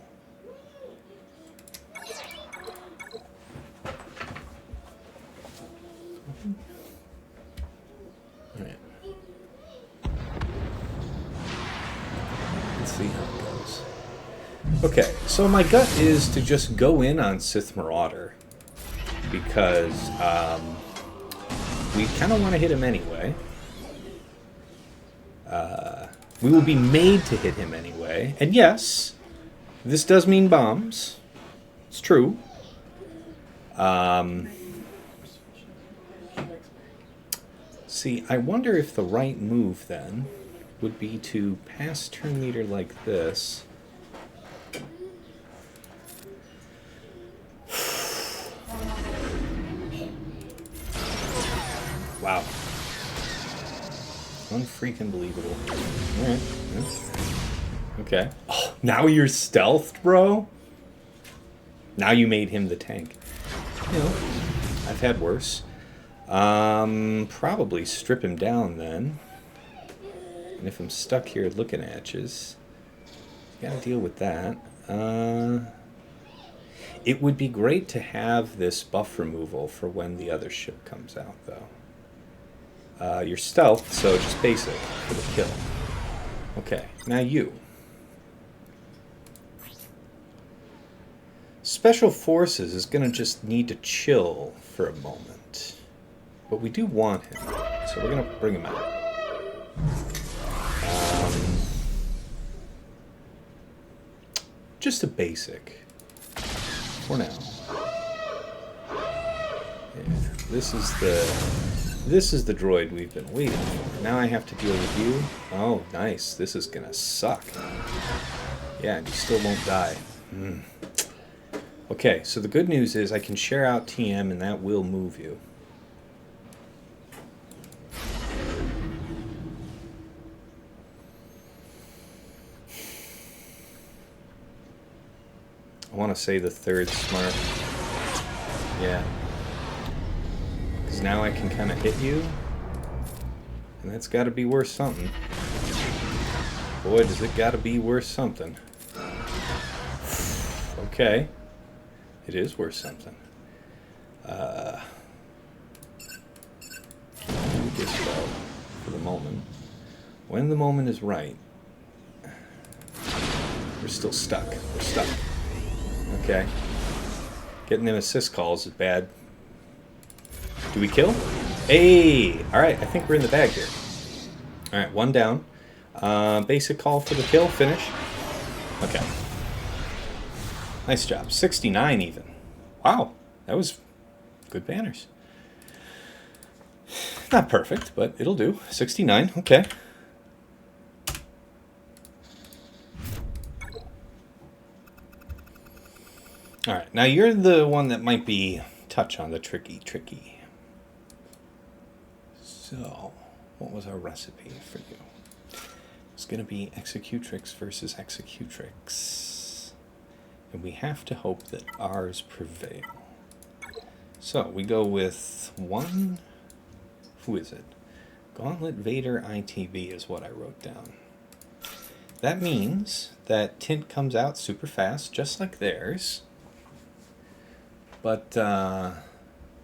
Alright. Let's see how it goes. Okay, so my gut is to just go in on Sith Marauder, because we kind of want to hit him anyway. We will be made to hit him anyway. And yes, this does mean bombs. It's true. See, I wonder if the right move then would be to pass turn meter like this. Wow. Unfreaking believable. Alright. Okay. Oh, now you're stealthed, bro? Now you made him the tank. You know, I've had worse. Probably strip him down then. And if I'm stuck here looking at you, gotta deal with that. It would be great to have this buff removal for when the other ship comes out, though. You're stealth, so just basic for the kill. Okay, now you. Special Forces is going to just need to chill for a moment. But we do want him, so we're going to bring him out. Just a basic. For now. Yeah, this is the droid we've been waiting for. Now I have to deal with you. Oh, nice. This is gonna suck. Yeah, and you still won't die. Okay, so the good news is I can share out TM and that will move you. I want to say the third smart. Yeah. Because now I can kind of hit you. And that's got to be worth something. Boy, does it got to be worth something. Okay. It is worth something. Dispel for the moment. When the moment is right. We're still stuck. We're stuck. Okay. Getting them assist calls is bad. Do we kill? Hey! Alright, I think we're in the bag here. Alright, one down. Basic call for the kill. Finish. Okay. Nice job. 69 even. Wow. That was good banners. Not perfect, but it'll do. 69. Okay. Alright, now you're the one that might be touch on the tricky. So, what was our recipe for you? It's going to be Executrix versus Executrix. And we have to hope that ours prevail. So, we go with one... Who is it? Gauntlet Vader ITV is what I wrote down. That means that Tint comes out super fast, just like theirs. But the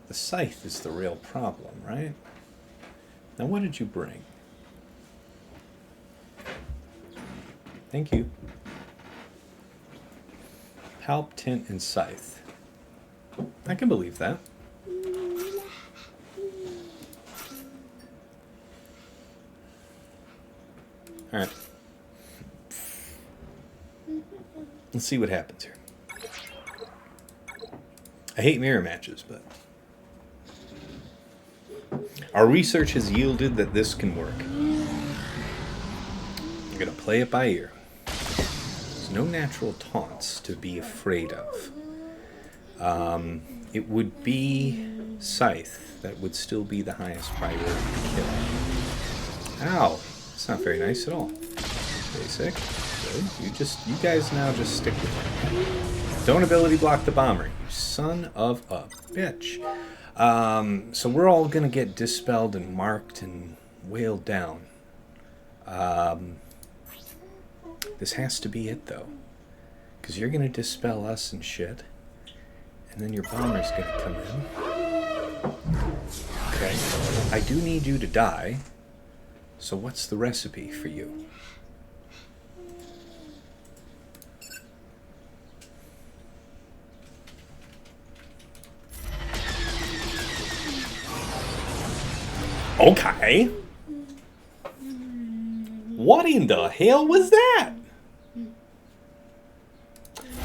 Scythe is the real problem, right? Now what did you bring? Thank you. Palp, Tint, and Scythe. I can believe that. Alright. Let's see what happens here. I hate mirror matches, but our research has yielded that this can work. I'm going to play it by ear. There's no natural taunts to be afraid of. It would be Scythe that would still be the highest priority kill. Ow! That's not very nice at all. Basic. Good. You guys now just stick with it. Don't ability block the bomber, you son of a bitch. So we're all gonna get dispelled and marked and wailed down. This has to be it though, because you're gonna dispel us and shit, and then your bomber's gonna come in. Okay. I do need you to die. So what's the recipe for you? Okay. What in the hell was that?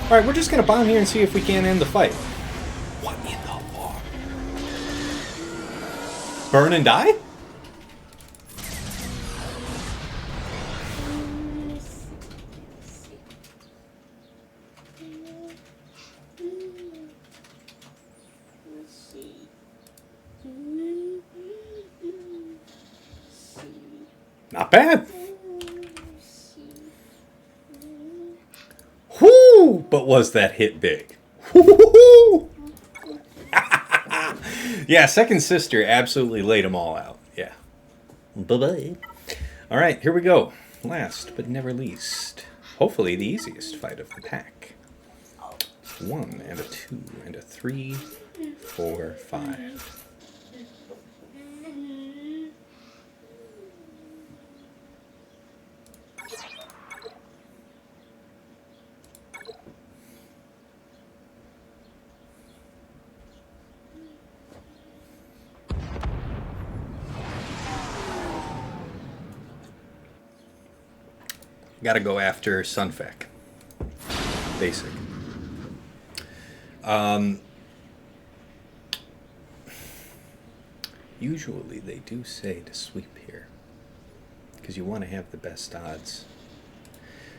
Alright, we're just gonna bomb here and see if we can't end the fight. What in the fuck? Burn and die? Not bad. Whoo! But was that hit big? Whoo! Yeah, Second Sister absolutely laid them all out. Yeah. Bye-bye. All right, here we go. Last but never least, hopefully the easiest fight of the pack. 1 and a 2 and a 3, 4, 5. Gotta go after Sunfec. Basic. Usually they do say to sweep here, because you want to have the best odds.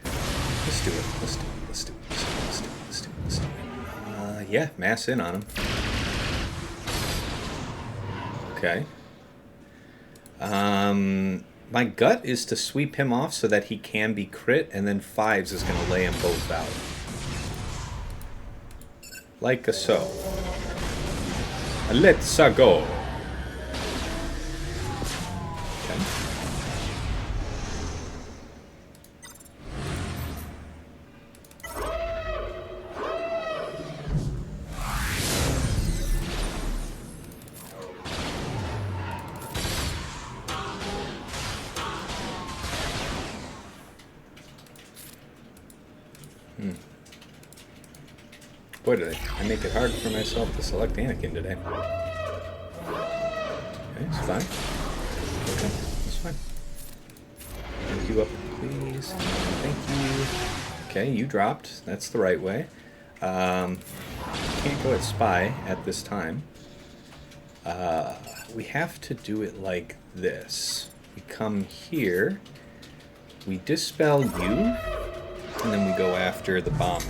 Let's do it. Let's do it. Let's do it. Let's do it. Let's do it. Let's do it. Let's do it. Yeah, mass in on him. Okay. My gut is to sweep him off so that he can be crit, and then 5s is going to lay them both out. like a so. Let's go. Okay. Boy, did I make it hard for myself to select Anakin today. Okay, it's fine. Okay, it's fine. Thank you up, please. Thank you. Okay, you dropped. That's the right way. Can't go at spy at this time. We have to do it like this. We come here, we dispel you, and then we go after the bomber.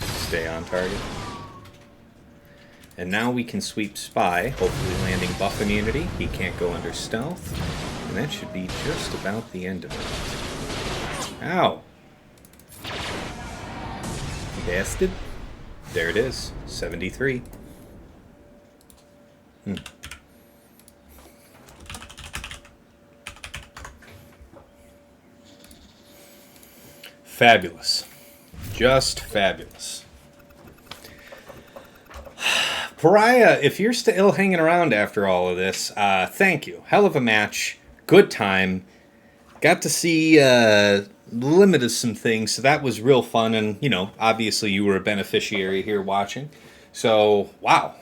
Stay on target. And now we can sweep Spy, hopefully landing buff immunity. He can't go under stealth. And that should be just about the end of it. Ow! Bastard. There it is. 73. Fabulous. Just fabulous. Pariah, if you're still hanging around after all of this, thank you. Hell of a match. Good time. Got to see the limit of some things, so that was real fun. And, you know, obviously you were a beneficiary here watching. So, wow.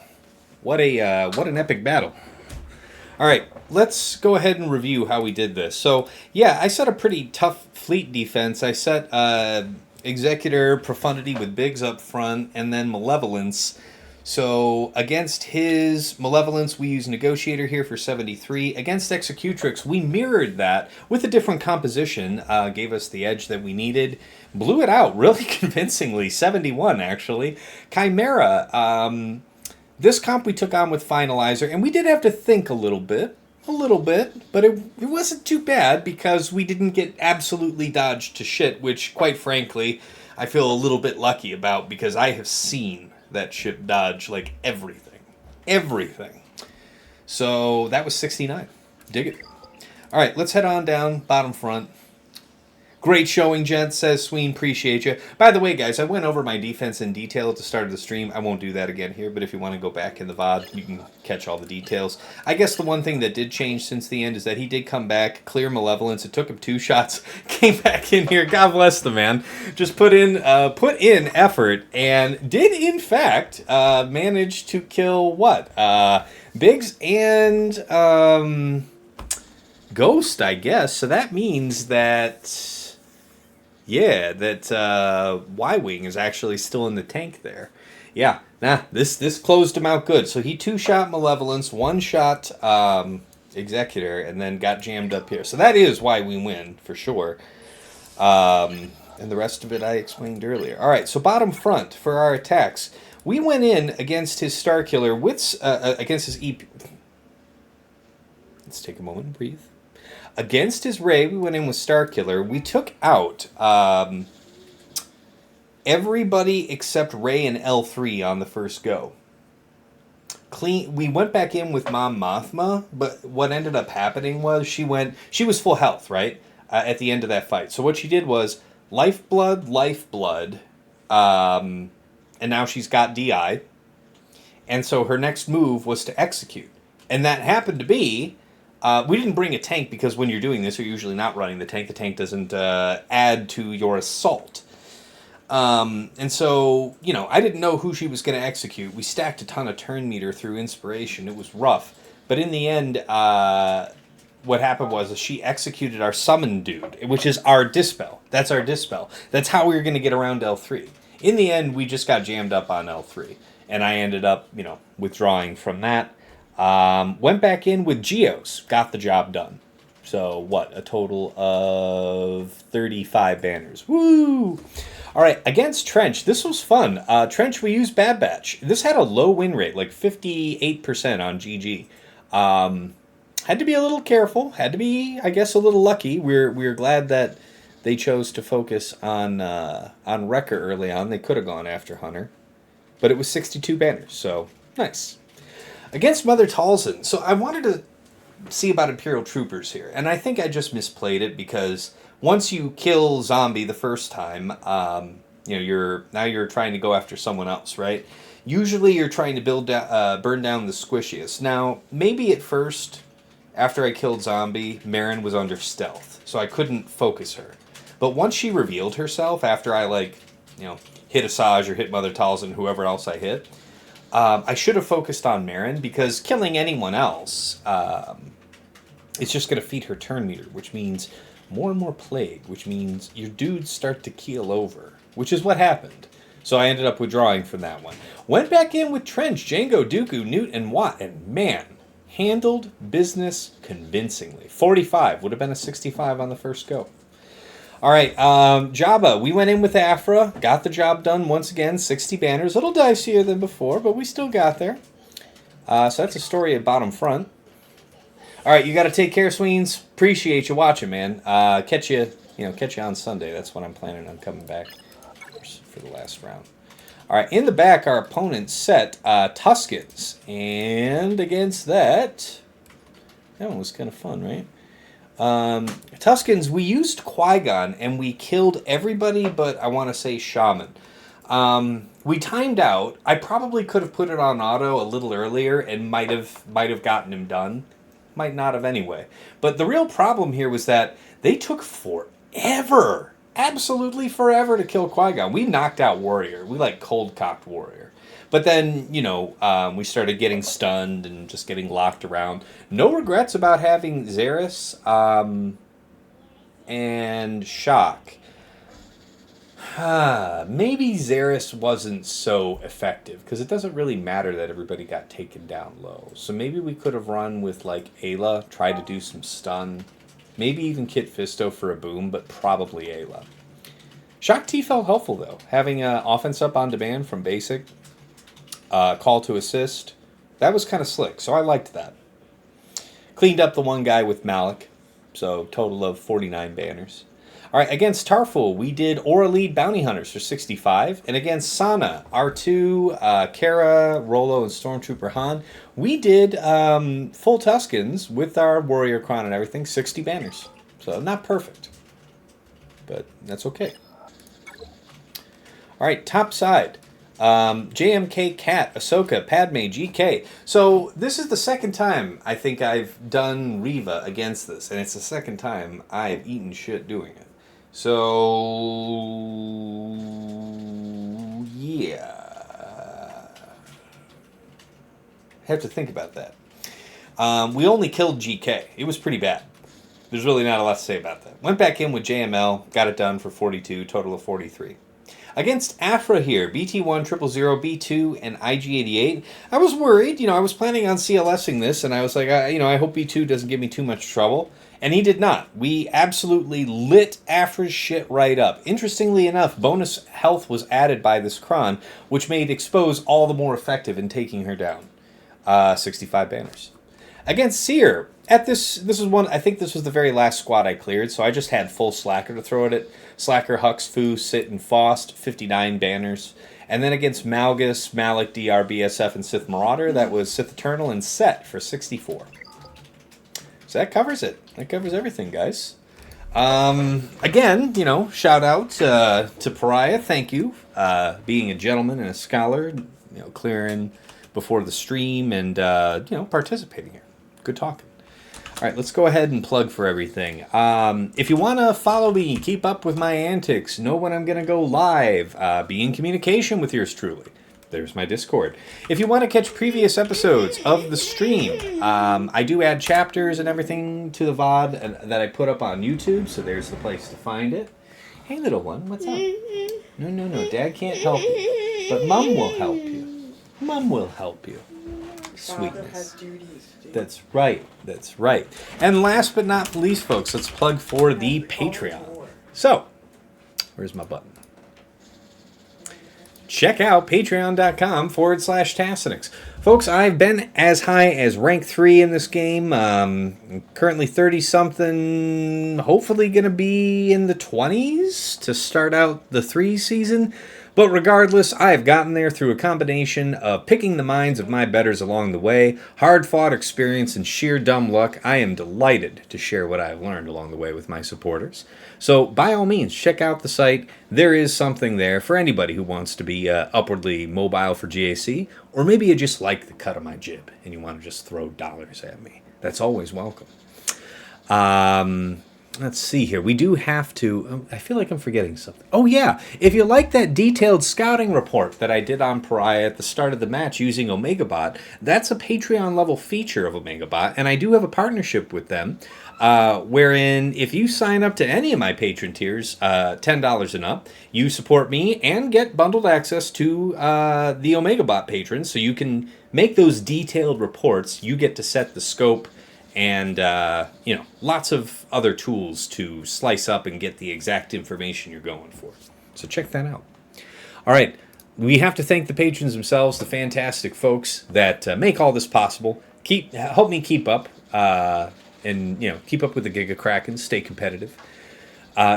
What an epic battle. All right, let's go ahead and review how we did this. So, yeah, I set a pretty tough fleet defense. I set Executor, Profundity with Biggs up front, and then Malevolence. So against his Malevolence, we use Negotiator here for 73. Against Executrix, we mirrored that with a different composition. Gave us the edge that we needed. Blew it out really convincingly. 71, actually. Chimera. This comp we took on with Finalizer, and we did have to think a little bit. But it wasn't too bad because we didn't get absolutely dodged to shit, which, quite frankly, I feel a little bit lucky about because I have seen that ship dodge like everything. So that was 69. Dig it. All right, let's head on down bottom front. Great showing, gents, says Sween. Appreciate you. By the way, guys, I went over my defense in detail at the start of the stream. I won't do that again here, but if you want to go back in the VOD, you can catch all the details. I guess the one thing that did change since the end is that he did come back, clear Malevolence. It took him 2 shots, came back in here. God bless the man. Just put in effort and did, in fact, manage to kill what? Biggs and Ghost, I guess. So that means that... yeah, that Y-Wing is actually still in the tank there. Yeah, this closed him out good. So he 2-shot Malevolence, 1-shot Executor, and then got jammed up here. So that is why we win, for sure. And the rest of it I explained earlier. All right, so bottom front for our attacks. We went in against his Starkiller with, against his EP... Let's take a moment and breathe. Against his Ray, we went in with Starkiller. We took out everybody except Ray and L3 on the first go. We went back in with Mom Mothma, but what ended up happening was she was full health, right? At the end of that fight. So what she did was lifeblood, and now she's got DI. And so her next move was to execute. And that happened to be... we didn't bring a tank because when you're doing this, you're usually not running the tank. The tank doesn't add to your assault. And so, you know, I didn't know who she was going to execute. We stacked a ton of turn meter through Inspiration. It was rough. But in the end, what happened was she executed our summon dude, which is our Dispel. That's our Dispel. That's how we were going to get around L3. In the end, we just got jammed up on L3. And I ended up, you know, withdrawing from that. Went back in with Geos, got the job done. So, what, a total of 35 banners. Woo! All right, against Trench, this was fun. Trench, we used Bad Batch. This had a low win rate, like 58% on GG. Had to be a little careful. Had to be, I guess, a little lucky. We're glad that They chose to focus on Wrecker early on. They could have gone after Hunter. But it was 62 banners, so nice. Against Mother Talzin. So I wanted to see about Imperial Troopers here. And I think I just misplayed it because once you kill Zombie the first time, you're trying to go after someone else, right? Usually you're trying to burn down the squishiest. Now, maybe at first, after I killed Zombie, Marin was under stealth, so I couldn't focus her. But once she revealed herself, after I, hit Asajj or hit Mother Talzin, whoever else I hit, I should have focused on Marin, because killing anyone else, it's just going to feed her turn meter, which means more and more plague, which means your dudes start to keel over, which is what happened. So I ended up withdrawing from that one. Went back in with Trench, Django, Dooku, Newt, and Watt, and man, handled business convincingly. 45, would have been a 65 on the first go. All right, Jabba, we went in with Aphra, got the job done once again, 60 banners. A little dicier than before, but we still got there. So that's a story at bottom front. All right, you got to take care, Sweens. Appreciate you watching, man. Catch you on Sunday. That's when I'm planning on coming back for the last round. All right, in the back, our opponent set Tuskens. And against that one was kind of fun, right? Tuskens, we used Qui-Gon, and we killed everybody but, I want to say, Shaman. We timed out. I probably could have put it on auto a little earlier and might have gotten him done. Might not have anyway. But the real problem here was that they took forever. Absolutely forever to kill Qui-Gon. We knocked out Warrior. We cold-cocked Warrior. But then, we started getting stunned and just getting locked around. No regrets about having Xeris and Shock. Maybe Xeris wasn't so effective, because it doesn't really matter that everybody got taken down low. So maybe we could have run with, Ayla, try to do some stun. Maybe even Kit Fisto for a boom, but probably Ayla. Shock T felt helpful, though. Having offense up on demand from basic, call to assist, that was kind of slick, so I liked that. Cleaned up the one guy with Malak, so total of 49 banners. All right, against Tarfful, we did Aura Lead Bounty Hunters for 65. And against Sana, R2, Cere, Rolo, and Stormtrooper Han, we did full Tuskens with our Warrior Crown and everything, 60 banners. So not perfect, but that's okay. All right, top side. JMK, Cat, Ahsoka, Padme, GK. So this is the second time I think I've done Reva against this, and it's the second time I've eaten shit doing it. So, yeah. Have to think about that. We only killed GK. It was pretty bad. There's really not a lot to say about that. Went back in with JML, got it done for 42, total of 43. Against Aphra here, BT1, 000, B2, and IG88. I was worried, I was planning on CLSing this, and I was like, I hope B2 doesn't give me too much trouble. And he did not. We absolutely lit Aphra's shit right up. Interestingly enough, bonus health was added by this Kron, which made Expose all the more effective in taking her down. 65 banners. Against Cere, at this is one, I think this was the very last squad I cleared, so I just had full Slacker to throw at it. Slacker, Hux, Fu, Sit, and Faust, 59 banners. And then against Malgus, Malak, DR, BSF, and Sith Marauder, that was Sith Eternal and Set for 64. So that covers it. That covers everything, guys. Again, shout out to Pariah. Thank you. Being a gentleman and a scholar, clearing before the stream and, participating here. Good talking. All right, let's go ahead and plug for everything. If you want to follow me, keep up with my antics, know when I'm going to go live, be in communication with yours truly. There's my Discord. If you want to catch previous episodes of the stream, I do add chapters and everything to the VOD that I put up on YouTube, so there's the place to find it. Hey, little one, what's up? No, Dad can't help you, but Mom will help you. Mom will help you. Sweetness. That's right. And last but not least, folks, let's plug for the Patreon. So, where's my button? check out patreon.com/Tassinix. Folks, I've been as high as rank 3 in this game. Currently 30-something, hopefully going to be in the 20s to start out the 3 season. But regardless, I have gotten there through a combination of picking the minds of my betters along the way, hard-fought experience, and sheer dumb luck. I am delighted to share what I have learned along the way with my supporters. So, by all means, check out the site. There is something there for anybody who wants to be upwardly mobile for GAC, or maybe you just like the cut of my jib and you want to just throw dollars at me. That's always welcome. Let's see here. We do have to... I feel like I'm forgetting something. Oh, yeah. If you like that detailed scouting report that I did on Pariah at the start of the match using OmegaBot, that's a Patreon-level feature of OmegaBot, and I do have a partnership with them, wherein if you sign up to any of my patron tiers, $10 and up, you support me and get bundled access to the OmegaBot patrons, so you can make those detailed reports. You get to set the scope and, lots of other tools to slice up and get the exact information you're going for. So check that out. All right, we have to thank the patrons themselves, the fantastic folks that make all this possible. Help me keep up, and keep up with the Giga-Kraken, stay competitive.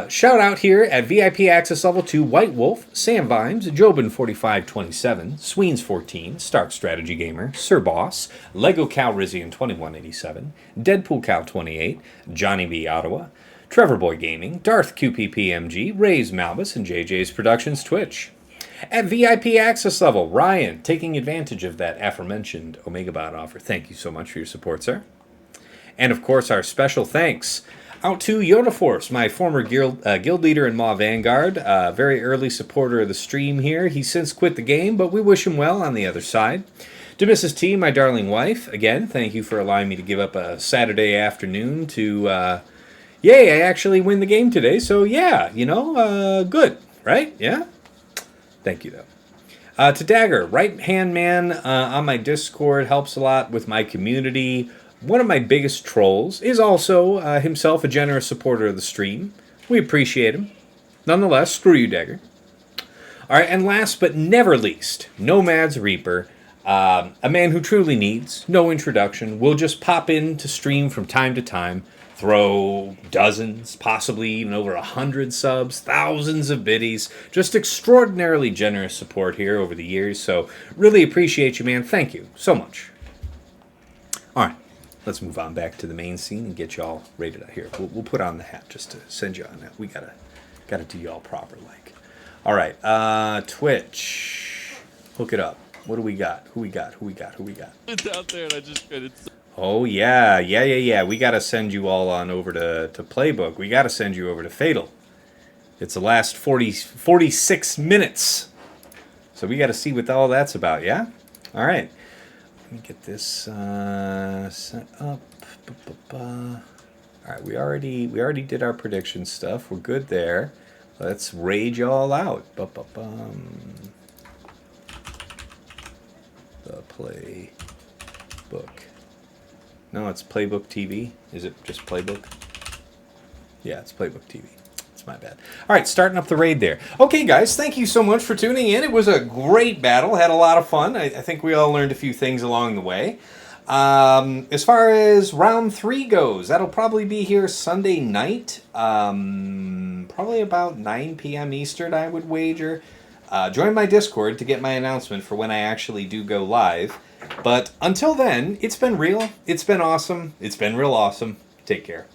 Shout out here at VIP access level to White Wolf, Sam Vimes, Jobin4527, Sweens14, Stark Strategy Gamer, Sir Boss, Lego Calrissian 2187, Deadpool Cow 28, Johnny B Ottawa, Trevor Boy Gaming, Darth QPPMG, Ray's Malgus, and JJ's Productions Twitch. At VIP access level, Ryan, taking advantage of that aforementioned OmegaBot offer. Thank you so much for your support, sir. And of course, our special thanks out to Yoda Force, my former guild leader in Maw Vanguard, very early supporter of the stream here. He's since quit the game, but we wish him well on the other side. To Mrs. T, my darling wife, again, thank you for allowing me to give up a Saturday afternoon to, yay, I actually win the game today, so yeah, good, right? Yeah? Thank you, though. To Dagger, right-hand man on my Discord, helps a lot with my community. One of my biggest trolls is also himself a generous supporter of the stream. We appreciate him. Nonetheless, screw you, Dagger. All right, and last but never least, Nomad's Reaper, a man who truly needs no introduction, will just pop in to stream from time to time, throw dozens, possibly even over 100 subs, thousands of biddies, just extraordinarily generous support here over the years, so really appreciate you, man. Thank you so much. All right. Let's move on back to the main scene and get y'all rated out here. We'll put on the hat just to send you on that. We gotta do y'all proper like. All right, Twitch, hook it up. What do we got? Who we got? It's out there, and I just couldn't. Oh yeah. We gotta send you all on over to Playbook. We gotta send you over to Fatal. It's the last 46 minutes. So we gotta see what all that's about. Yeah. All right. Let me get this set up. All right, we already did our prediction stuff. We're good there. Let's raid y'all out. The Playbook. No, it's Playbook TV. Is it just Playbook? Yeah, it's Playbook TV. My bad. All right, starting up the raid there. Okay, guys, thank you so much for tuning in. It was a great battle. Had a lot of fun. I think we all learned a few things along the way. As far as round 3 goes, that'll probably be here Sunday night. Probably about 9 p.m. Eastern, I would wager. Join my Discord to get my announcement for when I actually do go live. But until then, it's been real. It's been awesome. It's been real awesome. Take care.